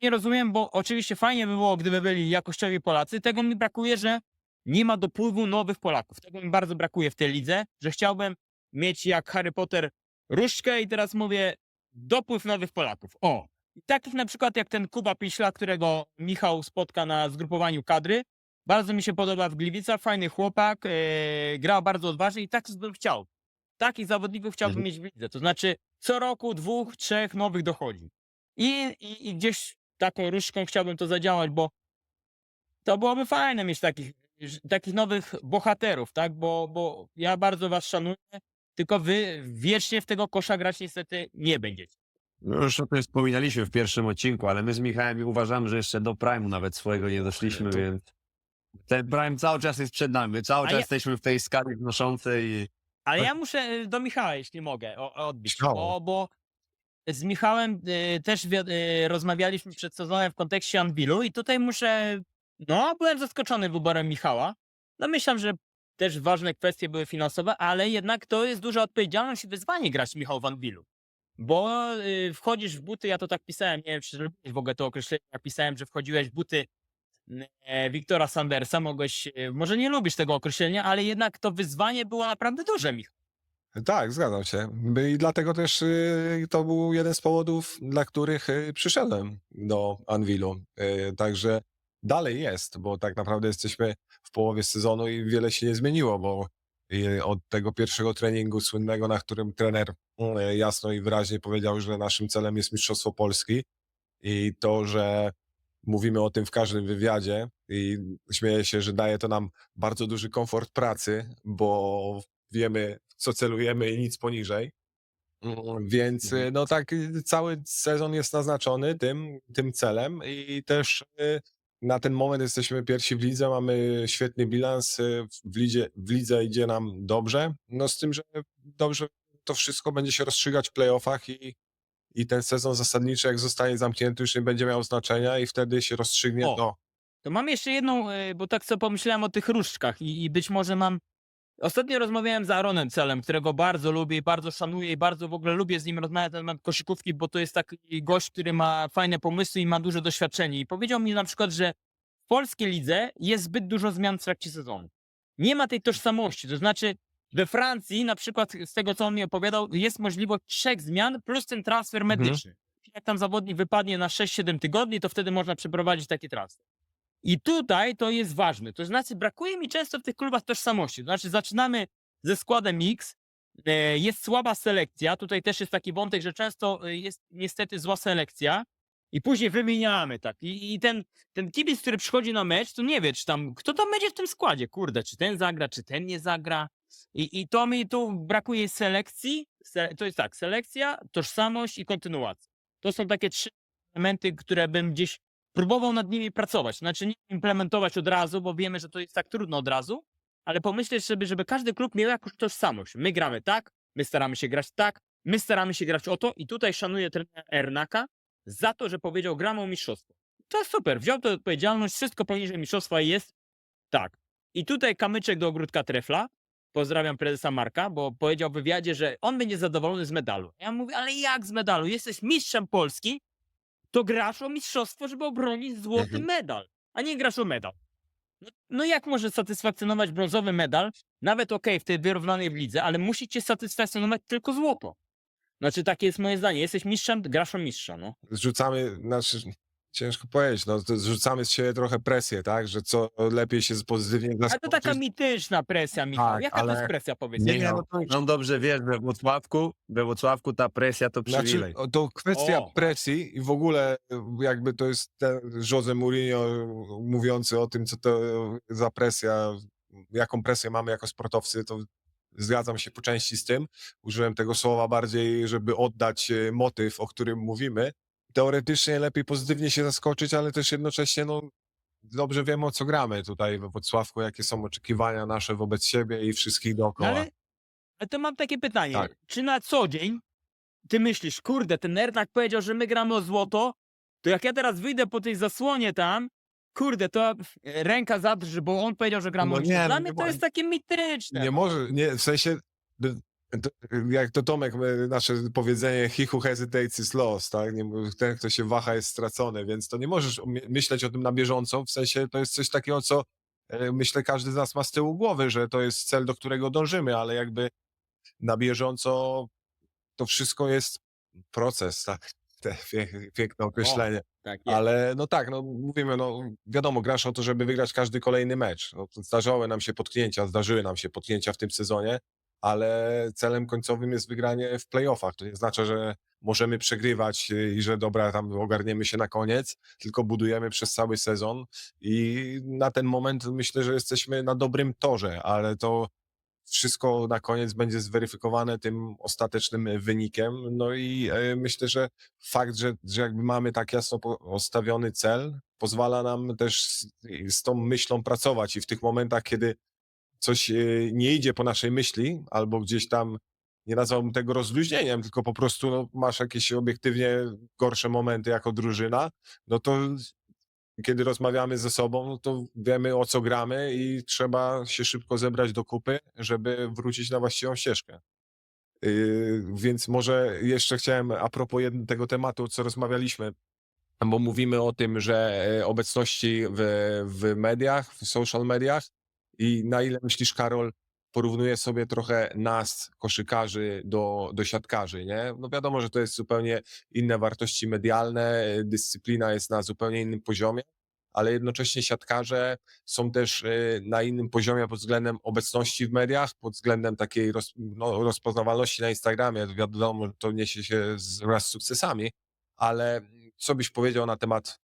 A: Nie rozumiem, bo oczywiście fajnie by było, gdyby byli jakościowi Polacy. Tego mi brakuje, że nie ma dopływu nowych Polaków. Tego mi bardzo brakuje w tej lidze, że chciałbym mieć jak Harry Potter różdżkę i teraz mówię dopływ nowych Polaków. O! I takich na przykład jak ten Kuba Piśla, którego Michał spotka na zgrupowaniu kadry. Bardzo mi się podoba w Gliwicach, fajny chłopak, gra bardzo odważnie i tak bym chciał. Takich zawodników chciałbym mieć w lidze. To znaczy co roku 2, 3 nowych dochodzi. I gdzieś taką różdżką chciałbym to zadziałać, bo to byłoby fajne mieć takich nowych bohaterów, tak? Bo ja bardzo was szanuję, tylko wy wiecznie w tego kosza grać niestety nie będziecie.
C: No już o tym wspominaliśmy w pierwszym odcinku, ale my z Michałem uważamy, że jeszcze do Prime'u nawet swojego nie doszliśmy, więc ten Prime cały czas jest przed nami. My cały czas jesteśmy w tej skali wnoszącej.
A: Ale ja muszę do Michała, jeśli mogę, odbić,
B: Śmiało.
A: bo z Michałem też rozmawialiśmy przed sezonem w kontekście Anvilu i tutaj byłem zaskoczony wyborem Michała. No myślałem, że też ważne kwestie były finansowe, ale jednak to jest duża odpowiedzialność i wyzwanie grać Michał w Anvilu. Bo wchodzisz w buty, ja to tak pisałem, nie wiem, czy lubisz w ogóle to określenie, ja pisałem, że wchodziłeś w buty Wiktora Sandersa, może nie lubisz tego określenia, ale jednak to wyzwanie było naprawdę duże, Michał.
B: Tak, zgadzam się. I dlatego też to był jeden z powodów, dla których przyszedłem do Anvilu. Także dalej jest, bo tak naprawdę jesteśmy w połowie sezonu i wiele się nie zmieniło, bo od tego pierwszego treningu słynnego, na którym trener jasno i wyraźnie powiedział, że naszym celem jest Mistrzostwo Polski i to, że mówimy o tym w każdym wywiadzie i śmieję się, że daje to nam bardzo duży komfort pracy, bo wiemy, w co celujemy i nic poniżej. Więc no tak, cały sezon jest naznaczony tym celem i też na ten moment jesteśmy pierwsi w lidze, mamy świetny bilans, w lidze idzie nam dobrze, no z tym, że dobrze to wszystko będzie się rozstrzygać w playoffach i ten sezon zasadniczy, jak zostanie zamknięty, już nie będzie miał znaczenia i wtedy się rozstrzygnie to.
A: To mam jeszcze jedną, bo tak sobie pomyślałem o tych różdżkach i być może Ostatnio rozmawiałem z Aaronem Celem, którego bardzo lubię i bardzo szanuję i bardzo w ogóle lubię z nim rozmawiać na temat koszykówki, bo to jest taki gość, który ma fajne pomysły i ma duże doświadczenie. I powiedział mi na przykład, że polskiej lidze jest zbyt dużo zmian w trakcie sezonu. Nie ma tej tożsamości, to znaczy we Francji na przykład z tego, co on mi opowiadał, jest możliwość 3 zmian plus ten transfer medyczny. Jak tam zawodnik wypadnie na 6-7 tygodni, to wtedy można przeprowadzić taki transfer. I tutaj to jest ważne. To znaczy, brakuje mi często w tych klubach tożsamości. To znaczy, zaczynamy ze składem X, jest słaba selekcja. Tutaj też jest taki wątek, że często jest niestety zła selekcja. I później wymieniamy, tak. I ten kibic, który przychodzi na mecz, to nie wie, czy tam, kto tam będzie w tym składzie, kurde, czy ten zagra, czy ten nie zagra. I to mi tu brakuje selekcji. To jest tak, selekcja, tożsamość i kontynuacja. To są takie 3 elementy, które bym gdzieś próbował nad nimi pracować. Znaczy nie implementować od razu, bo wiemy, że to jest tak trudno od razu, ale pomyśleć sobie, żeby każdy klub miał jakąś tożsamość. My gramy tak, my staramy się grać tak, my staramy się grać o to i tutaj szanuję trenera Ernaka za to, że powiedział gramy o mistrzostwo. To jest super, wziął tę odpowiedzialność, wszystko poniżej mistrzostwa jest tak. I tutaj kamyczek do ogródka trefla. Pozdrawiam prezesa Marka, bo powiedział w wywiadzie, że on będzie zadowolony z medalu. Ja mówię, ale jak z medalu? Jesteś mistrzem Polski, to grasz o mistrzostwo, żeby obronić złoty medal, a nie grasz o medal. No jak może satysfakcjonować brązowy medal, nawet okej, w tej wyrównanej w lidze, ale musi cię satysfakcjonować tylko złoto. Znaczy takie jest moje zdanie, jesteś mistrzem, grasz o mistrza, no.
B: Zrzucamy, znaczy, ciężko powiedzieć, no, to zrzucamy z siebie trochę presję, tak, że co lepiej się pozytywnie
A: Ale to taka
B: zaskoczyć.
A: mityczna presja, Michał.
B: Tak,
A: Jaka to jest
B: ale-
A: presja, powiedz?
C: Nie,
A: Jaka?
C: no to on dobrze wiesz, we Włocławku ta presja to
B: Znaczy,
C: przywilej.
B: to kwestia
A: O.
B: presji i w ogóle jakby to jest ten Jose Mourinho mówiący o tym, co to za presja, jaką presję mamy jako sportowcy, to zgadzam się po części z tym. Użyłem tego słowa bardziej, żeby oddać motyw, o którym mówimy. Teoretycznie lepiej pozytywnie się zaskoczyć, ale też jednocześnie no, dobrze wiemy, o co gramy tutaj we Wrocławku, jakie są oczekiwania nasze wobec siebie i wszystkich
A: No
B: dookoła.
A: ale to mam takie pytanie.
B: Tak.
A: Czy na co dzień ty myślisz, kurde, ten Ernak powiedział, że my gramy o złoto, to jak ja teraz wyjdę po tej zasłonie tam, kurde, to ręka zadrży, bo on powiedział, że gramy
B: No
A: o
B: nie,
A: złoto.
B: no
A: Dla
B: nie
A: mnie to
B: mo-
A: jest takie mityczne.
B: Nie może, nie, w sensie, to, jak to Tomek, nasze powiedzenie, he who hesitates is lost, tak? Nie, ten, kto się waha, jest stracony, więc to nie możesz myśleć o tym na bieżąco, w sensie to jest coś takiego, co myślę każdy z nas ma z tyłu głowy, że to jest cel, do którego dążymy, ale jakby na bieżąco to wszystko jest proces, tak? Te piękne określenie.
A: Tak jest.
B: Ale no tak, no mówimy, no wiadomo, grasz o to, żeby wygrać każdy kolejny mecz. No, to zdarzyły nam się potknięcia w tym sezonie, ale celem końcowym jest wygranie w playoffach. To nie znaczy, że możemy przegrywać i że dobra, tam ogarniemy się na koniec, tylko budujemy przez cały sezon i na ten moment myślę, że jesteśmy na dobrym torze, ale to wszystko na koniec będzie zweryfikowane tym ostatecznym wynikiem. No i myślę, że fakt, że jakby mamy tak jasno postawiony cel, pozwala nam też z tą myślą pracować i w tych momentach, kiedy coś nie idzie po naszej myśli, albo gdzieś tam, nie nazwałbym tego rozluźnieniem, tylko po prostu no, masz jakieś obiektywnie gorsze momenty jako drużyna, no to kiedy rozmawiamy ze sobą, no to wiemy, o co gramy i trzeba się szybko zebrać do kupy, żeby wrócić na właściwą ścieżkę. Więc może jeszcze chciałem a propos tego tematu, co rozmawialiśmy, bo mówimy o tym, że obecności w mediach, w social mediach i na ile myślisz, Karol, porównuje sobie trochę nas, koszykarzy, do siatkarzy, nie? No wiadomo, że to jest zupełnie inne wartości medialne, dyscyplina jest na zupełnie innym poziomie, ale jednocześnie siatkarze są też na innym poziomie pod względem obecności w mediach, pod względem takiej rozpoznawalności na Instagramie. Wiadomo, że to niesie się wraz z sukcesami, ale co byś powiedział na temat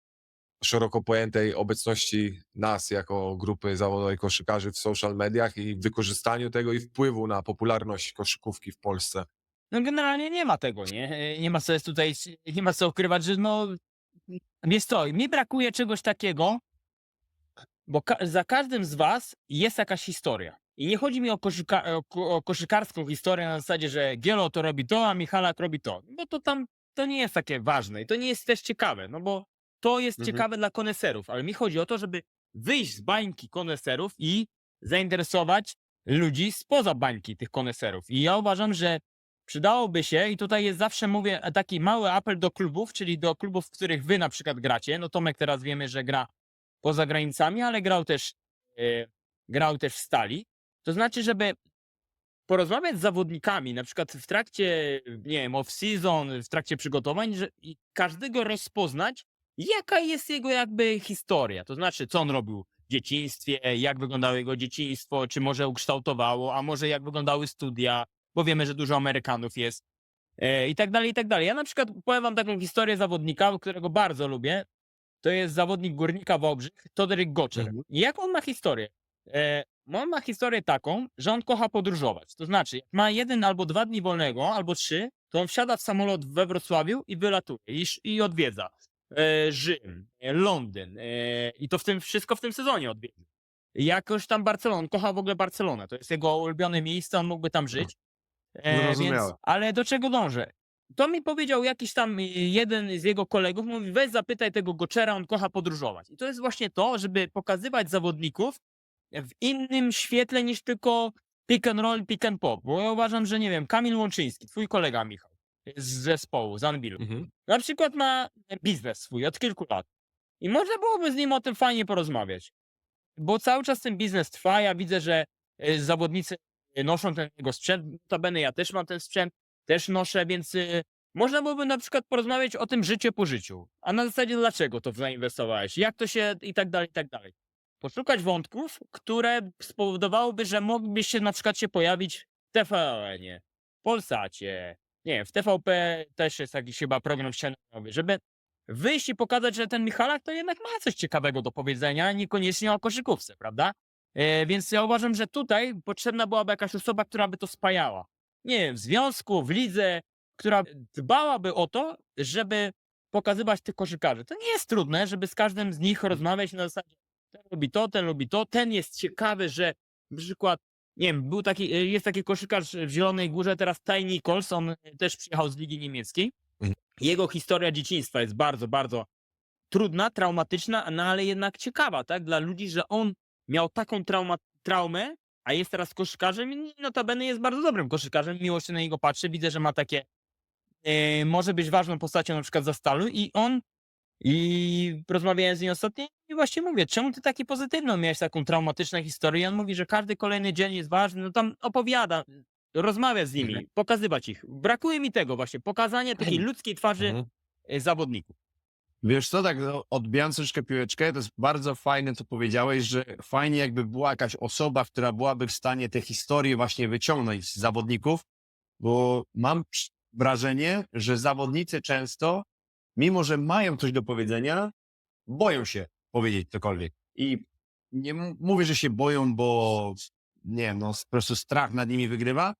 B: szeroko pojętej obecności nas jako grupy zawodowej koszykarzy w social mediach i wykorzystaniu tego i wpływu na popularność koszykówki w Polsce?
A: No generalnie nie ma tego, nie? Nie ma co jest tutaj, nie ma co ukrywać, że no, wiesz co, mi brakuje czegoś takiego, bo za każdym z was jest jakaś historia. I nie chodzi mi o koszykarską historię na zasadzie, że Gielo to robi to, a Michalak robi to. Bo to tam, to nie jest takie ważne i to nie jest też ciekawe, no bo to jest ciekawe dla koneserów, ale mi chodzi o to, żeby wyjść z bańki koneserów i zainteresować ludzi spoza bańki tych koneserów. I ja uważam, że przydałoby się, i tutaj jest zawsze, mówię, taki mały apel do klubów, czyli do klubów, w których wy na przykład gracie. No Tomek teraz wiemy, że gra poza granicami, ale grał też w Stali. To znaczy, żeby porozmawiać z zawodnikami, na przykład w trakcie, nie wiem, off-season, w trakcie przygotowań, i każdego rozpoznać, jaka jest jego jakby historia. To znaczy, co on robił w dzieciństwie, jak wyglądało jego dzieciństwo, czy może ukształtowało, a może jak wyglądały studia, bo wiemy, że dużo Amerykanów jest, i tak dalej, i tak dalej. Ja na przykład powiem wam taką historię zawodnika, którego bardzo lubię. To jest zawodnik Górnika Wałbrzych, Toderyk Goczer.
C: Mhm.
A: I jak on ma historię? On ma historię taką, że on kocha podróżować. To znaczy, jak ma 1 albo 2 dni wolnego, albo 3, to on wsiada w samolot we Wrocławiu i wylatuje i odwiedza Rzym, Londyn, i to wszystko w tym sezonie odwiedza. Jakoś tam Barcelonę, on kocha w ogóle Barcelonę, to jest jego ulubione miejsce, on mógłby tam żyć.
C: Zrozumiałe.
A: Ale do czego dążę? To mi powiedział jakiś tam jeden z jego kolegów, mówi, weź zapytaj tego Goczera, on kocha podróżować. I to jest właśnie to, żeby pokazywać zawodników w innym świetle niż tylko pick and roll, pick and pop. Bo ja uważam, że nie wiem, Kamil Łączyński, twój kolega Michał, z zespołu, z Anbilu, na przykład ma biznes swój od kilku lat. I można byłoby z nim o tym fajnie porozmawiać. Bo cały czas ten biznes trwa, ja widzę, że zawodnicy noszą ten jego sprzęt, notabene ja też mam ten sprzęt, też noszę, więc można byłoby na przykład porozmawiać o tym życie po życiu. A na zasadzie dlaczego to zainwestowałeś, jak to się i tak dalej, i tak dalej. Poszukać wątków, które spowodowałyby, że mogliby się na przykład się pojawić w TVN-ie, w Polsacie, nie wiem, w TVP też jest jakiś chyba program ścianowy, żeby wyjść i pokazać, że ten Michalak to jednak ma coś ciekawego do powiedzenia, niekoniecznie o koszykówce, prawda? Więc ja uważam, że tutaj potrzebna byłaby jakaś osoba, która by to spajała. Nie wiem, w związku, w lidze, która dbałaby o to, żeby pokazywać tych koszykarzy. To nie jest trudne, żeby z każdym z nich rozmawiać na zasadzie ten lubi to, ten jest ciekawy, że na przykład, nie wiem, jest taki koszykarz w Zielonej Górze, teraz Ty Nichols, on też przyjechał z Ligi Niemieckiej. Jego historia dzieciństwa jest bardzo, bardzo trudna, traumatyczna, no ale jednak ciekawa, tak? Dla ludzi, że on miał taką traumę, a jest teraz koszykarzem i notabene jest bardzo dobrym koszykarzem. Miło się na niego patrzy, widzę, że ma takie, może być ważną postacią na przykład za Stalu i rozmawiałem z nim ostatnio i właśnie mówię, czemu ty taki pozytywny miałeś taką traumatyczną historię? I on mówi, że każdy kolejny dzień jest ważny, no tam opowiada, rozmawia z nimi, pokazywać ich. Brakuje mi tego właśnie, pokazania takiej ludzkiej twarzy zawodników.
C: Wiesz co, tak odbijając troszkę piłeczkę, to jest bardzo fajne, co powiedziałeś, że fajnie jakby była jakaś osoba, która byłaby w stanie te historie właśnie wyciągnąć z zawodników, bo mam wrażenie, że zawodnicy często, mimo że mają coś do powiedzenia, boją się powiedzieć cokolwiek. I nie mówię, że się boją, bo nie wiem, no po prostu strach nad nimi wygrywa,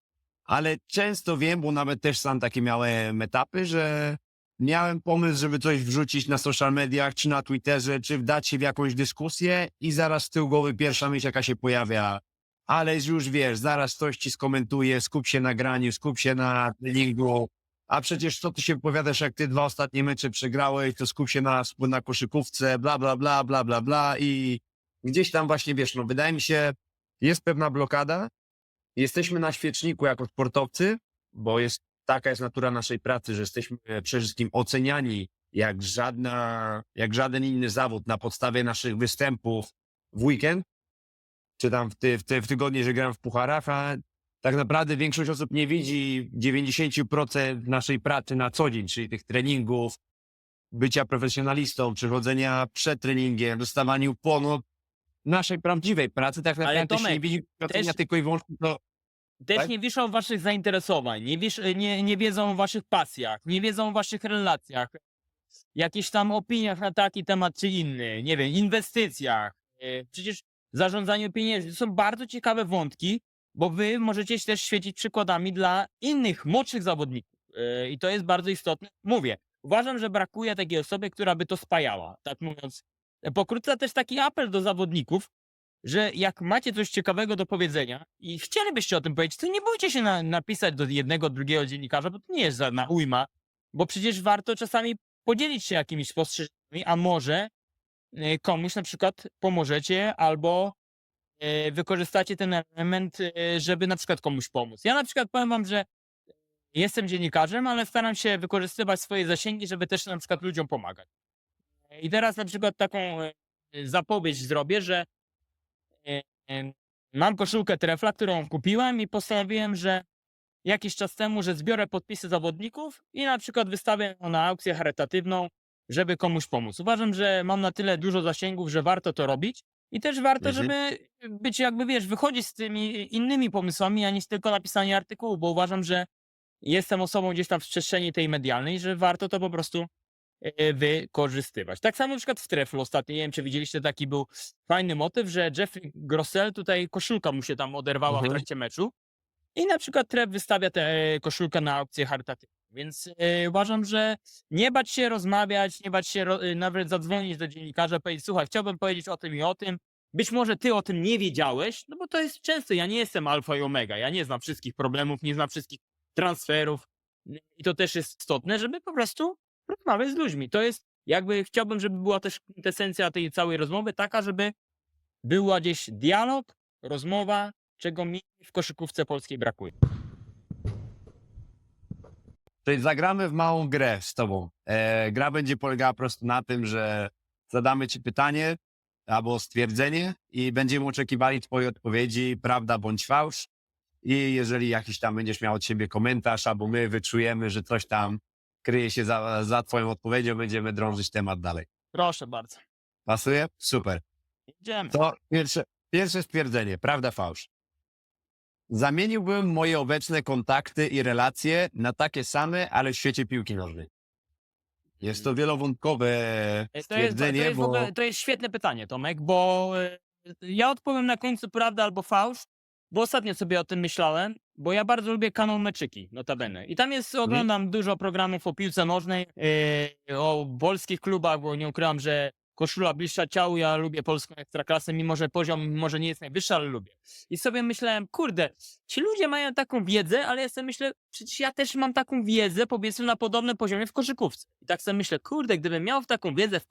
C: ale często wiem, bo nawet też sam takie miałem etapy, że miałem pomysł, żeby coś wrzucić na social mediach, czy na Twitterze, czy wdać się w jakąś dyskusję i zaraz z tyłu głowy pierwsza myśl, jaka się pojawia, ale już wiesz, zaraz ktoś ci skomentuje, skup się na graniu, skup się na treningu, a przecież co ty się wypowiadasz, jak ty 2 ostatnie mecze przegrałeś, to skup się na koszykówce, bla, bla, bla, bla, bla, bla i gdzieś tam właśnie, wiesz, no wydaje mi się, jest pewna blokada, jesteśmy na świeczniku jako sportowcy, bo taka jest natura naszej pracy, że jesteśmy przede wszystkim oceniani jak żaden inny zawód na podstawie naszych występów w weekend, czy tam w tygodnie, że gram w pucharach, a tak naprawdę większość osób nie widzi 90% naszej pracy na co dzień, czyli tych treningów, bycia profesjonalistą, przychodzenia przed treningiem, dostawaniu ponad naszej prawdziwej pracy, tak naprawdę też
A: Tomek,
C: nie widzi ocenia tylko i wyłącznie to.
A: Też
C: Tak?
A: nie wiszą waszych zainteresowań, nie wiedzą o waszych pasjach, nie wiedzą o waszych relacjach, jakichś tam opiniach na taki temat czy inny, nie wiem, inwestycjach, przecież zarządzaniu pieniędzmi. To są bardzo ciekawe wątki, bo wy możecie się też świecić przykładami dla innych, młodszych zawodników. I to jest bardzo istotne. Mówię, uważam, że brakuje takiej osoby, która by to spajała, tak mówiąc. Pokrótce też taki apel do zawodników, że jak macie coś ciekawego do powiedzenia i chcielibyście o tym powiedzieć, to nie bójcie się napisać do jednego, drugiego dziennikarza, bo to nie jest żadna ujma, bo przecież warto czasami podzielić się jakimiś spostrzeżeniami, a może komuś na przykład pomożecie albo wykorzystacie ten element, żeby na przykład komuś pomóc. Ja na przykład powiem wam, że jestem dziennikarzem, ale staram się wykorzystywać swoje zasięgi, żeby też na przykład ludziom pomagać. I teraz na przykład taką zapowiedź zrobię, że e, mam koszulkę Trefla, którą kupiłem i postanowiłem, że jakiś czas temu, że zbiorę podpisy zawodników i na przykład wystawię ją na aukcję charytatywną, żeby komuś pomóc. Uważam, że mam na tyle dużo zasięgów, że warto to robić i też warto,
C: Mhm.
A: żeby być jakby, wiesz, wychodzić z tymi innymi pomysłami, a nie tylko napisanie artykułu, bo uważam, że jestem osobą gdzieś tam w przestrzeni tej medialnej, że warto to po prostu wykorzystywać. Tak samo na przykład w Treflu ostatnio, nie wiem czy widzieliście, taki był fajny motyw, że Jeffrey Grossell tutaj koszulka mu się tam oderwała w
C: Mhm.
A: trakcie meczu i na przykład Tref wystawia tę koszulkę na aukcję charytatywną. Więc uważam, że nie bać się rozmawiać, nie bać się nawet zadzwonić do dziennikarza, powiedzieć: słuchaj, chciałbym powiedzieć o tym i o tym. Być może ty o tym nie wiedziałeś, no bo to jest często, ja nie jestem alfa i omega, ja nie znam wszystkich problemów, nie znam wszystkich transferów i to też jest istotne, żeby po prostu rozmawiać z ludźmi. To jest jakby, chciałbym, żeby była też kwintesencja tej całej rozmowy taka, żeby była gdzieś dialog, rozmowa, czego mi w koszykówce polskiej brakuje.
C: Czyli zagramy w małą grę z tobą. Gra będzie polegała po prostu na tym, że zadamy ci pytanie albo stwierdzenie i będziemy oczekiwali twojej odpowiedzi, prawda bądź fałsz. I jeżeli jakiś tam będziesz miał od siebie komentarz, albo my wyczujemy, że coś tam kryje się za twoją odpowiedzią, będziemy drążyć temat dalej.
A: Proszę bardzo.
C: Pasuje? Super.
A: Idziemy.
C: To pierwsze stwierdzenie, prawda fałsz. Zamieniłbym moje obecne kontakty i relacje na takie same, ale w świecie piłki nożnej. Jest to wielowątkowe stwierdzenie,
A: w ogóle, to jest świetne pytanie, Tomek, bo ja odpowiem na końcu prawda albo fałsz, bo ostatnio sobie o tym myślałem, bo ja bardzo lubię kanał Meczyki, notabene. I tam jest, oglądam dużo programów o piłce nożnej, o polskich klubach, bo nie ukrywam, że koszula bliższa ciału, ja lubię polską ekstraklasę, mimo że poziom może nie jest najwyższy, ale lubię. I sobie myślałem, kurde, ci ludzie mają taką wiedzę, ale ja sobie myślę, przecież ja też mam taką wiedzę, powiedzmy, na podobnym poziomie w koszykówce. I tak sobie myślę, kurde, gdybym miał taką wiedzę w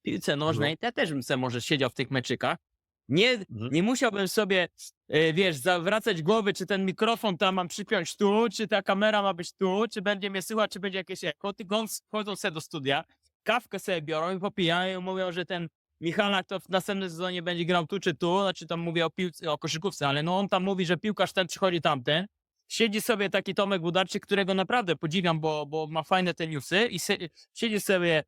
A: piłce nożnej, to ja też bym sobie może siedział w tych meczykach. Nie musiałbym sobie, wiesz, zawracać głowy, czy ten mikrofon tam mam przypiąć tu, czy ta kamera ma być tu, czy będzie mnie słychać, czy będzie jakieś eko. Tylko wchodzą sobie do studia, kawkę sobie biorą i popijają, mówią, że ten Michalak to w następnym sezonie będzie grał tu czy tu, znaczy tam mówię o piłce, o koszykówce, ale no on tam mówi, że piłkarz ten przychodzi tamten. Siedzi sobie taki Tomek Budarczyk, którego naprawdę podziwiam, bo ma fajne te newsy i siedzi sobie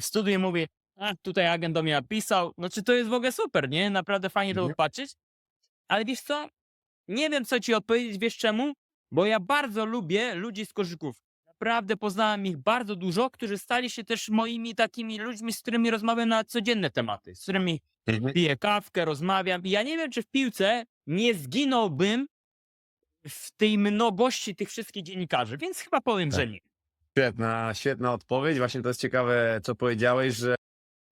A: w studiu i mówi: a tutaj agent do mnie napisał. Znaczy to jest w ogóle super, nie? Naprawdę fajnie to
C: Mhm.
A: patrzeć. Ale wiesz co? Nie wiem, co ci odpowiedzieć, wiesz czemu? Bo ja bardzo lubię ludzi z koszykówki. Naprawdę poznałem ich bardzo dużo, którzy stali się też moimi takimi ludźmi, z którymi rozmawiam na codzienne tematy, z którymi piję kawkę, rozmawiam. I ja nie wiem, czy w piłce nie zginąłbym w tej mnogości tych wszystkich dziennikarzy, więc chyba powiem,
C: Tak.
A: że nie.
C: Świetna odpowiedź. Właśnie to jest ciekawe, co powiedziałeś, że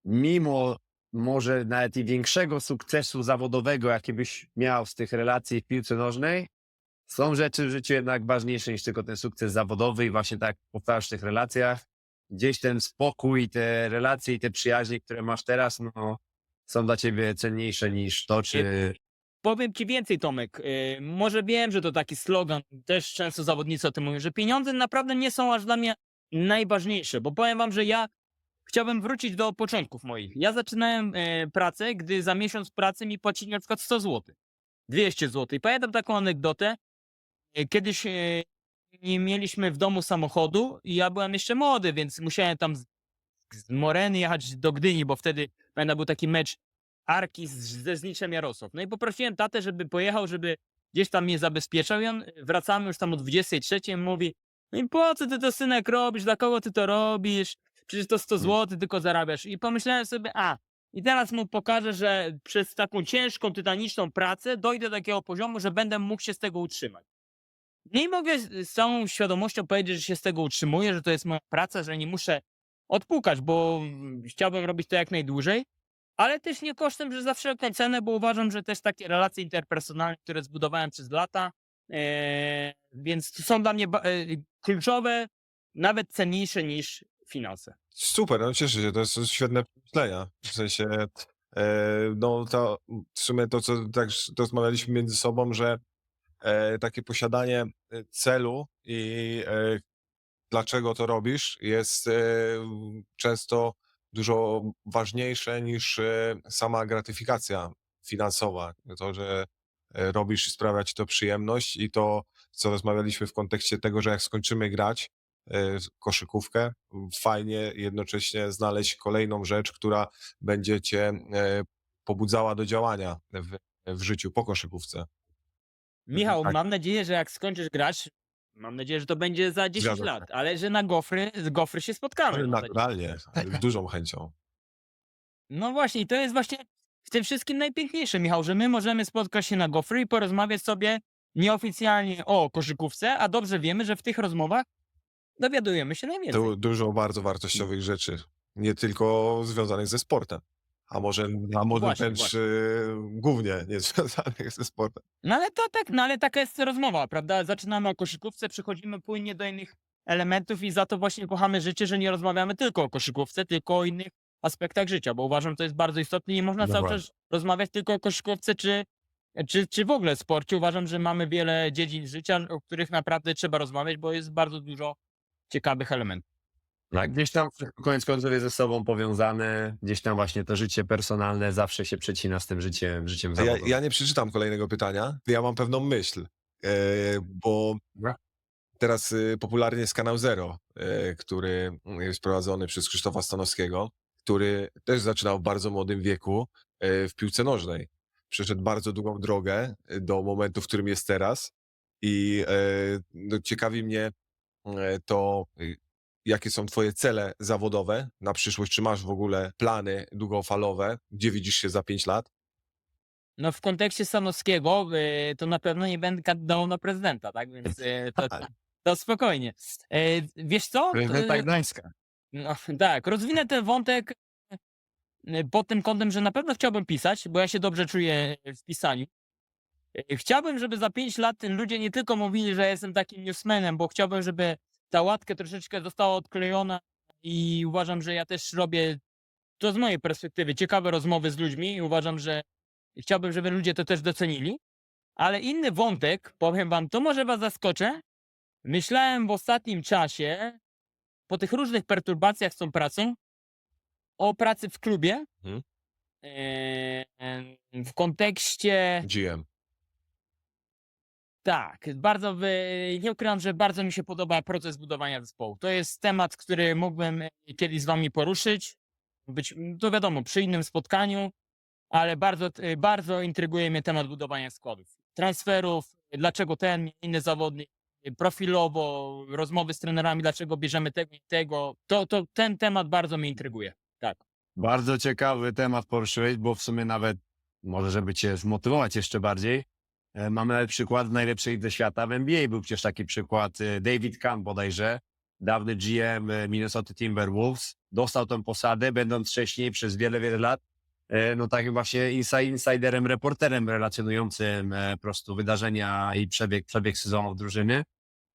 C: mimo może nawet i większego sukcesu zawodowego, jaki byś miał z tych relacji w piłce nożnej, są rzeczy w życiu jednak ważniejsze niż tylko ten sukces zawodowy i właśnie tak powtarzasz w tych relacjach. Gdzieś ten spokój, te relacje i te przyjaźnie, które masz teraz, no, są dla ciebie cenniejsze niż to, czy...
A: Powiem ci więcej, Tomek. Może wiem, że to taki slogan, też często zawodnicy o tym mówią, że pieniądze naprawdę nie są aż dla mnie najważniejsze, bo powiem wam, że ja chciałbym wrócić do początków moich. Ja zaczynałem pracę, gdy za miesiąc pracy mi płacili na przykład 100 zł, 200 zł. I pamiętam taką anegdotę. Kiedyś nie mieliśmy w domu samochodu i ja byłem jeszcze młody, więc musiałem tam z Moreny jechać do Gdyni, bo wtedy pamiętam, był taki mecz Arki ze Zniczem Jarosław. No i poprosiłem tatę, żeby pojechał, żeby gdzieś tam mnie zabezpieczał i on, wracamy już tam o 23, mówi: no i po co ty to, synek, robisz, dla kogo ty to robisz, przecież to 100 zł tylko zarabiasz. I pomyślałem sobie, i teraz mu pokażę, że przez taką ciężką, tytaniczną pracę dojdę do takiego poziomu, że będę mógł się z tego utrzymać. Nie mogę z całą świadomością powiedzieć, że się z tego utrzymuję, że to jest moja praca, że nie muszę odpukać, bo chciałbym robić to jak najdłużej, ale też nie kosztem, że za wszelką cenę, bo uważam, że też takie relacje interpersonalne, które zbudowałem przez lata, więc są dla mnie kluczowe, nawet cenniejsze niż finanse.
B: Super, no cieszę się, to jest świetne przemyślenia. W sensie, no to w sumie to, co tak rozmawialiśmy między sobą, że takie posiadanie celu i dlaczego to robisz jest często dużo ważniejsze niż sama gratyfikacja finansowa. To, że robisz i sprawia ci to przyjemność i to, co rozmawialiśmy w kontekście tego, że jak skończymy grać w koszykówkę, fajnie jednocześnie znaleźć kolejną rzecz, która będzie cię pobudzała do działania w życiu po koszykówce.
A: Michał,
B: Tak,
A: mam nadzieję, że jak skończysz grać, mam nadzieję, że to będzie za 10
B: zgadzam się.
A: lat, ale że na gofry się spotkamy.
B: Ale
A: No, za 10
B: naturalnie, z dużą chęcią.
A: No właśnie, i to jest właśnie w tym wszystkim najpiękniejsze, Michał, że my możemy spotkać się na gofry i porozmawiać sobie nieoficjalnie o koszykówce, a dobrze wiemy, że w tych rozmowach dowiadujemy się najwięcej.
B: Dużo bardzo wartościowych rzeczy, nie tylko związanych ze sportem, a może
A: Właśnie,
B: wręcz
A: właśnie.
B: głównie nie związanych ze sportem.
A: No ale to tak, no ale taka jest rozmowa, prawda? Zaczynamy o koszykówce, przechodzimy płynnie do innych elementów i za to właśnie kochamy życie, że nie rozmawiamy tylko o koszykówce, tylko o innych aspektach życia, bo uważam, że to jest bardzo istotne. Nie można cały
B: Dokładnie.
A: czas rozmawiać tylko o koszykówce czy w ogóle sporcie. Uważam, że mamy wiele dziedzin życia, o których naprawdę trzeba rozmawiać, bo jest bardzo dużo ciekawych elementów.
C: Tak, gdzieś tam koniec końców jest ze sobą powiązane, gdzieś tam właśnie to życie personalne zawsze się przecina z tym życiem
B: Ja,
C: zawodowym.
B: ja nie przeczytam kolejnego pytania, ja mam pewną myśl, bo
C: Dobra.
B: teraz popularnie jest Kanał Zero, który jest prowadzony przez Krzysztofa Stanowskiego, który też zaczynał w bardzo młodym wieku w piłce nożnej. Przeszedł bardzo długą drogę do momentu, w którym jest teraz i no, ciekawi mnie to, jakie są twoje cele zawodowe na przyszłość, czy masz w ogóle plany długofalowe, gdzie widzisz się za 5 lat?
A: No w kontekście Stanowskiego to na pewno nie będę kandydował na prezydenta, tak? Więc to spokojnie. Wiesz co?
C: Prezydenta Gdańska.
A: No, tak, rozwinę ten wątek pod tym kątem, że na pewno chciałbym pisać, bo ja się dobrze czuję w pisaniu. Chciałbym, żeby za 5 lat ludzie nie tylko mówili, że jestem takim newsmanem, bo chciałbym, żeby ta łatka troszeczkę została odklejona i uważam, że ja też robię, to z mojej perspektywy, ciekawe rozmowy z ludźmi i uważam, że chciałbym, żeby ludzie to też docenili. Ale inny wątek, powiem wam, to może was zaskoczę. Myślałem w ostatnim czasie, po tych różnych perturbacjach z tą pracą, o pracy w klubie.
B: Mhm.
A: W kontekście,
B: GM.
A: tak, bardzo, nie ukrywam, że bardzo mi się podoba proces budowania zespołu. To jest temat, który mógłbym kiedyś z wami poruszyć. To wiadomo, przy innym spotkaniu, ale bardzo intryguje mnie temat budowania składów. Transferów, dlaczego ten, nie inny zawodnik, profilowo, rozmowy z trenerami, dlaczego bierzemy tego i tego. Ten temat bardzo mnie intryguje. Tak.
C: Bardzo ciekawy temat poruszyłeś, bo w sumie nawet może, żeby cię zmotywować jeszcze bardziej, mamy nawet przykład najlepszej lidze świata w NBA. Był przecież taki przykład David Kahn bodajże, dawny GM Minnesota Timberwolves. Dostał tę posadę, będąc wcześniej przez wiele lat no takim właśnie insiderem, reporterem relacjonującym po prostu wydarzenia i przebieg sezonów drużyny.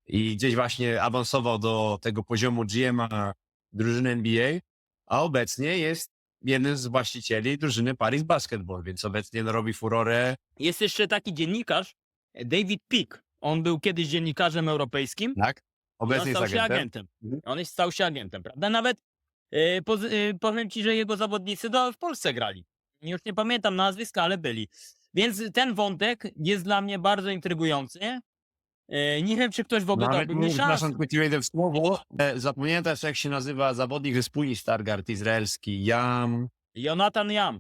C: I gdzieś właśnie awansował do tego poziomu GM-a drużyny NBA, a obecnie jest jednym z właścicieli drużyny Paris Basketball, więc obecnie no, robi furorę.
A: Jest jeszcze taki dziennikarz, David Pick. On był kiedyś dziennikarzem europejskim.
C: Tak?
A: I on
C: Obecnie jest
A: stał się
C: agentem.
A: agentem.
C: Mhm.
A: On stał się agentem, prawda? Nawet powiem ci, że jego zawodnicy w Polsce grali. Już nie pamiętam nazwiska, ale byli. Więc ten wątek jest dla mnie bardzo intrygujący. Nie wiem, czy ktoś w ogóle
C: Nawet
A: dałby mi szansę.
C: przepraszam, tylko ci wejdę w słowo. Zapomniałem też, jak się nazywa zawodnik ze Spójni Stargard izraelski.
A: Jonathan Yam.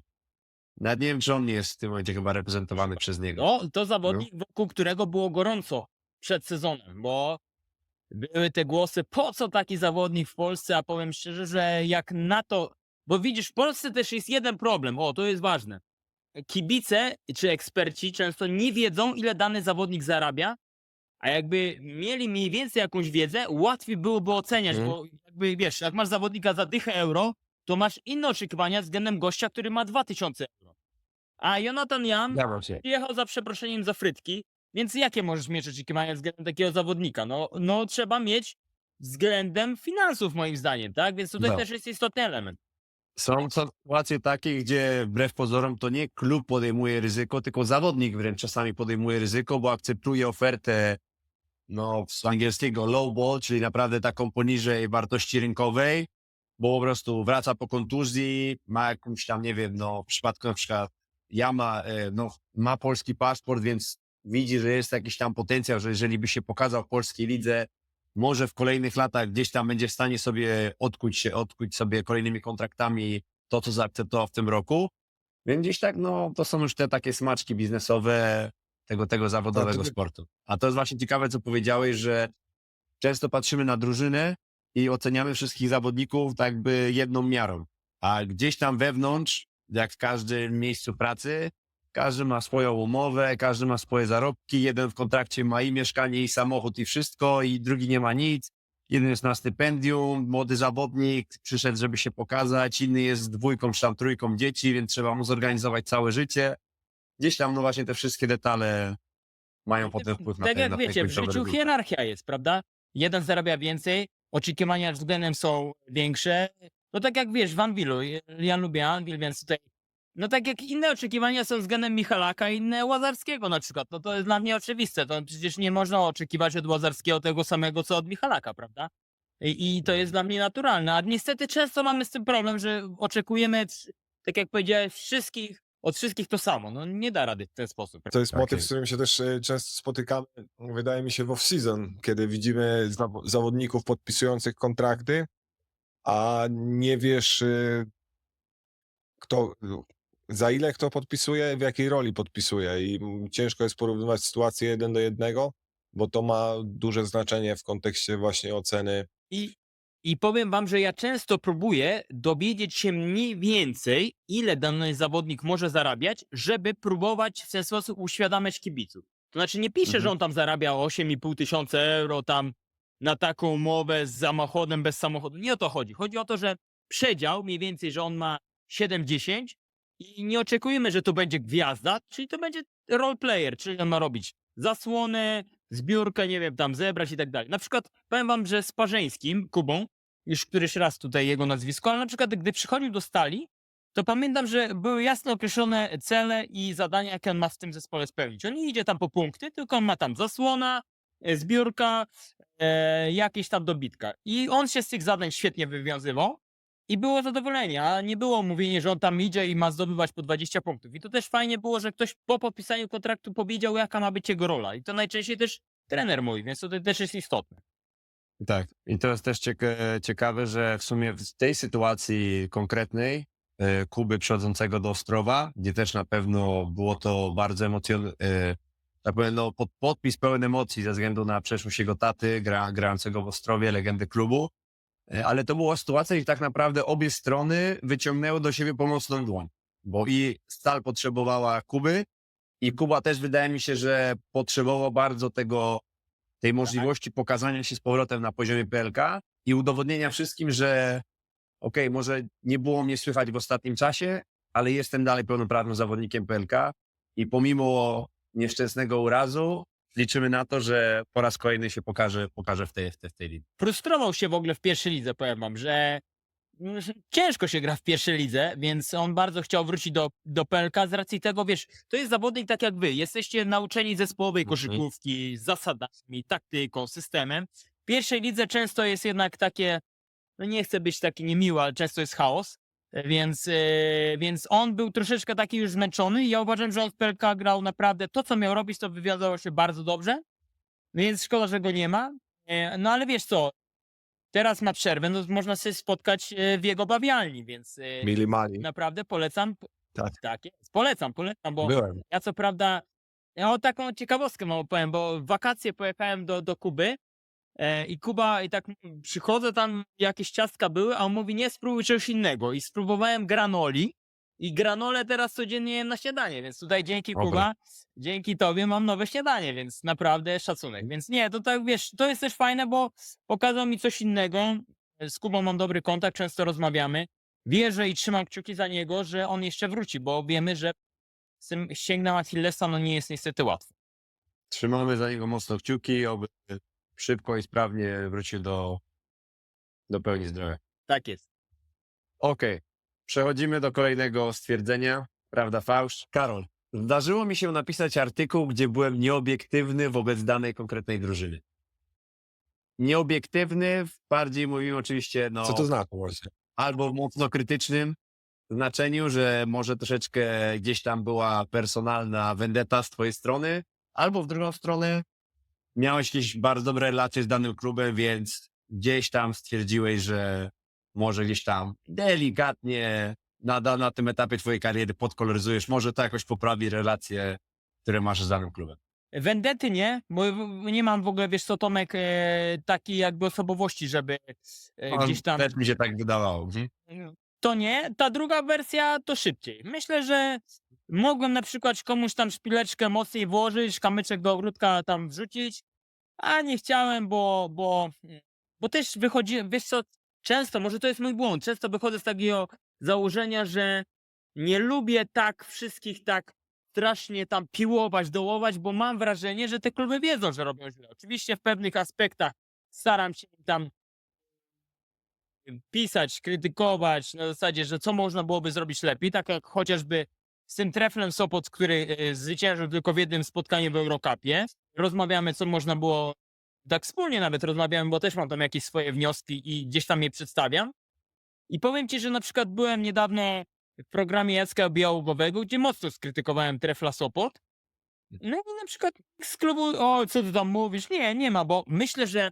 C: Nawet nie wiem, czy on nie jest w tym momencie chyba reprezentowany przez niego.
A: No, to zawodnik, wokół którego było gorąco przed sezonem, bo były te głosy, po co taki zawodnik w Polsce, a powiem szczerze, że jak na to, bo widzisz, w Polsce też jest jeden problem, to jest ważne. Kibice czy eksperci często nie wiedzą, ile dany zawodnik zarabia, a jakby mieli mniej więcej jakąś wiedzę, łatwiej byłoby oceniać,
B: Mhm.
A: bo jakby wiesz, jak masz zawodnika za dychę euro, to masz inne oczekiwania względem gościa, który ma 2000 euro. A Jonathan Yam
C: Zgadzam się.
A: przyjechał za przeproszeniem za frytki, więc jakie możesz mieć oczekiwania względem takiego zawodnika? No trzeba mieć względem finansów moim zdaniem, tak? Więc tutaj
C: No.
A: też jest istotny element.
C: Są sytuacje takie, gdzie wbrew pozorom to nie klub podejmuje ryzyko, tylko zawodnik wręcz czasami podejmuje ryzyko, bo akceptuje ofertę no, z angielskiego low ball, czyli naprawdę taką poniżej wartości rynkowej, bo po prostu wraca po kontuzji, ma jakąś tam, nie wiem, no w przypadku na przykład ma polski paszport, więc widzi, że jest jakiś tam potencjał, że jeżeli by się pokazał w polskiej lidze, może w kolejnych latach gdzieś tam będzie w stanie sobie odkuć sobie kolejnymi kontraktami to, co zaakceptował w tym roku. Więc gdzieś tak, no to są już te takie smaczki biznesowe tego zawodowego
B: Tak,
C: sportu. A to jest właśnie ciekawe, co powiedziałeś, że często patrzymy na drużynę i oceniamy wszystkich zawodników tak jakby jedną miarą. A gdzieś tam wewnątrz, jak w każdym miejscu pracy, każdy ma swoją umowę, każdy ma swoje zarobki. Jeden w kontrakcie ma i mieszkanie, i samochód, i wszystko, i drugi nie ma nic. Jeden jest na stypendium, młody zawodnik przyszedł, żeby się pokazać, inny jest z 2 czy tam 3 dzieci, więc trzeba mu zorganizować całe życie. Gdzieś tam, no właśnie te wszystkie detale mają potem wpływ na
A: Tak
C: te,
A: jak
C: na te
A: wiecie, w
C: końcowe
A: życiu
C: rezultaty.
A: hierarchia jest, prawda? Jeden zarabia więcej, oczekiwania względem są większe. No tak jak wiesz, w Anwilu, ja lubię Anwil, więc tutaj, no tak jak inne oczekiwania są względem Michalaka, inne Łazarskiego na przykład, no to jest dla mnie oczywiste, to przecież nie można oczekiwać od Łazarskiego tego samego, co od Michalaka, prawda? I to jest dla mnie naturalne, a niestety często mamy z tym problem, że oczekujemy, tak jak powiedziałeś, od wszystkich to samo, no nie da rady w ten sposób.
B: To jest
C: Tak
B: motyw,
C: jest.
B: z którym się też często spotykamy, wydaje mi się, w off-season, kiedy widzimy zawodników podpisujących kontrakty, a nie wiesz, kto, za ile kto podpisuje, w jakiej roli podpisuje. I ciężko jest porównywać sytuację 1-1, bo to ma duże znaczenie w kontekście właśnie oceny.
A: I powiem wam, że ja często próbuję dowiedzieć się mniej więcej, ile dany zawodnik może zarabiać, żeby próbować w ten sposób uświadamiać kibiców. To znaczy nie piszę, że on tam zarabia 8,5 tysiąca euro tam na taką umowę z samochodem, bez samochodu. Nie o to chodzi. Chodzi o to, że przedział mniej więcej, że on ma 7-10 i nie oczekujemy, że to będzie gwiazda, czyli to będzie role player, czyli on ma robić zasłonę, zbiórkę, nie wiem, tam zebrać i tak dalej. Na przykład powiem wam, że z Parzeńskim, Kubą, już któryś raz tutaj jego nazwisko, ale na przykład gdy przychodził do Stali, to pamiętam, że były jasno określone cele i zadania, jakie on ma w tym zespole spełnić. On nie idzie tam po punkty, tylko on ma tam zasłona, zbiórka, jakieś tam dobitka. I on się z tych zadań świetnie wywiązywał i było zadowolenie, a nie było mówienie, że on tam idzie i ma zdobywać po 20 punktów. I to też fajnie było, że ktoś po podpisaniu kontraktu powiedział, jaka ma być jego rola. I to najczęściej też trener mówi, więc to też jest istotne.
C: Tak. I to jest też ciekawe, że w sumie w tej sytuacji konkretnej Kuby przychodzącego do Ostrowa, gdzie też na pewno było to bardzo tak powiem, no, podpis pełen emocji ze względu na przeszłość jego taty, grającego w Ostrowie, legendy klubu, ale to była sytuacja, gdzie tak naprawdę obie strony wyciągnęły do siebie pomocną dłoń, bo i Stal potrzebowała Kuby i Kuba też wydaje mi się, że potrzebował bardzo tej możliwości pokazania się z powrotem na poziomie PLK i udowodnienia wszystkim, że okej, może nie było mnie słychać w ostatnim czasie, ale jestem dalej pełnoprawnym zawodnikiem PLK i pomimo nieszczęsnego urazu liczymy na to, że po raz kolejny się pokaże w tej lidze.
A: Frustrował się w ogóle w pierwszej lidze, powiem wam, że ciężko się gra w pierwszej lidze, więc on bardzo chciał wrócić do PLK z racji tego, wiesz, to jest zawodnik tak jak wy, jesteście nauczeni zespołowej koszykówki, z zasadami, taktyką, systemem. W pierwszej lidze często jest jednak takie, no nie chcę być taki niemiły, ale często jest chaos, więc on był troszeczkę taki już zmęczony i ja uważam, że on w PLK grał naprawdę to, co miał robić, to wywiązało się bardzo dobrze, więc szkoda, że go nie ma. No ale wiesz co, teraz ma przerwę, no można się spotkać w jego bawialni, więc
B: Mili Mali.
A: naprawdę polecam.
B: Tak.
A: Tak jest, polecam, bo
B: Byłem.
A: ja co prawda, ja o taką ciekawostkę mam opowiem, bo w wakacje pojechałem do Kuby i Kuba, i tak przychodzę tam, jakieś ciastka były, a on mówi, nie spróbuj czegoś innego. I spróbowałem granoli i granole teraz codziennie jem na śniadanie, więc tutaj dzięki
C: Dobra.
A: Kuba, dzięki tobie mam nowe śniadanie, więc naprawdę szacunek. Więc nie, to tak wiesz, to jest też fajne, bo pokazał mi coś innego. Z Kubą mam dobry kontakt, często rozmawiamy. Wierzę i trzymam kciuki za niego, że on jeszcze wróci, bo wiemy, że z tym ścięgnem Achillesa no nie jest niestety łatwo.
C: Trzymamy za niego mocno kciuki, oby szybko i sprawnie wrócił do pełni zdrowia.
A: Tak jest.
C: Okej, przechodzimy do kolejnego stwierdzenia. Prawda, fałsz? Karol, zdarzyło mi się napisać artykuł, gdzie byłem nieobiektywny wobec danej konkretnej drużyny. Nieobiektywny, bardziej mówimy oczywiście, no...
B: Co to znaczy właśnie?
C: albo w mocno krytycznym znaczeniu, że może troszeczkę gdzieś tam była personalna vendetta z twojej strony, albo w drugą stronę miałeś jakieś bardzo dobre relacje z danym klubem, więc gdzieś tam stwierdziłeś, że może gdzieś tam delikatnie na tym etapie twojej kariery podkoloryzujesz, może to jakoś poprawi relacje, które masz z danym klubem.
A: Vendety nie, bo nie mam w ogóle, wiesz co, Tomek, takiej jakby osobowości, żeby gdzieś tam...
C: Też mi się tak wydawało. Mhm.
A: To nie. Ta druga wersja to szybciej. Myślę, że mogłem na przykład komuś tam szpileczkę mocniej włożyć, kamyczek do ogródka tam wrzucić, a nie chciałem, bo też wychodzi, wiesz co, często, może to jest mój błąd, często wychodzę z takiego założenia, że nie lubię tak wszystkich tak strasznie tam piłować, dołować, bo mam wrażenie, że te kluby wiedzą, że robią źle. Oczywiście w pewnych aspektach staram się im tam pisać, krytykować na zasadzie, że co można byłoby zrobić lepiej, tak jak chociażby z tym Treflem Sopot, który zwyciężył tylko w jednym spotkaniu w Eurocupie. Rozmawiamy, co można było, tak wspólnie nawet rozmawiamy, bo też mam tam jakieś swoje wnioski i gdzieś tam je przedstawiam. I powiem ci, że na przykład byłem niedawno w programie Jacka Białogowego, gdzie mocno skrytykowałem Trefla Sopot. No i na przykład z klubu, o co ty tam mówisz? Nie, nie ma, bo myślę, że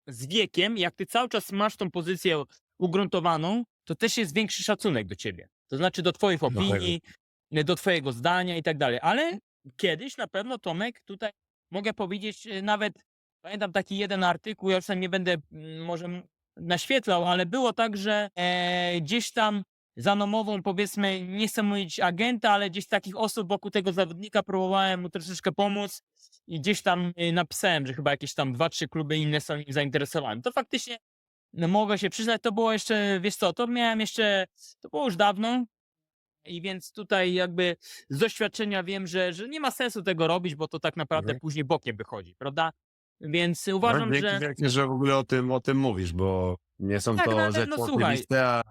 A: z wiekiem, jak ty cały czas masz tą pozycję ugruntowaną, to też jest większy szacunek do ciebie. To znaczy do twoich opinii, do twojego zdania i tak dalej. Ale kiedyś na pewno, Tomek, tutaj mogę powiedzieć, nawet pamiętam taki jeden artykuł, ja już tam nie będę może naświetlał, ale było tak, że gdzieś tam za namową, powiedzmy, nie chcę mówić agenta, ale gdzieś takich osób wokół tego zawodnika próbowałem mu troszeczkę pomóc i gdzieś tam napisałem, że chyba jakieś tam 2-3 kluby inne są nim zainteresowane. To faktycznie, no mogę się przyznać, to było jeszcze, wiesz co, to miałem jeszcze, to było już dawno i więc tutaj jakby z doświadczenia wiem, że nie ma sensu tego robić, bo to tak naprawdę później bokiem wychodzi, prawda? Więc uważam,
C: Dzięki
A: że...
C: wielkie, że w ogóle o tym mówisz, bo nie są
A: Tak, no,
C: to
A: ale
C: rzeczy
A: no, słuchaj,
C: oczywiste, a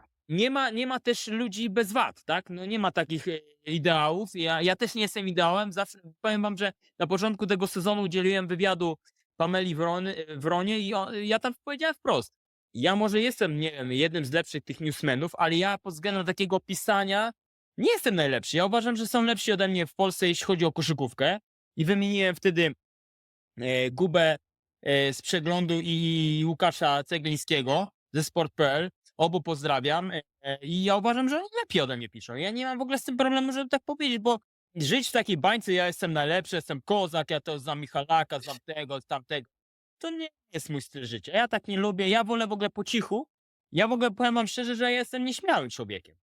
A: nie ma też ludzi bez wad, tak? No nie ma takich ideałów. Ja też nie jestem ideałem. Zawsze powiem wam, że na początku tego sezonu udzieliłem wywiadu Pameli Wronie i ja tam powiedziałem wprost. Ja może jestem, nie wiem, jednym z lepszych tych newsmenów, ale ja pod względem takiego pisania nie jestem najlepszy. Ja uważam, że są lepsi ode mnie w Polsce, jeśli chodzi o koszykówkę. I wymieniłem wtedy Gubę z Przeglądu i Łukasza Ceglińskiego ze Sport.pl. Obu pozdrawiam. I ja uważam, że oni lepiej ode mnie piszą. Ja nie mam w ogóle z tym problemu, żeby tak powiedzieć, bo żyć w takiej bańce, ja jestem najlepszy, jestem kozak, ja to znam Michalaka, znam tego, tamtego. To nie jest mój styl życia. Ja tak nie lubię. Ja wolę w ogóle po cichu. Ja w ogóle powiem wam szczerze, że ja jestem nieśmiałym człowiekiem.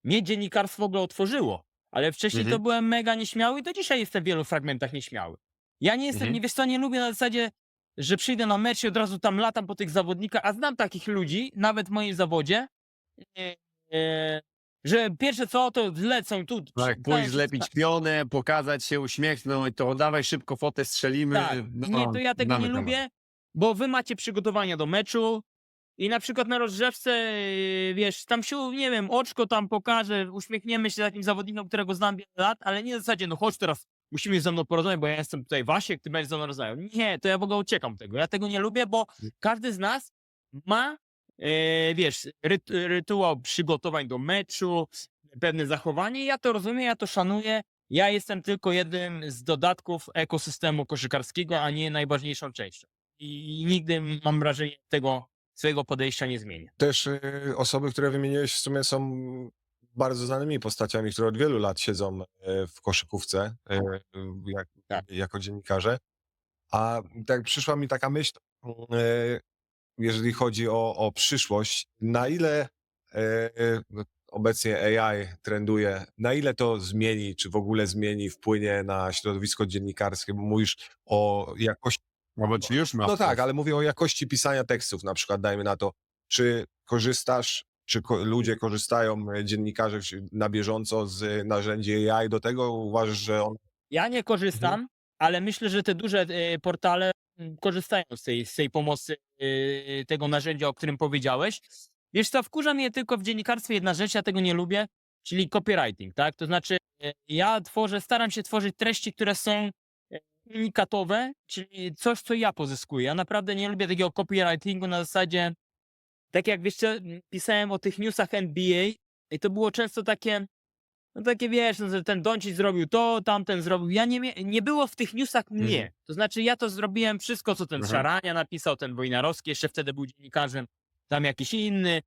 A: Mnie dziennikarstwo w ogóle otworzyło, ale wcześniej to byłem mega nieśmiały i do dzisiaj jestem w wielu fragmentach nieśmiały. Ja nie jestem, nie wiesz co, nie lubię na zasadzie, że przyjdę na mecz i od razu tam latam po tych zawodnikach, a znam takich ludzi, nawet w moim zawodzie, że pierwsze co, to lecą tu.
C: tak, pójść zlepić pionę, pokazać się, uśmiechnąć, to dawaj szybko fotę, strzelimy.
A: Tak,
C: No,
A: nie, to ja tego
C: znamy
A: nie
C: temat.
A: lubię, bo wy macie przygotowania do meczu i na przykład na rozgrzewce, wiesz, tam się, nie wiem, oczko tam pokaże, uśmiechniemy się takim zawodnikom, którego znam wiele lat, ale nie w zasadzie, no chodź teraz, musimy ze mną porozmawiać, bo ja jestem tutaj Wasiek, ty będziesz ze mną rozmawiał. Nie, to ja w ogóle uciekam tego. Ja tego nie lubię, bo każdy z nas ma, wiesz, rytuał przygotowań do meczu, pewne zachowanie. Ja to rozumiem, ja to szanuję. Ja jestem tylko jednym z dodatków ekosystemu koszykarskiego, a nie najważniejszą częścią. I nigdy, mam wrażenie, tego swojego podejścia nie zmienię.
B: Też osoby, które wymieniłeś, w sumie są bardzo znanymi postaciami, które od wielu lat siedzą w koszykówce jako dziennikarze. A tak przyszła mi taka myśl, jeżeli chodzi o przyszłość, na ile obecnie AI trenduje, na ile to zmieni, czy w ogóle zmieni, wpłynie na środowisko dziennikarskie, bo mówisz o jakości.
C: No bo ci już ma
B: No tak,
C: wpływ.
B: ale mówię o jakości pisania tekstów, na przykład dajmy na to, czy korzystasz, czy ludzie korzystają, dziennikarze na bieżąco z narzędzi AI do tego? Uważasz, że on...
A: Ja nie korzystam, ale myślę, że te duże portale korzystają z tej pomocy tego narzędzia, o którym powiedziałeś. Wiesz co, wkurza mnie tylko w dziennikarstwie jedna rzecz, ja tego nie lubię, czyli copywriting, tak? To znaczy ja staram się tworzyć treści, które są unikatowe, czyli coś, co ja pozyskuję. Ja naprawdę nie lubię takiego copywritingu na zasadzie tak jak wiesz co, pisałem o tych newsach NBA i to było często takie, no takie wiesz, no, że ten Doncic zrobił to, tamten zrobił. Ja nie było w tych newsach
C: Mhm.
A: mnie. To znaczy ja to zrobiłem wszystko, co ten
C: Mhm.
A: Szarania napisał, ten Wojnarowski, jeszcze wtedy był dziennikarzem, tam jakiś inny.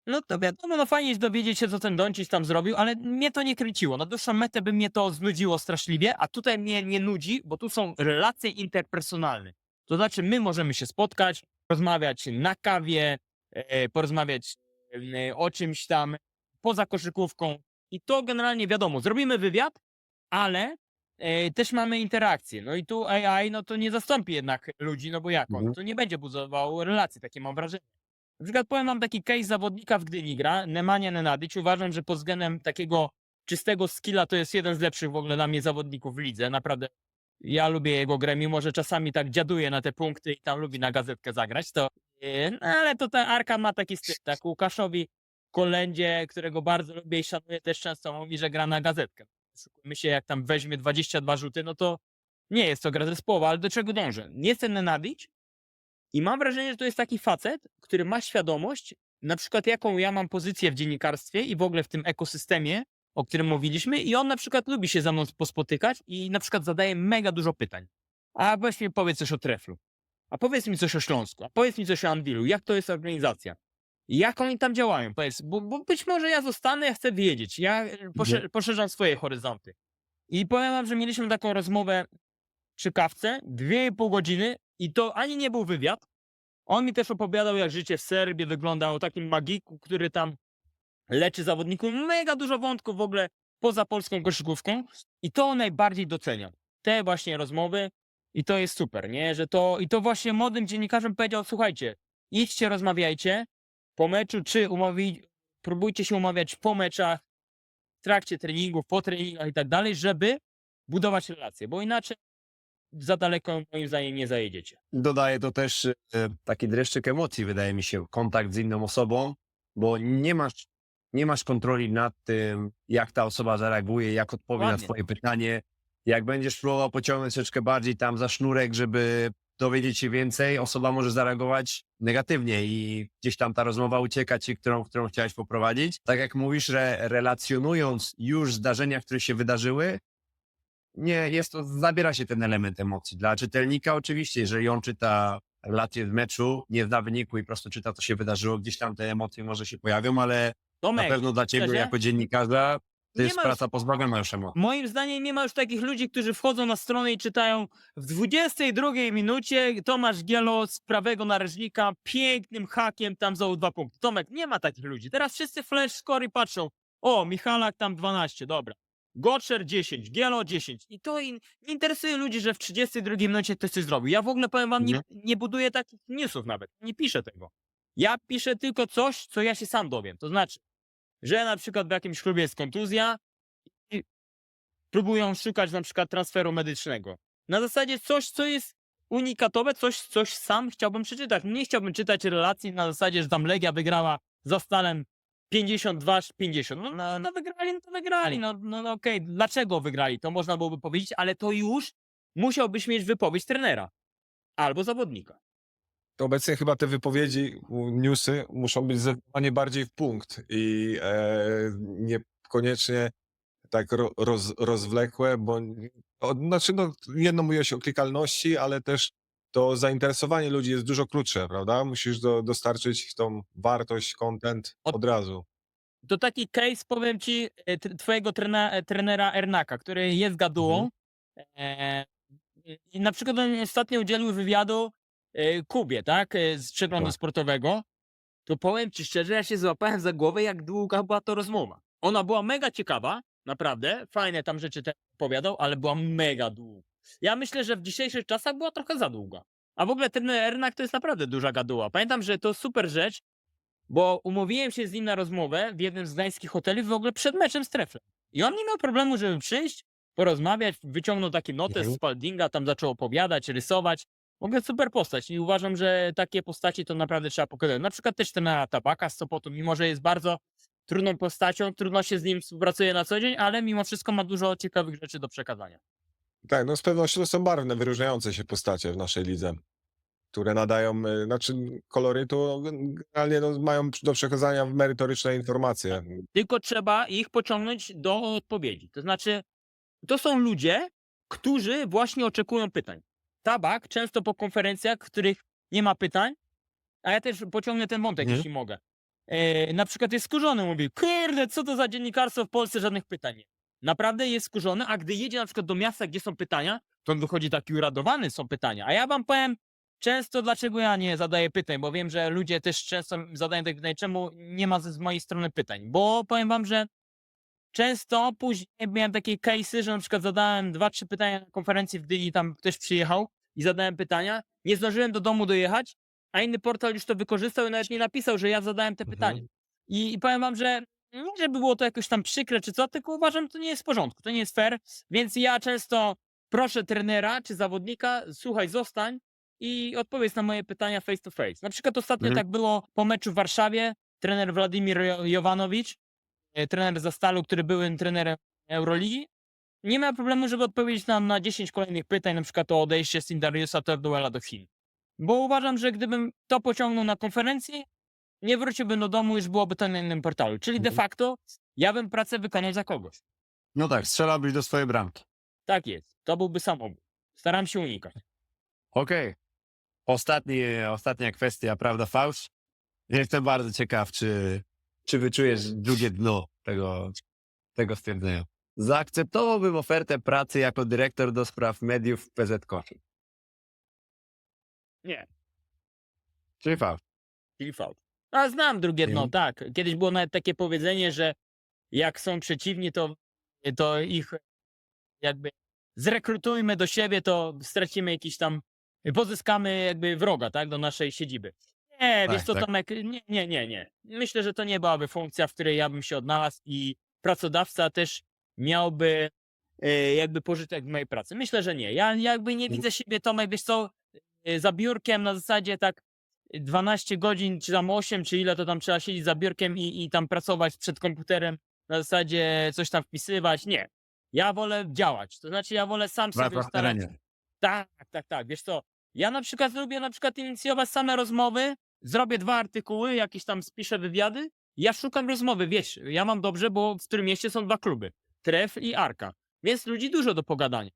A: No to wiadomo, no fajnie jest dowiedzieć się, co ten Doncic tam zrobił, ale mnie to nie kręciło. Na dłuższą metę by mnie to znudziło straszliwie, a tutaj mnie nie nudzi, bo tu są relacje interpersonalne. To znaczy my możemy się spotkać, rozmawiać na kawie, porozmawiać o czymś tam poza koszykówką i to generalnie wiadomo, zrobimy wywiad, ale też mamy interakcję. No i tu AI, no to nie zastąpi jednak ludzi, no bo jak on?
C: Mhm.
A: To nie będzie budował relacji, takie mam wrażenie. Na przykład powiem wam taki case zawodnika w Gdyni gra, Nemanja Nenadić. Uważam, że pod względem takiego czystego skilla to jest jeden z lepszych w ogóle dla mnie zawodników w lidze. Naprawdę ja lubię jego grę, mimo że czasami tak dziaduje na te punkty i tam lubi na gazetkę zagrać, to no ale to ten Arkan ma taki styl, tak Łukaszowi Kolędzie, którego bardzo lubię i szanuję, też często mówi, że gra na gazetkę. Szukujmy się, jak tam weźmie 22 rzuty, no to nie jest to gra zespołowa, ale do czego dążę? Jest ten Nenadić i mam wrażenie, że to jest taki facet, który ma świadomość, na przykład jaką ja mam pozycję w dziennikarstwie i w ogóle w tym ekosystemie, o którym mówiliśmy, i on na przykład lubi się ze mną pospotykać i na przykład zadaje mega dużo pytań. A weź mi powiedz coś o Treflu. A powiedz mi coś o Śląsku. A powiedz mi coś o Anwilu. Jak to jest organizacja? Jak oni tam działają? Powiedz, bo być może ja zostanę, ja chcę wiedzieć. Ja poszerzam swoje horyzonty. I powiem wam, że mieliśmy taką rozmowę przy kawce, 2,5 godziny i to ani nie był wywiad. On mi też opowiadał, jak życie w Serbii wygląda, o takim magiku, który tam leczy zawodników. Mega dużo wątków w ogóle poza polską koszykówką i to najbardziej doceniam. Te właśnie rozmowy i to jest super, nie? Że to, i to właśnie młodym dziennikarzom powiedział, słuchajcie, idźcie, rozmawiajcie po meczu, czy próbujcie się umawiać po meczach, w trakcie treningów, po treningach i tak dalej, żeby budować relacje, bo inaczej za daleko moim zdaniem nie zajedziecie.
C: Dodaje to też taki dreszczyk emocji, wydaje mi się, kontakt z inną osobą, bo nie masz kontroli nad tym, jak ta osoba zareaguje, jak odpowie na
A: Dokładnie.
C: twoje pytanie. Jak będziesz próbował pociągnąć troszeczkę bardziej tam za sznurek, żeby dowiedzieć się więcej, osoba może zareagować negatywnie i gdzieś tam ta rozmowa ucieka ci, którą chciałeś poprowadzić. Tak jak mówisz, że relacjonując już zdarzenia, które się wydarzyły, nie, zabiera się ten element emocji. Dla czytelnika oczywiście, jeżeli on czyta relację z meczu, nie zna wyniku i po prostu czyta, co się wydarzyło, gdzieś tam te emocje może się pojawią, ale na
A: Tomek,
C: pewno dla ciebie
A: szczerze?
C: jako dziennikarza to
A: Nie
C: jest
A: ma już-
C: praca pozbawiona już emocji.
A: Moim zdaniem nie ma już takich ludzi, którzy wchodzą na stronę i czytają w 22 minucie Tomasz Gielo z prawego narożnika pięknym hakiem tam za 2 punkty. Tomek, nie ma takich ludzi. Teraz wszyscy flash score i patrzą. O, Michalak tam 12, dobra. Gotcher 10, Gielo 10. I to nie interesuje ludzi, że w 32 minucie ktoś coś zrobił. Ja w ogóle powiem wam, nie buduję takich newsów nawet. Nie piszę tego. Ja piszę tylko coś, co ja się sam dowiem. To znaczy, że na przykład w jakimś klubie jest kontuzja, i próbują szukać na przykład transferu medycznego. Na zasadzie coś, co jest unikatowe, coś sam chciałbym przeczytać. Nie chciałbym czytać relacji na zasadzie, że tam Legia wygrała za Stalem 52-50. No wygrali, no to wygrali. No okej. Dlaczego wygrali? To można byłoby powiedzieć, ale to już musiałbyś mieć wypowiedź trenera albo zawodnika.
B: To obecnie chyba te wypowiedzi, newsy muszą być zdecydowanie bardziej w punkt i niekoniecznie tak rozwlekłe, bo znaczy jedno mówiłeś o klikalności, ale też to zainteresowanie ludzi jest dużo krótsze, prawda? Musisz dostarczyć tą wartość, content od razu.
A: To taki case, powiem ci, twojego trenera Ernaka, który jest gadułą. I na przykład on ostatnio udzielił wywiadu Kubie, tak? Z przeglądu
C: Tak.
A: sportowego. To powiem ci szczerze, ja się złapałem za głowę, jak długa była to rozmowa. Ona była mega ciekawa, naprawdę. Fajne tam rzeczy opowiadał, ale była mega długa. Ja myślę, że w dzisiejszych czasach była trochę za długa. A w ogóle ten Ernak to jest naprawdę duża gaduła. Pamiętam, że to super rzecz, bo umówiłem się z nim na rozmowę w jednym z gdańskich hoteli w ogóle przed meczem z Treflem. I on nie miał problemu, żeby przyjść, porozmawiać, wyciągnął taki notes z Spaldinga, tam zaczął opowiadać, rysować. W ogóle super postać i uważam, że takie postaci to naprawdę trzeba pokazać. Na przykład też ten Tabaka z Sopotu, mimo że jest bardzo trudną postacią, trudno się z nim współpracuje na co dzień, ale mimo wszystko ma dużo ciekawych rzeczy do przekazania.
B: Tak, no z pewnością to są barwne, wyróżniające się postacie w naszej lidze. które nadają, znaczy kolorytu, generalnie no, mają do przekazania merytoryczne informacje.
A: Tylko trzeba ich pociągnąć do odpowiedzi. To znaczy, to są ludzie, którzy właśnie oczekują pytań. Tabak często po konferencjach, w których nie ma pytań, a ja też pociągnę ten wątek,
C: Mhm.
A: jeśli mogę. Na przykład jest skurzony, mówi, kurde, co to za dziennikarstwo w Polsce, żadnych pytań nie. Naprawdę jest skurzony, a gdy jedzie na przykład do miasta, gdzie są pytania, to on wychodzi taki uradowany, są pytania. A ja wam powiem często, dlaczego ja nie zadaję pytań, bo wiem, że ludzie też często zadają takie pytania, czemu nie ma z mojej strony pytań. Bo powiem wam, że często później miałem takie case'y, że na przykład zadałem 2-3 pytania na konferencji w Gdyni, tam ktoś przyjechał i zadałem pytania, nie zdążyłem do domu dojechać, a inny portal już to wykorzystał i nawet nie napisał, że ja zadałem te pytania. I powiem wam, że nie żeby było to jakoś tam przykre czy co, tylko uważam, że to nie jest w porządku, to nie jest fair, więc ja często proszę trenera czy zawodnika, słuchaj, zostań i odpowiedz na moje pytania face to face. Na przykład ostatnio
C: Mhm.
A: tak było po meczu w Warszawie, trener Władimir Jowanowicz, trener Zastalu, który byłym trenerem Euroligi, nie miał problemu, żeby odpowiedzieć nam na 10 kolejnych pytań, na przykład o odejście Sindariusa Torduela do Chin. Bo uważam, że gdybym to pociągnął na konferencję, nie wróciłbym do domu, już byłoby to na innym portalu. Czyli de facto ja bym pracę wykonał za kogoś.
C: No tak, strzelałbyś do swojej bramki.
A: Tak jest. To byłby samobój. Staram się unikać.
C: Okej. Ostatnia kwestia, prawda, fałsz? Jestem bardzo ciekaw, czy wyczujesz drugie dno tego stwierdzenia. Zaakceptowałbym ofertę pracy jako dyrektor do spraw mediów w PZ Koszyn.
A: Nie,
C: Czyli fałsz.
A: czyli fałsz. A znam drugie dno,
C: Mhm.
A: tak. Kiedyś było nawet takie powiedzenie, że jak są przeciwni, to ich jakby zrekrutujmy do siebie, to stracimy jakiś tam, pozyskamy jakby wroga, tak, do naszej siedziby. Nie, wiesz
C: Tak,
A: co,
C: tak.
A: Tomek, nie. Myślę, że to nie byłaby funkcja, w której ja bym się odnalazł i pracodawca też miałby jakby pożytek w mojej pracy. Myślę, że nie. Ja jakby nie widzę siebie, Tomek, wiesz co, za biurkiem na zasadzie tak 12 godzin, czy tam 8, czy ile to tam trzeba siedzieć za biurkiem i tam pracować przed komputerem, na zasadzie coś tam wpisywać. Nie. Ja wolę działać. To znaczy, ja wolę sam sobie
C: Praca w
A: ustalać.
C: terenie.
A: Tak. Wiesz co, ja na przykład lubię inicjować same rozmowy, zrobię 2 artykuły, jakieś tam spiszę wywiady. Ja szukam rozmowy, wiesz, ja mam dobrze, bo w którym mieście są 2 kluby. Tref i Arka. Więc ludzi dużo do pogadania.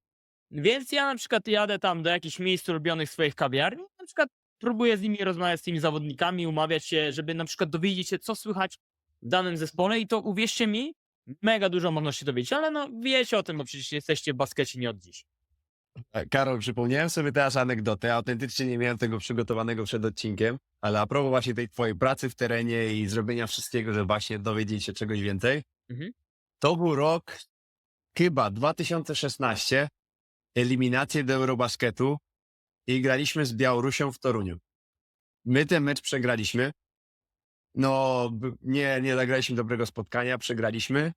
A: Więc ja na przykład jadę tam do jakichś miejsc ulubionych swoich kawiarni, na przykład próbuję z nimi rozmawiać, z tymi zawodnikami, umawiać się, żeby na przykład dowiedzieć się, co słychać w danym zespole i to uwierzcie mi, mega dużo można się dowiedzieć, ale no wiecie o tym, bo przecież jesteście w baskecie nie od dziś.
C: Karol, przypomniałem sobie teraz anegdotę. Autentycznie nie miałem tego przygotowanego przed odcinkiem, ale a propos właśnie tej twojej pracy w terenie i zrobienia wszystkiego, żeby właśnie dowiedzieć się czegoś więcej.
A: Mhm.
C: To był rok chyba 2016, eliminacje do Eurobasketu i graliśmy z Białorusią w Toruniu. My ten mecz przegraliśmy. No, nie zagraliśmy dobrego spotkania, przegraliśmy.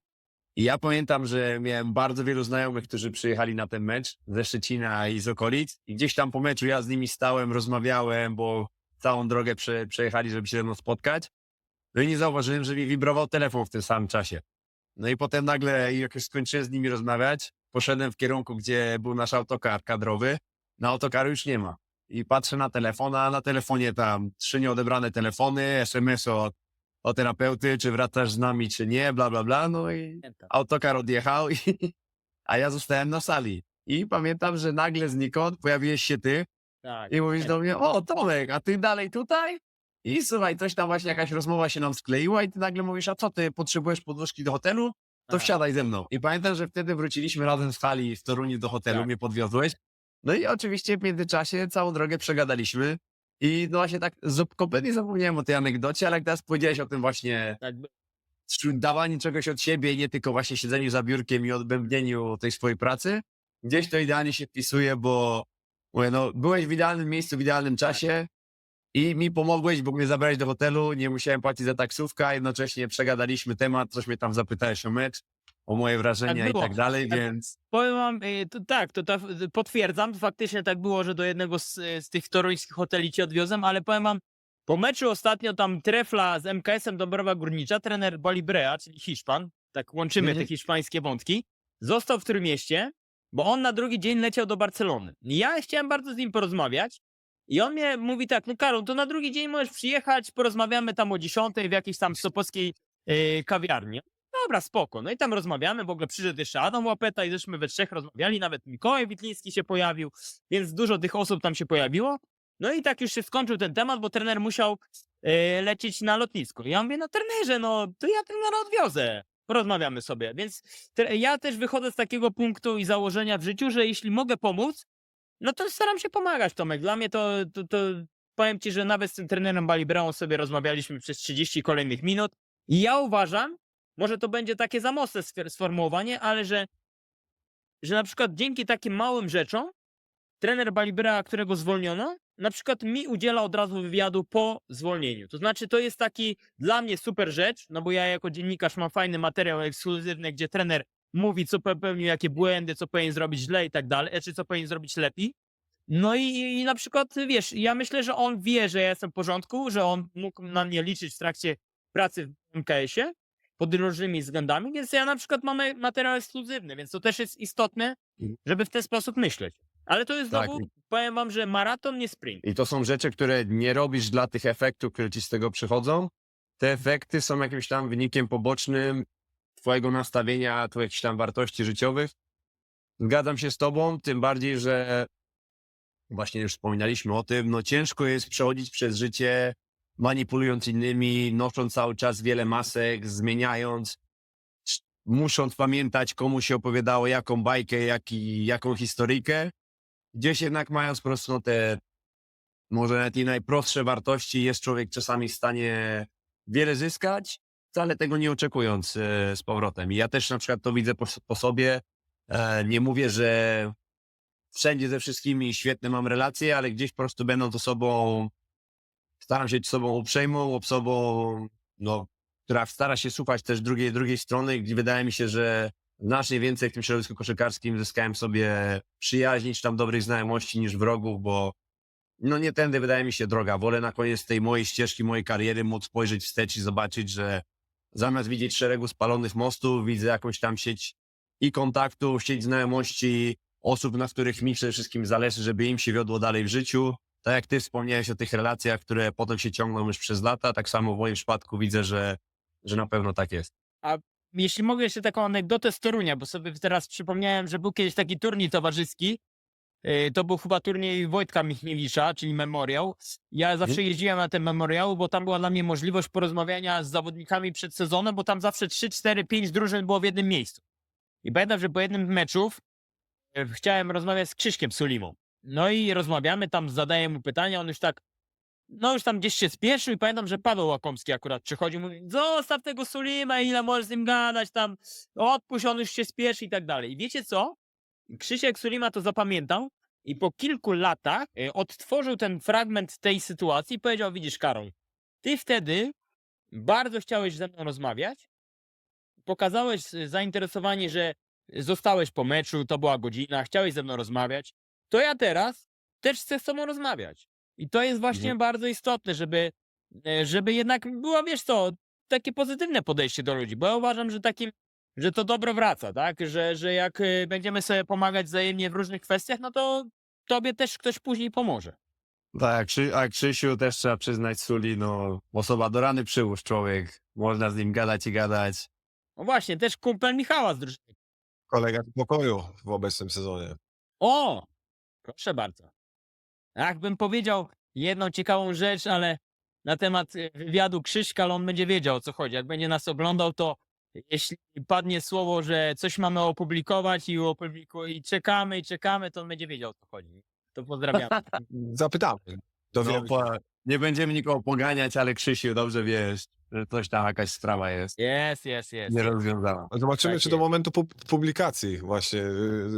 C: I ja pamiętam, że miałem bardzo wielu znajomych, którzy przyjechali na ten mecz ze Szczecina i z okolic. I gdzieś tam po meczu ja z nimi stałem, rozmawiałem, bo całą drogę przejechali, żeby się ze mną spotkać. No i nie zauważyłem, że mi wibrował telefon w tym samym czasie. No i potem nagle, jak już skończyłem z nimi rozmawiać, poszedłem w kierunku, gdzie był nasz autokar kadrowy. Na autokaru już nie ma. I patrzę na telefon, a na telefonie tam 3 nieodebrane telefony, SMS o terapeuty, czy wracasz z nami, czy nie, bla, bla, bla. No i autokar odjechał, a ja zostałem na sali. I pamiętam, że nagle znikąd pojawiłeś się ty
A: Tak.
C: i mówisz do mnie, o Tomek, a ty dalej tutaj? I słuchaj, coś tam właśnie, jakaś rozmowa się nam skleiła i ty nagle mówisz, a co, ty potrzebujesz podróżki do hotelu? To
A: Tak.
C: wsiadaj ze mną. I pamiętam, że wtedy wróciliśmy razem z hali w Toruniu do hotelu,
A: Tak.
C: mnie podwiozłeś. No i oczywiście w międzyczasie całą drogę przegadaliśmy. I no właśnie tak kompletnie zapomniałem o tej anegdocie, ale jak teraz powiedziałeś o tym właśnie
A: Tak.
C: dawaniu czegoś od siebie i nie tylko właśnie siedzeniu za biurkiem i odbębnieniu tej swojej pracy, gdzieś to idealnie się wpisuje, bo mówię, no, byłeś w idealnym miejscu, w idealnym czasie i mi pomogłeś, bo mnie zabrałeś do hotelu, nie musiałem płacić za taksówkę, a jednocześnie przegadaliśmy temat, coś mnie tam zapytałeś o mecz, o moje wrażenia i
A: było.
C: tak dalej,
A: Tak.
C: więc
A: Powiem wam, potwierdzam, faktycznie tak było, że do jednego z tych toruńskich hoteli cię odwiozłem, ale powiem wam, po meczu ostatnio tam trefla z MKS-em Dąbrowa Górnicza, trener Bolibrea, czyli Hiszpan, tak łączymy te hiszpańskie wątki, został w Trójmieście, bo on na drugi dzień leciał do Barcelony. Ja chciałem bardzo z nim porozmawiać I on mnie mówi tak, no Karol, to na drugi dzień możesz przyjechać, porozmawiamy tam o 10 w jakiejś tam sopockiej kawiarni. Dobra, spoko. No i tam rozmawiamy, w ogóle przyszedł jeszcze Adam Łapeta i żeśmy we trzech rozmawiali, nawet Mikołaj Witliński się pojawił, więc dużo tych osób tam się pojawiło. No i tak już się skończył ten temat, bo trener musiał lecieć na lotnisko. Ja mówię, no trenerze, no to ja trenera odwiozę. Porozmawiamy sobie. Więc ja też wychodzę z takiego punktu i założenia w życiu, że jeśli mogę pomóc, no to staram się pomagać, Tomek. Dla mnie to powiem ci, że nawet z tym trenerem Balibraą sobie rozmawialiśmy przez 30 kolejnych minut i ja uważam, może to będzie takie za mocne sformułowanie, ale że na przykład dzięki takim małym rzeczom trener Balibrea, którego zwolniono, na przykład mi udziela od razu wywiadu po zwolnieniu. To znaczy, to jest taki dla mnie super rzecz, no bo ja jako dziennikarz mam fajny materiał ekskluzywny, gdzie trener mówi, co popełnił, jakie błędy, co powinien zrobić źle i tak dalej, czy co powinien zrobić lepiej. No i na przykład, wiesz, ja myślę, że on wie, że ja jestem w porządku, że on mógł na mnie liczyć w trakcie pracy w MKS-ie pod różnymi względami, więc ja na przykład mam materiał ekskluzywny, więc to też jest istotne, żeby w ten sposób myśleć. Ale to jest
C: Tak.
A: znowu, powiem wam, że maraton, nie sprint.
C: I to są rzeczy, które nie robisz dla tych efektów, które ci z tego przychodzą. Te efekty są jakimś tam wynikiem pobocznym twojego nastawienia, twoich jakichś tam wartości życiowych. Zgadzam się z tobą, tym bardziej, że właśnie już wspominaliśmy o tym, no ciężko jest przechodzić przez życie manipulując innymi, nosząc cały czas wiele masek, zmieniając, musząc pamiętać, komu się opowiadało jaką bajkę, jaką historyjkę. Gdzieś jednak mając po prostu no, te może nawet i najprostsze wartości, jest człowiek czasami w stanie wiele zyskać, wcale tego nie oczekując z powrotem. I ja też na przykład to widzę po sobie. Nie mówię, że wszędzie ze wszystkimi świetne mam relacje, ale gdzieś po prostu będąc osobą, staram się być osobą uprzejmą, osobą, no, która stara się słuchać też drugiej strony, gdzie wydaje mi się, że znacznie więcej w tym środowisku koszykarskim zyskałem sobie przyjaźni, czy tam dobrych znajomości niż wrogów, bo no nie tędy wydaje mi się droga. Wolę na koniec tej mojej ścieżki, mojej kariery móc spojrzeć wstecz i zobaczyć, że zamiast widzieć szeregu spalonych mostów, widzę jakąś tam sieć i kontaktów, sieć znajomości, osób, na których mi przede wszystkim zależy, żeby im się wiodło dalej w życiu. Tak jak ty wspomniałeś o tych relacjach, które potem się ciągną już przez lata, tak samo w moim przypadku widzę, że na pewno tak jest.
A: Jeśli mogę jeszcze taką anegdotę z Torunia, bo sobie teraz przypomniałem, że był kiedyś taki turniej towarzyski. To był chyba turniej Wojtka Michniewicza, czyli Memoriał. Ja zawsze jeździłem na ten Memoriał, bo tam była dla mnie możliwość porozmawiania z zawodnikami przed sezonem, bo tam zawsze 3, 4, 5 drużyn było w jednym miejscu. I pamiętam, że po jednym z meczów chciałem rozmawiać z Krzyśkiem Sulimą. No i rozmawiamy, tam zadaję mu pytania, on już tak, no już tam gdzieś się spieszył i pamiętam, że Paweł Łakomski akurat przychodził, mówi, zostaw tego Sulima, ile możesz z nim gadać, tam odpuść, on już się spieszy i tak dalej. I wiecie co? Krzysiek Sulima to zapamiętał i po kilku latach odtworzył ten fragment tej sytuacji i powiedział, widzisz Karol, ty wtedy bardzo chciałeś ze mną rozmawiać, pokazałeś zainteresowanie, że zostałeś po meczu, to była godzina, chciałeś ze mną rozmawiać, to ja teraz też chcę z tobą rozmawiać. I to jest właśnie bardzo istotne, żeby jednak było, wiesz co, takie pozytywne podejście do ludzi, bo ja uważam, że to dobro wraca, tak? Że jak będziemy sobie pomagać wzajemnie w różnych kwestiach, no to tobie też ktoś później pomoże.
C: Tak, a Krzysiu też trzeba przyznać Suli, no osoba do rany przyłóż człowiek, można z nim gadać i gadać.
A: No właśnie, też kumpel Michała z drużyny.
B: Kolega z pokoju w obecnym sezonie.
A: O! Proszę bardzo. Jakbym powiedział jedną ciekawą rzecz, ale na temat wywiadu Krzyśka, ale on będzie wiedział, o co chodzi. Jak będzie nas oglądał, to jeśli padnie słowo, że coś mamy opublikować i czekamy, to on będzie wiedział, o co chodzi. To pozdrawiamy.
B: Zapytamy.
C: No,
B: Dowiemy się.
C: nie będziemy nikogo poganiać, ale Krzysiu, dobrze wiesz, że coś tam, jakaś sprawa jest
A: Jest.
C: nierozwiązana.
B: Zobaczymy,
A: Tak
B: czy do
A: jest.
B: momentu publikacji właśnie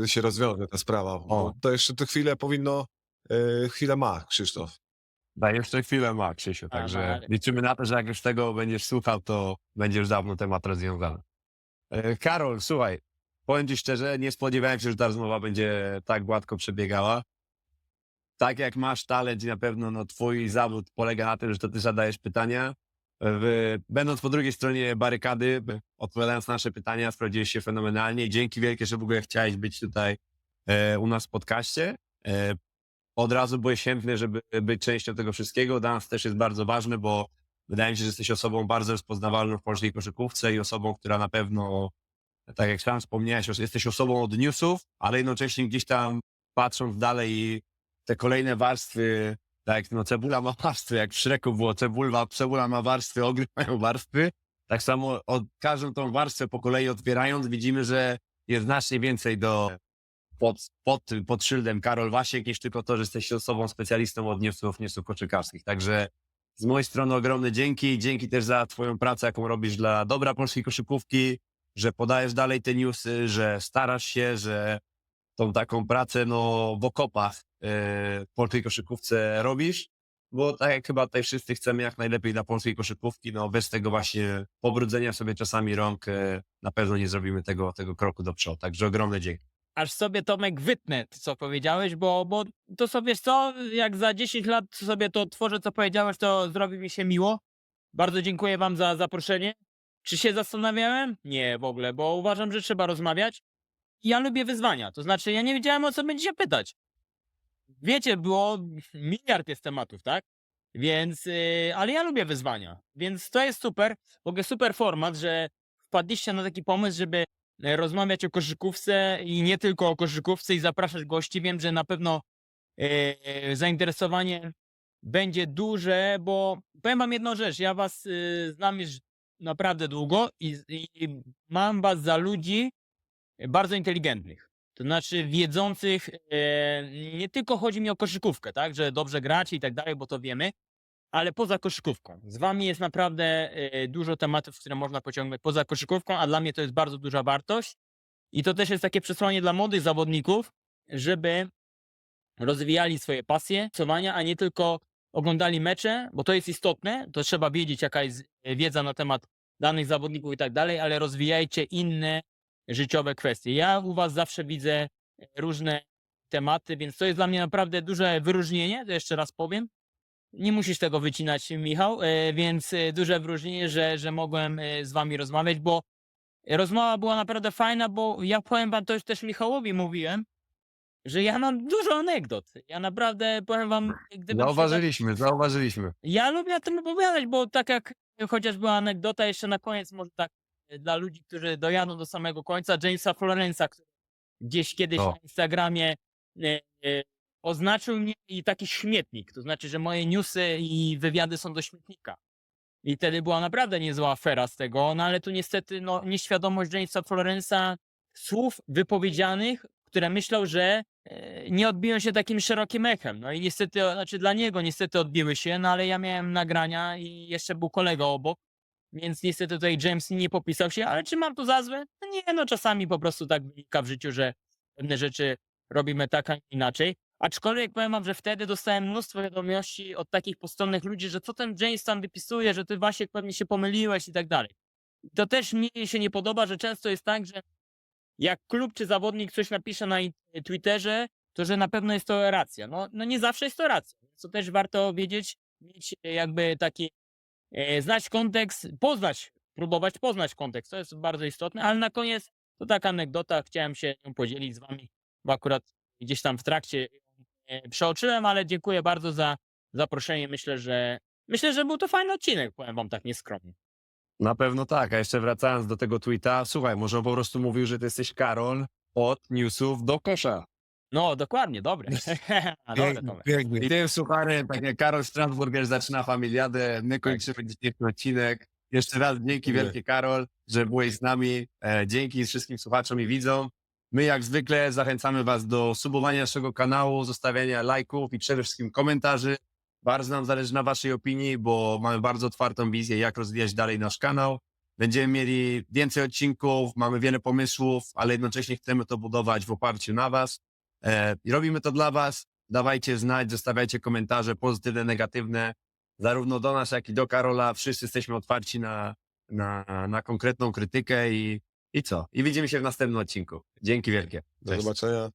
B: się rozwiąże ta sprawa. Bo to jeszcze to chwilę powinno, chwilę ma Krzysztof.
C: Daj, jeszcze chwilę ma Krzysiu, także
A: ale-
C: liczymy na to, że jak już tego będziesz słuchał, to będzie już dawno temat rozwiązany. Karol, słuchaj, powiem ci szczerze, nie spodziewałem się, że ta rozmowa będzie tak gładko przebiegała. Tak jak masz talent i na pewno no, twój zawód polega na tym, że to ty zadajesz pytania. Będąc po drugiej stronie barykady, odpowiadając na nasze pytania, sprawdziłeś się fenomenalnie. Dzięki wielkie, że w ogóle chciałeś być tutaj u nas w podcaście. od razu byłeś chętny, żeby być częścią tego wszystkiego. Dla nas też jest bardzo ważne, bo wydaje mi się, że jesteś osobą bardzo rozpoznawalną w polskiej koszykówce i osobą, która na pewno, tak jak sam wspomniałeś, jesteś osobą od newsów, ale jednocześnie gdzieś tam patrząc dalej i te kolejne warstwy, tak jak no, cebula ma warstwy, jak w Shreku było cebula ma warstwy, ogry mają warstwy, tak samo każdą tą warstwę po kolei otwierając widzimy, że jest znacznie więcej pod szyldem Karol Wasiek niż tylko to, że jesteś osobą specjalistą od newsów koszykarskich. Także z mojej strony ogromne dzięki. Dzięki też za twoją pracę, jaką robisz dla dobra polskiej koszykówki, że podajesz dalej te newsy, że starasz się, że tą taką pracę no, w okopach w polskiej koszykówce robisz, bo tak jak chyba tutaj wszyscy chcemy jak najlepiej dla polskiej koszykówki, no bez tego właśnie pobrudzenia sobie czasami rąk na pewno nie zrobimy tego kroku do przodu. Także ogromne dzięki.
A: Aż sobie, Tomek, wytnę, co powiedziałeś, bo to sobie, wiesz co, jak za 10 lat sobie to otworzę, co powiedziałeś, to zrobi mi się miło. Bardzo dziękuję wam za zaproszenie. Czy się zastanawiałem? Nie, w ogóle, bo uważam, że trzeba rozmawiać. Ja lubię wyzwania, to znaczy ja nie wiedziałem, o co będziecie pytać. Wiecie, było miliard jest tematów, tak? Więc, ale ja lubię wyzwania, więc to jest super. W ogóle super format, że wpadliście na taki pomysł, żeby rozmawiać o koszykówce i nie tylko o koszykówce i zapraszać gości. Wiem, że na pewno zainteresowanie będzie duże, bo powiem wam jedną rzecz, ja was znam już naprawdę długo i mam was za ludzi bardzo inteligentnych. To znaczy wiedzących, nie tylko chodzi mi o koszykówkę, tak, że dobrze gracie i tak dalej, bo to wiemy, ale poza koszykówką. Z wami jest naprawdę dużo tematów, które można pociągnąć poza koszykówką, a dla mnie to jest bardzo duża wartość. I to też jest takie przesłanie dla młodych zawodników, żeby rozwijali swoje pasje, a nie tylko oglądali mecze, bo to jest istotne, to trzeba wiedzieć, jaka jest wiedza na temat danych zawodników i tak dalej, ale rozwijajcie inne życiowe kwestie. Ja u was zawsze widzę różne tematy, więc to jest dla mnie naprawdę duże wyróżnienie, to jeszcze raz powiem. Nie musisz tego wycinać, Michał, więc duże wyróżnienie, że mogłem z wami rozmawiać, bo rozmowa była naprawdę fajna, bo ja powiem wam, to już też Michałowi mówiłem, że ja mam dużo anegdot. Ja naprawdę powiem wam, gdybym
C: Zauważyliśmy.
A: ja lubię o tym opowiadać, bo tak jak chociaż była anegdota jeszcze na koniec, może tak dla ludzi, którzy dojadą do samego końca, Jamesa Florensa, który gdzieś kiedyś
C: O.
A: na Instagramie oznaczył mnie i taki śmietnik. To znaczy, że moje newsy i wywiady są do śmietnika. I wtedy była naprawdę niezła afera z tego, no ale tu niestety no, nieświadomość Jamesa Florensa, słów wypowiedzianych, które myślał, że nie odbiją się takim szerokim echem. No i niestety, znaczy dla niego niestety odbiły się, no ale ja miałem nagrania i jeszcze był kolega obok, więc niestety tutaj James nie popisał się, ale czy mam to za złe? No nie, no czasami po prostu tak wynika w życiu, że pewne rzeczy robimy tak, a nie inaczej. Aczkolwiek powiem wam, że wtedy dostałem mnóstwo wiadomości od takich postronnych ludzi, że co ten James tam wypisuje, że ty Wasiek pewnie się pomyliłeś i tak dalej. To też mi się nie podoba, że często jest tak, że jak klub czy zawodnik coś napisze na Twitterze, to że na pewno jest to racja. No nie zawsze jest to racja. Co też warto wiedzieć, mieć jakby taki, znać kontekst, próbować poznać kontekst. To jest bardzo istotne, ale na koniec to taka anegdota, chciałem się nią podzielić z wami, bo akurat gdzieś tam w trakcie przeoczyłem, ale dziękuję bardzo za zaproszenie. Myślę, że był to fajny odcinek, powiem wam tak nieskromnie.
C: Na pewno tak, a jeszcze wracając do tego tweeta, słuchaj, może on po prostu mówił, że ty jesteś Karol od newsów do kosza.
A: No, dokładnie, dobre. Dobre, Tomek.
C: I tym sucharem, tak jak Karol Strasburger zaczyna familiadę, my kończymy dzisiejszy odcinek. Jeszcze raz dzięki wielkie, Karol, że byłeś z nami. Dzięki wszystkim słuchaczom i widzom. My jak zwykle zachęcamy was do subowania naszego kanału, zostawiania lajków i przede wszystkim komentarzy. Bardzo nam zależy na waszej opinii, bo mamy bardzo otwartą wizję, jak rozwijać dalej nasz kanał. Będziemy mieli więcej odcinków, mamy wiele pomysłów, ale jednocześnie chcemy to budować w oparciu na was. I robimy to dla was. Dawajcie znać, zostawiajcie komentarze pozytywne, negatywne, zarówno do nas, jak i do Karola. Wszyscy jesteśmy otwarci na konkretną krytykę i co? I widzimy się w następnym odcinku. Dzięki wielkie.
B: Do
C: Cześć.
B: zobaczenia.